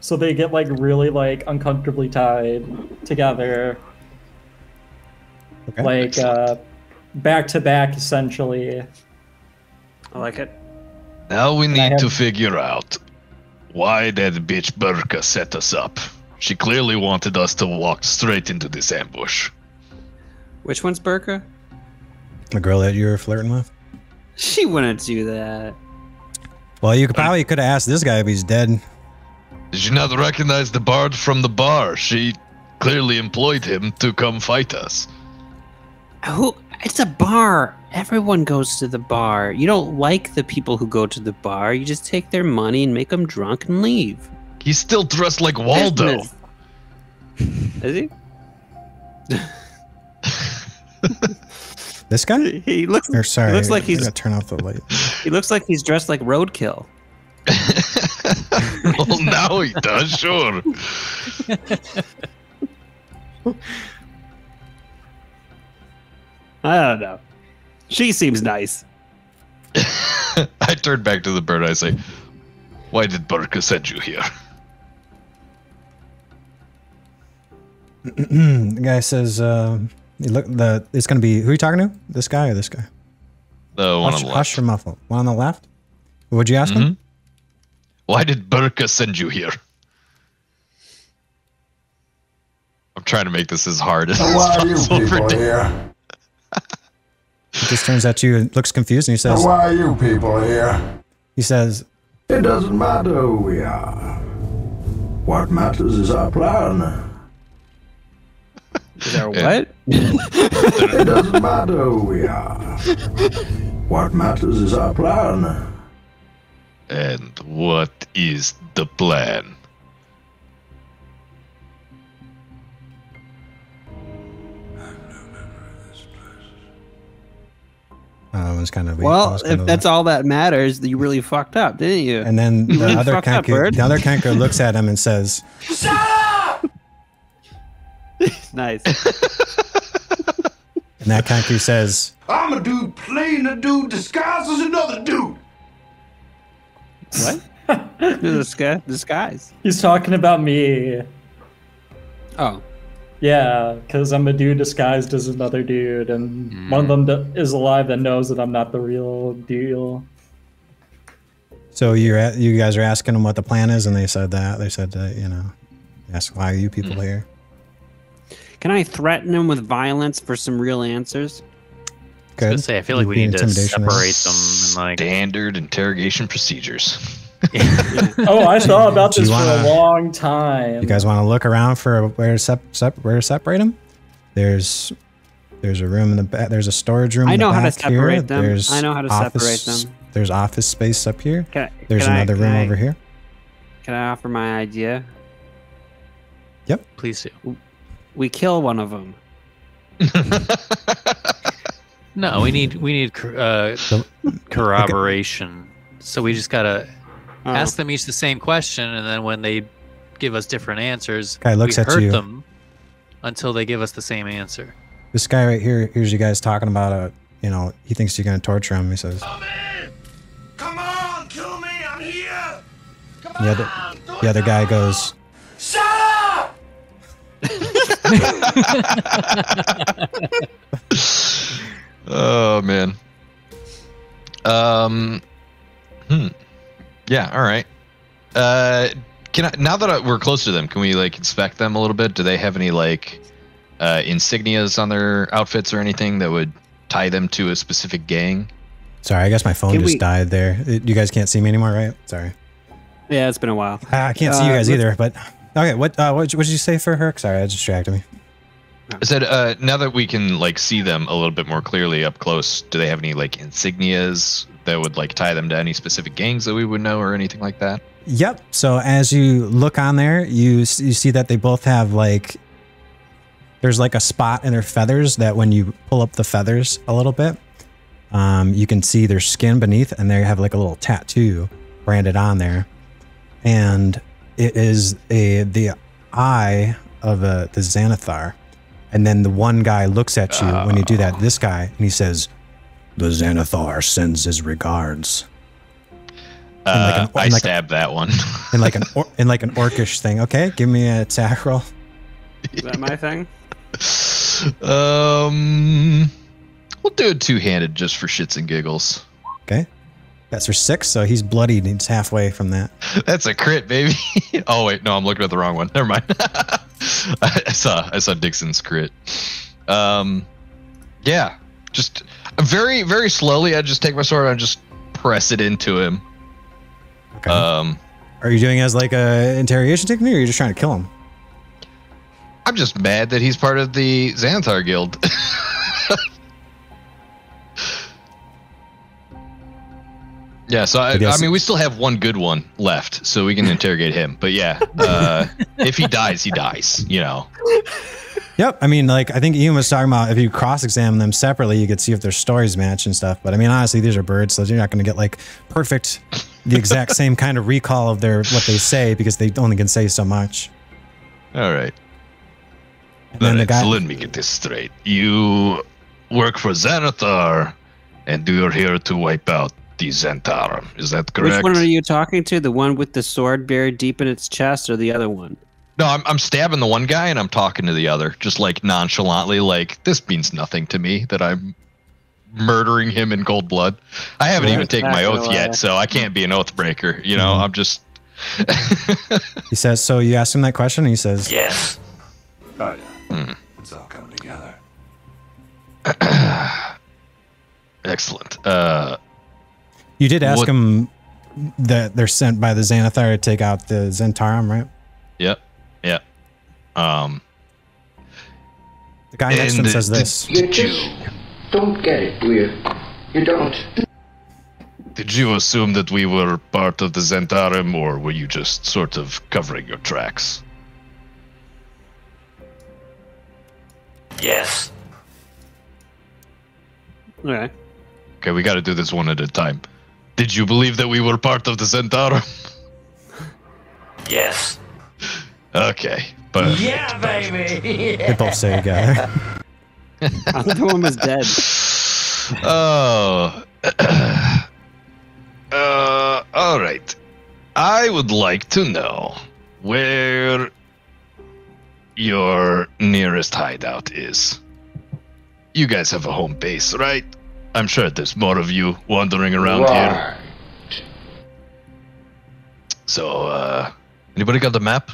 So they get like really like uncomfortably tied together, okay. Like back to back essentially. I like it. Now we need to figure out why that bitch Burka set us up. She clearly wanted us to walk straight into this ambush. Which one's Burka? The girl that you were flirting with? She wouldn't do that. Well, you probably could have asked this guy if he's dead. Did you not recognize the bard from the bar? She clearly employed him to come fight us. Who? It's a bar. Everyone goes to the bar. You don't like the people who go to the bar. You just take their money and make them drunk and leave. He's still dressed like Waldo. Is he? This guy? He looks. Or sorry, he looks like he's. I gotta turn off the light. He looks like he's dressed like Roadkill. Well, now he does, sure. I don't know. She seems nice. I turn back to the bird. I say, "Why did Burka send you here?" The guy says, it's gonna be, who are you talking to? This guy or this guy? The one on the left. Hush or muffle. One on the left? What'd you ask him? Why did Burka send you here? I'm trying to make this as hard as possible for here? He just turns at you and looks confused and he says, why are you people here? He says, it doesn't matter who we are. What matters is our plan. Is our what? It doesn't matter who we are. What matters is our plan. And what is the plan? it was kind of well, if that's all that matters, you really fucked up, didn't you? And then the other Kenku looks at him and says, shut up! Nice. And that Kenku says, I'm a dude playing a dude disguised as another dude. What? Disguise. He's talking about me. Oh. Yeah, because I'm a dude disguised as another dude, and one of them is alive that knows that I'm not the real deal. So you guys are asking them what the plan is, and they said that. They said, you know, ask why are you people here? Can I threaten them with violence for some real answers? Good. I was gonna say, I feel like we need to separate them and like standard interrogation procedures. Oh, I thought about this for a long time. You guys want to look around for where to separate them? There's a room in the back. There's a storage room. I know how to separate separate them. I know how to separate them. There's office space up here. There's can another room over here. Can I offer my idea? Yep. Please do. We kill one of them. No, we need corroboration. So we just gotta ask them each the same question, and then when they give us different answers, guy looks we at hurt you. them until they give us the same answer. This guy right here hears you guys talking about you know, he thinks you're gonna torture him. He says, Come in! Come on, kill me! I'm here! Come the other guy goes, shut up! Oh man. Yeah, all right. Now that we're close to them, can we like inspect them a little bit? Do they have any like insignias on their outfits or anything that would tie them to a specific gang? Sorry, I guess my phone just died there. You guys can't see me anymore, right? Sorry. Yeah, it's been a while. I can't see you guys either, but okay. What did you say for Hurk? Sorry, that distracted me. I said, now that we can like see them a little bit more clearly up close, do they have any like insignias that would like tie them to any specific gangs that we would know or anything like that? Yep. So as you look on there, you see that they both have like, there's like a spot in their feathers that when you pull up the feathers a little bit, you can see their skin beneath, and they have like a little tattoo branded on there, and it is the eye of the Xanathar. And then the one guy looks at you when you do that, this guy, and he says, "The Xanathar sends his regards." I stabbed that one. in like an orcish thing. Okay, give me a attack roll. Is that my thing? We'll do it two-handed just for shits and giggles. Okay. That's for 6, so he's bloodied. He's halfway from that. That's a crit, baby. Oh wait, no, I'm looking at the wrong one. Never mind. I saw Digsin's crit. Yeah, just very, very slowly. I just take my sword and I just press it into him. Okay. Are you doing it as like a interrogation technique, or are you just trying to kill him? I'm just mad that he's part of the Xanathar Guild. Yeah, so I mean, we still have one good one left, so we can interrogate him. But yeah, if he dies, he dies, you know. Yep. I mean, like, I think Ian was talking about if you cross-examine them separately, you could see if their stories match and stuff. But I mean, honestly, these are birds, so you're not going to get like perfect, the exact same kind of recall of what they say, because they only can say so much. All right. And then the guy, so let me get this straight. You work for Xanathar, and you're here to wipe out the Xanathar. Is that correct? Which one are you talking to? The one with the sword buried deep in its chest, or the other one? No, I'm stabbing the one guy and I'm talking to the other, just like nonchalantly, like, this means nothing to me that I'm murdering him in cold blood. I haven't even taken my oath yet, so I can't be an oath breaker. You know, I'm just. He says, so you ask him that question, and he says, yes. Oh yeah. It's all coming together. Excellent. You did ask him that they're sent by the Xanathar to take out the Zentarum, right? Yep. Yeah. The guy next to him says this. You just don't get it, do you? You don't. Did you assume that we were part of the Zentarum, or were you just sort of covering your tracks? Yes. Okay. Okay, we got to do this one at a time. Did you believe that we were part of the Zentarum? Yes. Okay, but yeah, baby. They both say together. I thought the one was dead. Oh. All right. I would like to know where your nearest hideout is. You guys have a home base, right? I'm sure there's more of you wandering around here. So, anybody got the map?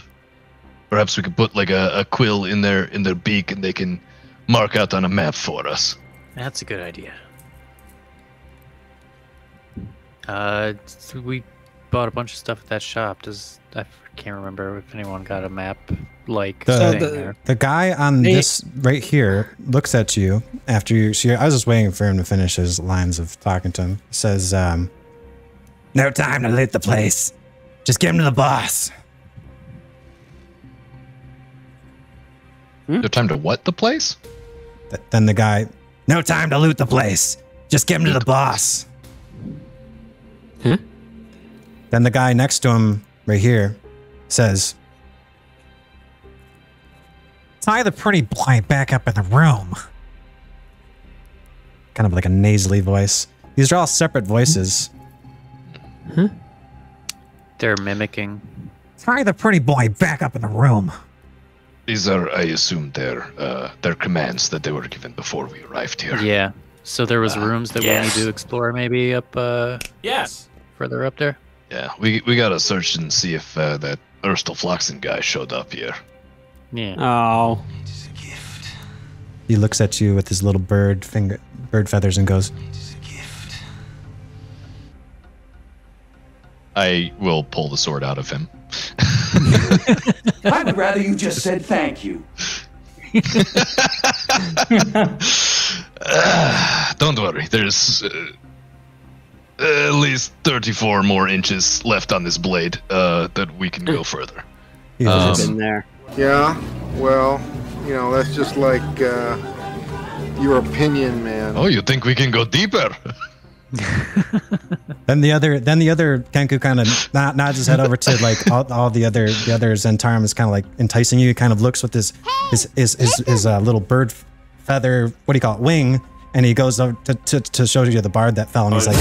Perhaps we could put like a quill in their beak, and they can mark out on a map for us. That's a good idea. We bought a bunch of stuff at that shop. I can't remember if anyone got a map like thing there. The guy on this right here looks at you after you. So I was just waiting for him to finish his lines of talking to him. He says, "No time to loot the place. Just get him to the boss." No time to what the place? Then the guy, "No time to loot the place. Just get him to the boss." Huh? Then the guy next to him right here says, "Tie the pretty boy back up in the room." Kind of like a nasally voice. These are all separate voices. Huh? They're mimicking. "Tie the pretty boy back up in the room." These are, I assume, their commands that they were given before we arrived here. Yeah. So there was rooms that we need to explore, maybe up. Yes. Further up there. Yeah, we gotta search and see if that Erstelflaxen guy showed up here. Yeah. Oh. He looks at you with his little bird feathers and goes, I will pull the sword out of him. I'd rather you just said thank you. Don't worry, there's at least 34 more inches left on this blade that we can go further. Been there. Yeah, well, you know, that's just like your opinion, man. Oh, you think we can go deeper? Then the other Kenku kind of nods his head over to like all the other Zentarum is kind of like enticing you. He kind of looks with his little bird feather, what do you call it, wing, and he goes over to show you the bard that fell, and he's like,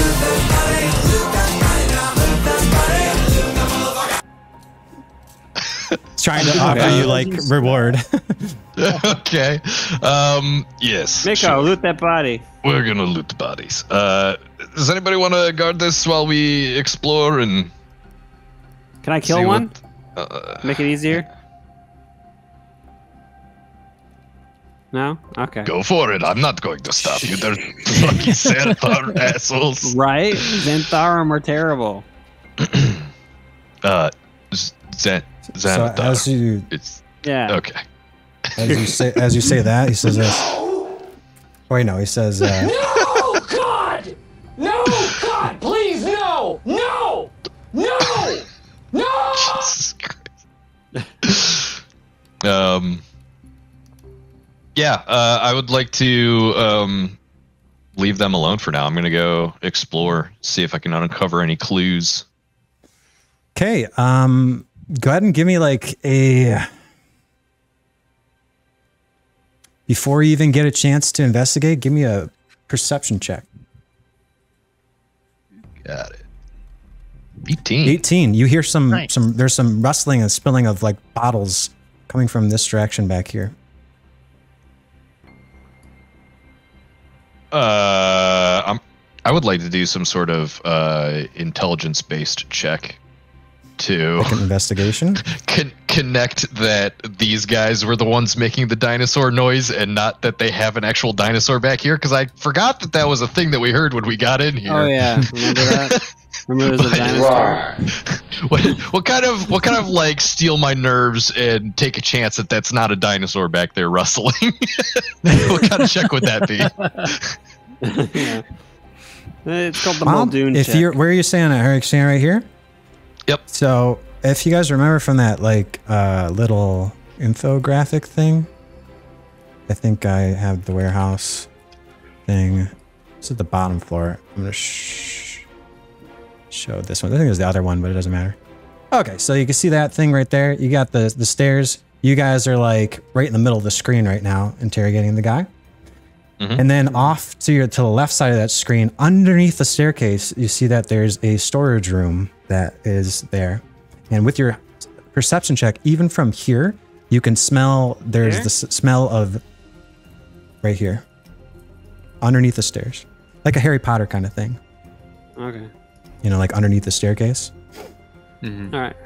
trying to offer you like reward. Okay. Yes. Mako, sure. loot that body. We're gonna loot the bodies. Does anybody want to guard this while we explore and? Can I kill one? Make it easier. No? Okay. Go for it. I'm not going to stop you. They're fucking Xanthar assholes. Right? Xantharum are terrible. Xanthar. So as you, yeah. Okay. As you say that, he says this. Oh, wait, no, he says. No, God! No, God! Please, no! No! No! No! Jesus Christ. Yeah, I would like to leave them alone for now. I'm gonna go explore, see if I can uncover any clues. Okay, go ahead and give me like a. Before you even get a chance to investigate, give me a perception check. Got it. 18. 18. You hear some Nice. there's some rustling and spilling of like bottles coming from this direction back here. I would like to do some sort of intelligence-based check to Like an investigation. connect that these guys were the ones making the dinosaur noise and not that they have an actual dinosaur back here, because I forgot that that was a thing that we heard when we got in here. Oh yeah, remember that? Remember there's a dinosaur? What kind of like steal my nerves and take a chance that that's not a dinosaur back there rustling? What kind of check would that be? Yeah. It's called the Muldoon If check. you're, where are you staying at? Are you staying right here? Yep. So if you guys remember from that like little infographic thing, I think I have the warehouse thing. It's at the bottom floor. I'm gonna show this one. I think there's the other one, but it doesn't matter. Okay, so you can see that thing right there. You got the stairs. You guys are like right in the middle of the screen right now, interrogating the guy. Mm-hmm. And then off to the left side of that screen, underneath the staircase, you see that there's a storage room that is there. And with your perception check, even from here, you can smell, there's the smell of right here, underneath the stairs. Like a Harry Potter kind of thing. Okay. You know, like underneath the staircase. Mm-hmm. All right.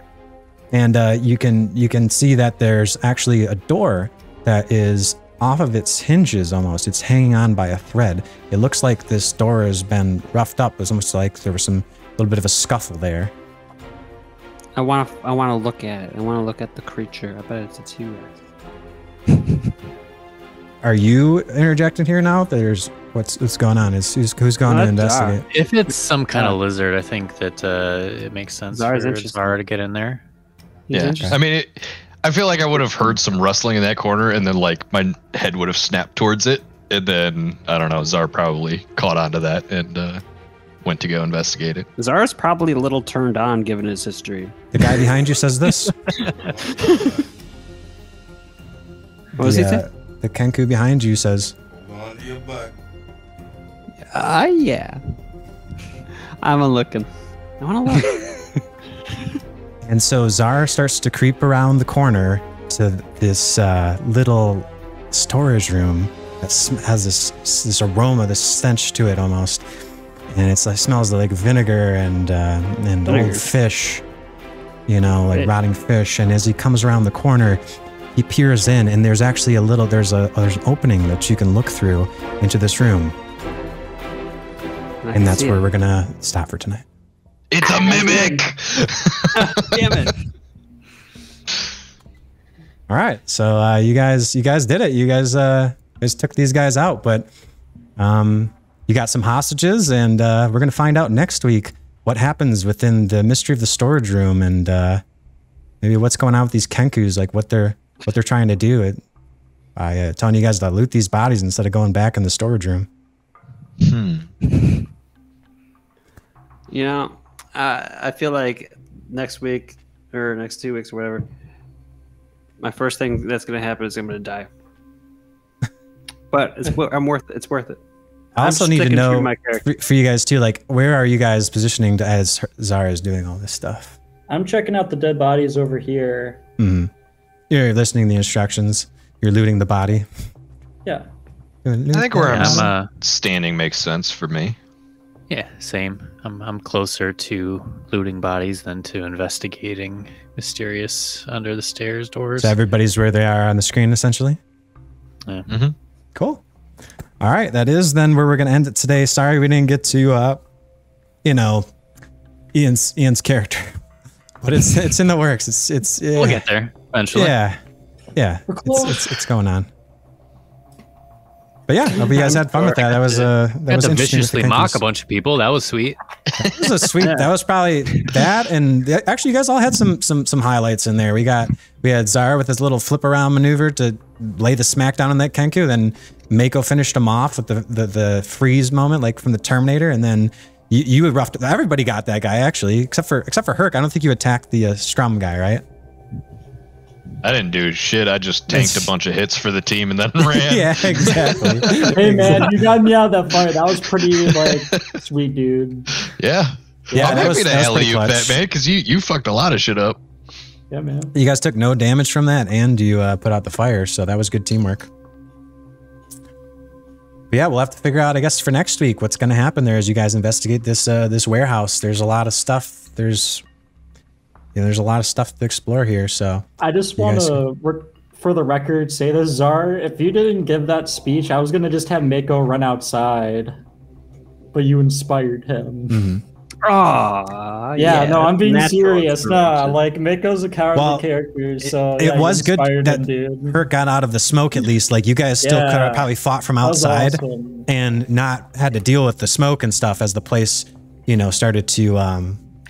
And you can see that there's actually a door that is off of its hinges almost. It's hanging on by a thread. It looks like this door has been roughed up. It's almost like there was some little bit of a scuffle there. I want to look at it. I want to look at the creature. I bet it's a T-Rex. Are you interjecting here now? There's what's going on? Who's going to investigate? If it's some kind of lizard, I think that it makes sense Zar's for interesting. Tzar to get in there. Yeah, I mean, I feel like I would have heard some rustling in that corner, and then like my head would have snapped towards it, and then I don't know. Tzar probably caught onto that and went to go investigate it. Zar's probably a little turned on given his history. The guy behind you says this. What was he saying? The Kenku behind you says, Go under your butt. Yeah. I'm looking. I want to look. and so Tzar starts to creep around the corner to this little storage room that has this aroma, this stench to it almost. and it smells like vinegar and old fish, you know, like rotting fish. And as he comes around the corner, he peers in, and there's actually there's an opening that you can look through into this room, and that's where we're gonna stop for tonight. It's a mimic. Damn it. All right, so you guys did it. You guys took these guys out, but you got some hostages, and we're gonna find out next week what happens within the mystery of the storage room, and maybe what's going on with these Kenkus, like what they're trying to do by telling you guys to loot these bodies instead of going back in the storage room. You know, I feel like next week or next 2 weeks or whatever, my first thing that's going to happen is I'm going to die. But it's worth it. I also need to know for you guys too, like, where are you guys positioning as Tzar is doing all this stuff? I'm checking out the dead bodies over here. Mm-hmm. You're listening to the instructions. You're looting the body. Yeah. I think where I'm standing makes sense for me. Yeah, same. I'm closer to looting bodies than to investigating mysterious under the stairs doors. So everybody's where they are on the screen, essentially? Yeah. Mm-hmm. Cool. All right, that is then where we're going to end it today. Sorry we didn't get to, you know, Ian's character. But it's in the works. It's we'll get there eventually. Yeah. It's going on. But yeah, hope you guys had fun with that. That was interesting. Viciously mock a bunch of people. That was sweet. That was that was probably that, and actually, you guys all had some highlights in there. We had Tzar with his little flip around maneuver to lay the smackdown on that Kenku. Then Mako finished him off with the freeze moment, like from the Terminator, and then you roughed. Everybody got that guy actually, except for Hurk. I don't think you attacked the Strum guy, right? I didn't do shit. I just tanked a bunch of hits for the team and then ran. Yeah, exactly. Hey man, you got me out of that fight. That was pretty like sweet, dude. Yeah. Yeah, I'm happy to alley you that, man, because you fucked a lot of shit up. Yeah, man. You guys took no damage from that, and you put out the fire, so that was good teamwork. But yeah, we'll have to figure out, I guess, for next week what's going to happen there as you guys investigate this this warehouse. There's a lot of stuff. There's a lot of stuff to explore here. So I just want to, for the record, say this, Tzar. If you didn't give that speech, I was gonna just have Mako run outside, but you inspired him. Mm-hmm. Oh, yeah, no, I'm being serious. Nah, like Mako's a cowardly character, so it was good that Hurk got out of the smoke at least. Like you guys still could have probably fought from outside and not had to deal with the smoke and stuff as the place, started to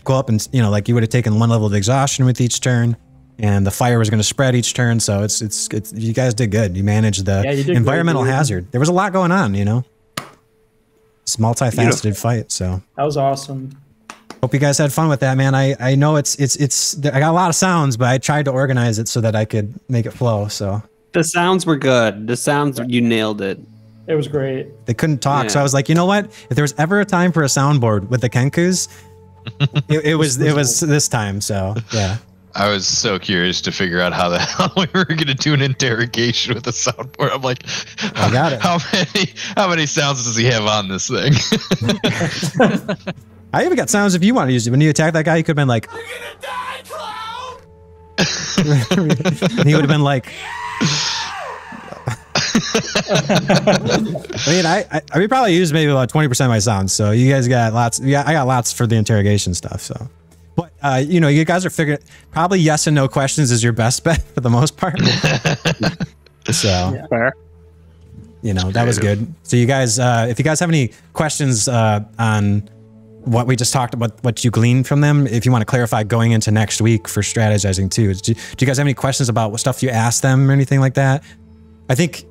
go up, and like you would have taken one level of exhaustion with each turn, and the fire was going to spread each turn. So it's you guys did good. You managed the environmental hazard. There was a lot going on, It's a multifaceted fight. So that was awesome. Hope you guys had fun with that, man. I know it's I got a lot of sounds, but I tried to organize it so that I could make it flow. So the sounds were good. The sounds, you nailed it. It was great. They couldn't talk, so I was like, you know what? If there was ever a time for a soundboard with the Kenkus, it was this time. So yeah. I was so curious to figure out how the hell we were going to do an interrogation with a soundboard. I'm like, I got it. How many sounds does he have on this thing? I even got sounds if you want to use it. When you attack that guy, he could have been like, "You're gonna die, clown!" He would have been like, I mean, I would probably use maybe about 20% of my sounds. So you guys got lots. Yeah, I got lots for the interrogation stuff. So, but you guys are figuring probably yes and no questions is your best bet for the most part. So, fair. That was good. So you guys, if you guys have any questions on what we just talked about, what you gleaned from them, if you want to clarify going into next week for strategizing too, do you guys have any questions about what stuff you asked them or anything like that? I think,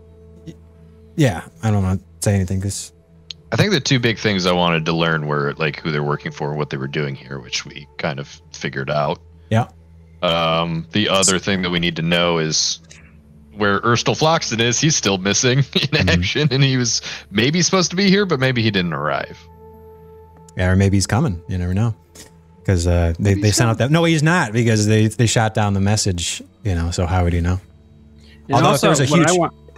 yeah, I don't want to say anything because I think the two big things I wanted to learn were like who they're working for, what they were doing here, which we kind of figured out. Yeah. The other thing that we need to know is where Erstal Floxton is. He's still missing in action, and he was maybe supposed to be here, but maybe he didn't arrive. Yeah, or maybe he's coming. You never know, because they sent out that. No, he's not, because they shot down the message. So how would you know? And Although also,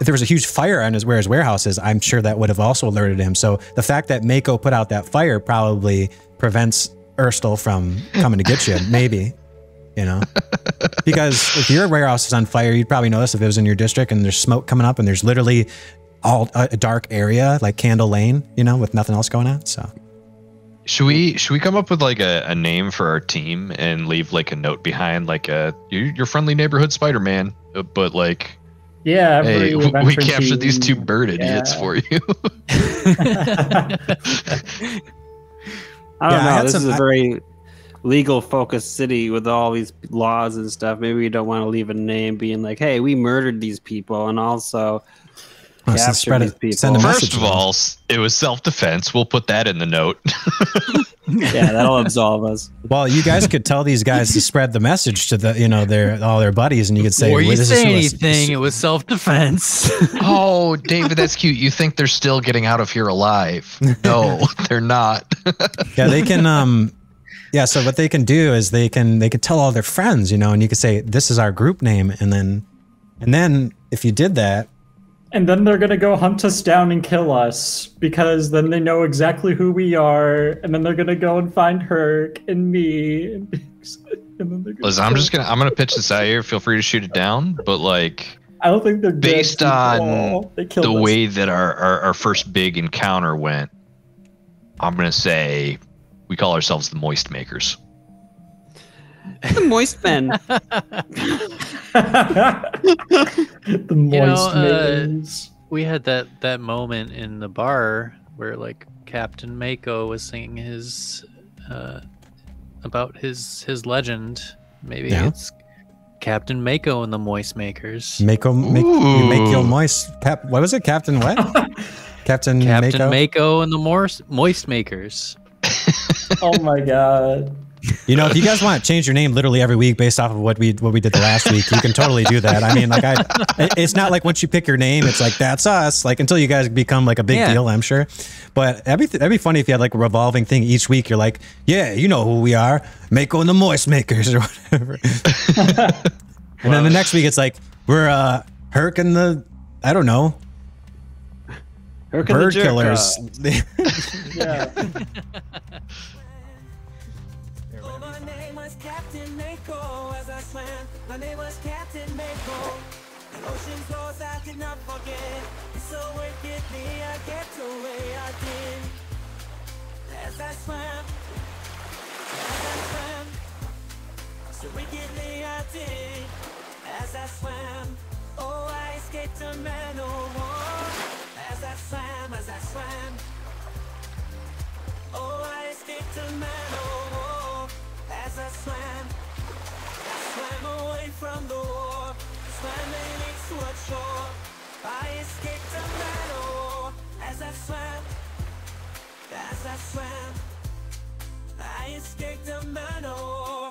if there was a huge fire on where his warehouse is, I'm sure that would have also alerted him. So the fact that Mako put out that fire probably prevents Erstal from coming to get you, maybe, you know? Because if your warehouse is on fire, you'd probably notice if it was in your district and there's smoke coming up and there's literally a dark area like Candle Lane, you know, with nothing else going on. So should we come up with like a name for our team and leave like a note behind, like your friendly neighborhood Spider-Man, but like, yeah, hey, we captured these two bird idiots for you. I don't know. This is a very legal focused city with all these laws and stuff. Maybe we don't want to leave a name being like, hey, we murdered these people and also captured these people. First of all, it was self-defense. We'll put that in the note. Yeah, that'll absolve us. Well, you guys could tell these guys to spread the message to the, you know, all their buddies, and you could say, before you say anything, it was self-defense. Oh, David, that's cute. You think they're still getting out of here alive? No, they're not. Yeah, they can. Yeah, so what they can do is they can tell all their friends, you know, and you could say, this is our group name, and then if you did that. And then they're going to go hunt us down and kill us, because then they know exactly who we are, and then they're going to go and find Hurk and me. And then they're Listen, I'm gonna pitch this out here. Feel free to shoot it down, but like, I don't think they're based on the way that our first big encounter went. I'm gonna say we call ourselves the Moist Makers. The Moist Men. The Moist Makers. We had that moment in the bar where like Captain Mako was singing his about his legend. Maybe it's Captain Mako and the Moist Makers. Mako, you make your moist. What was it, Captain? What? Captain Mako and the Moist Makers. Oh my god. You know, if you guys want to change your name literally every week based off of what we did the last week, you can totally do that. I mean, like, it's not like once you pick your name, it's like, that's us. Like, until you guys become like a big deal, I'm sure. But that'd be funny if you had like a revolving thing each week. You're like, yeah, you know who we are, Mako and the Moist Makers or whatever. And then the next week it's like, we're Hurk and the, I don't know, Hurk bird killers. Yeah. Captain Mako as I swam. My name was Captain Mako. The ocean floors I did not forget. It's so wickedly I kept away I did. As I swam, so wickedly I did. As I swam, oh I escaped a man of war. As I swam, oh I escaped a man of war. As I swam away from the war, swimming toward shore. I escaped a man of war. As I swam, I escaped a man of war.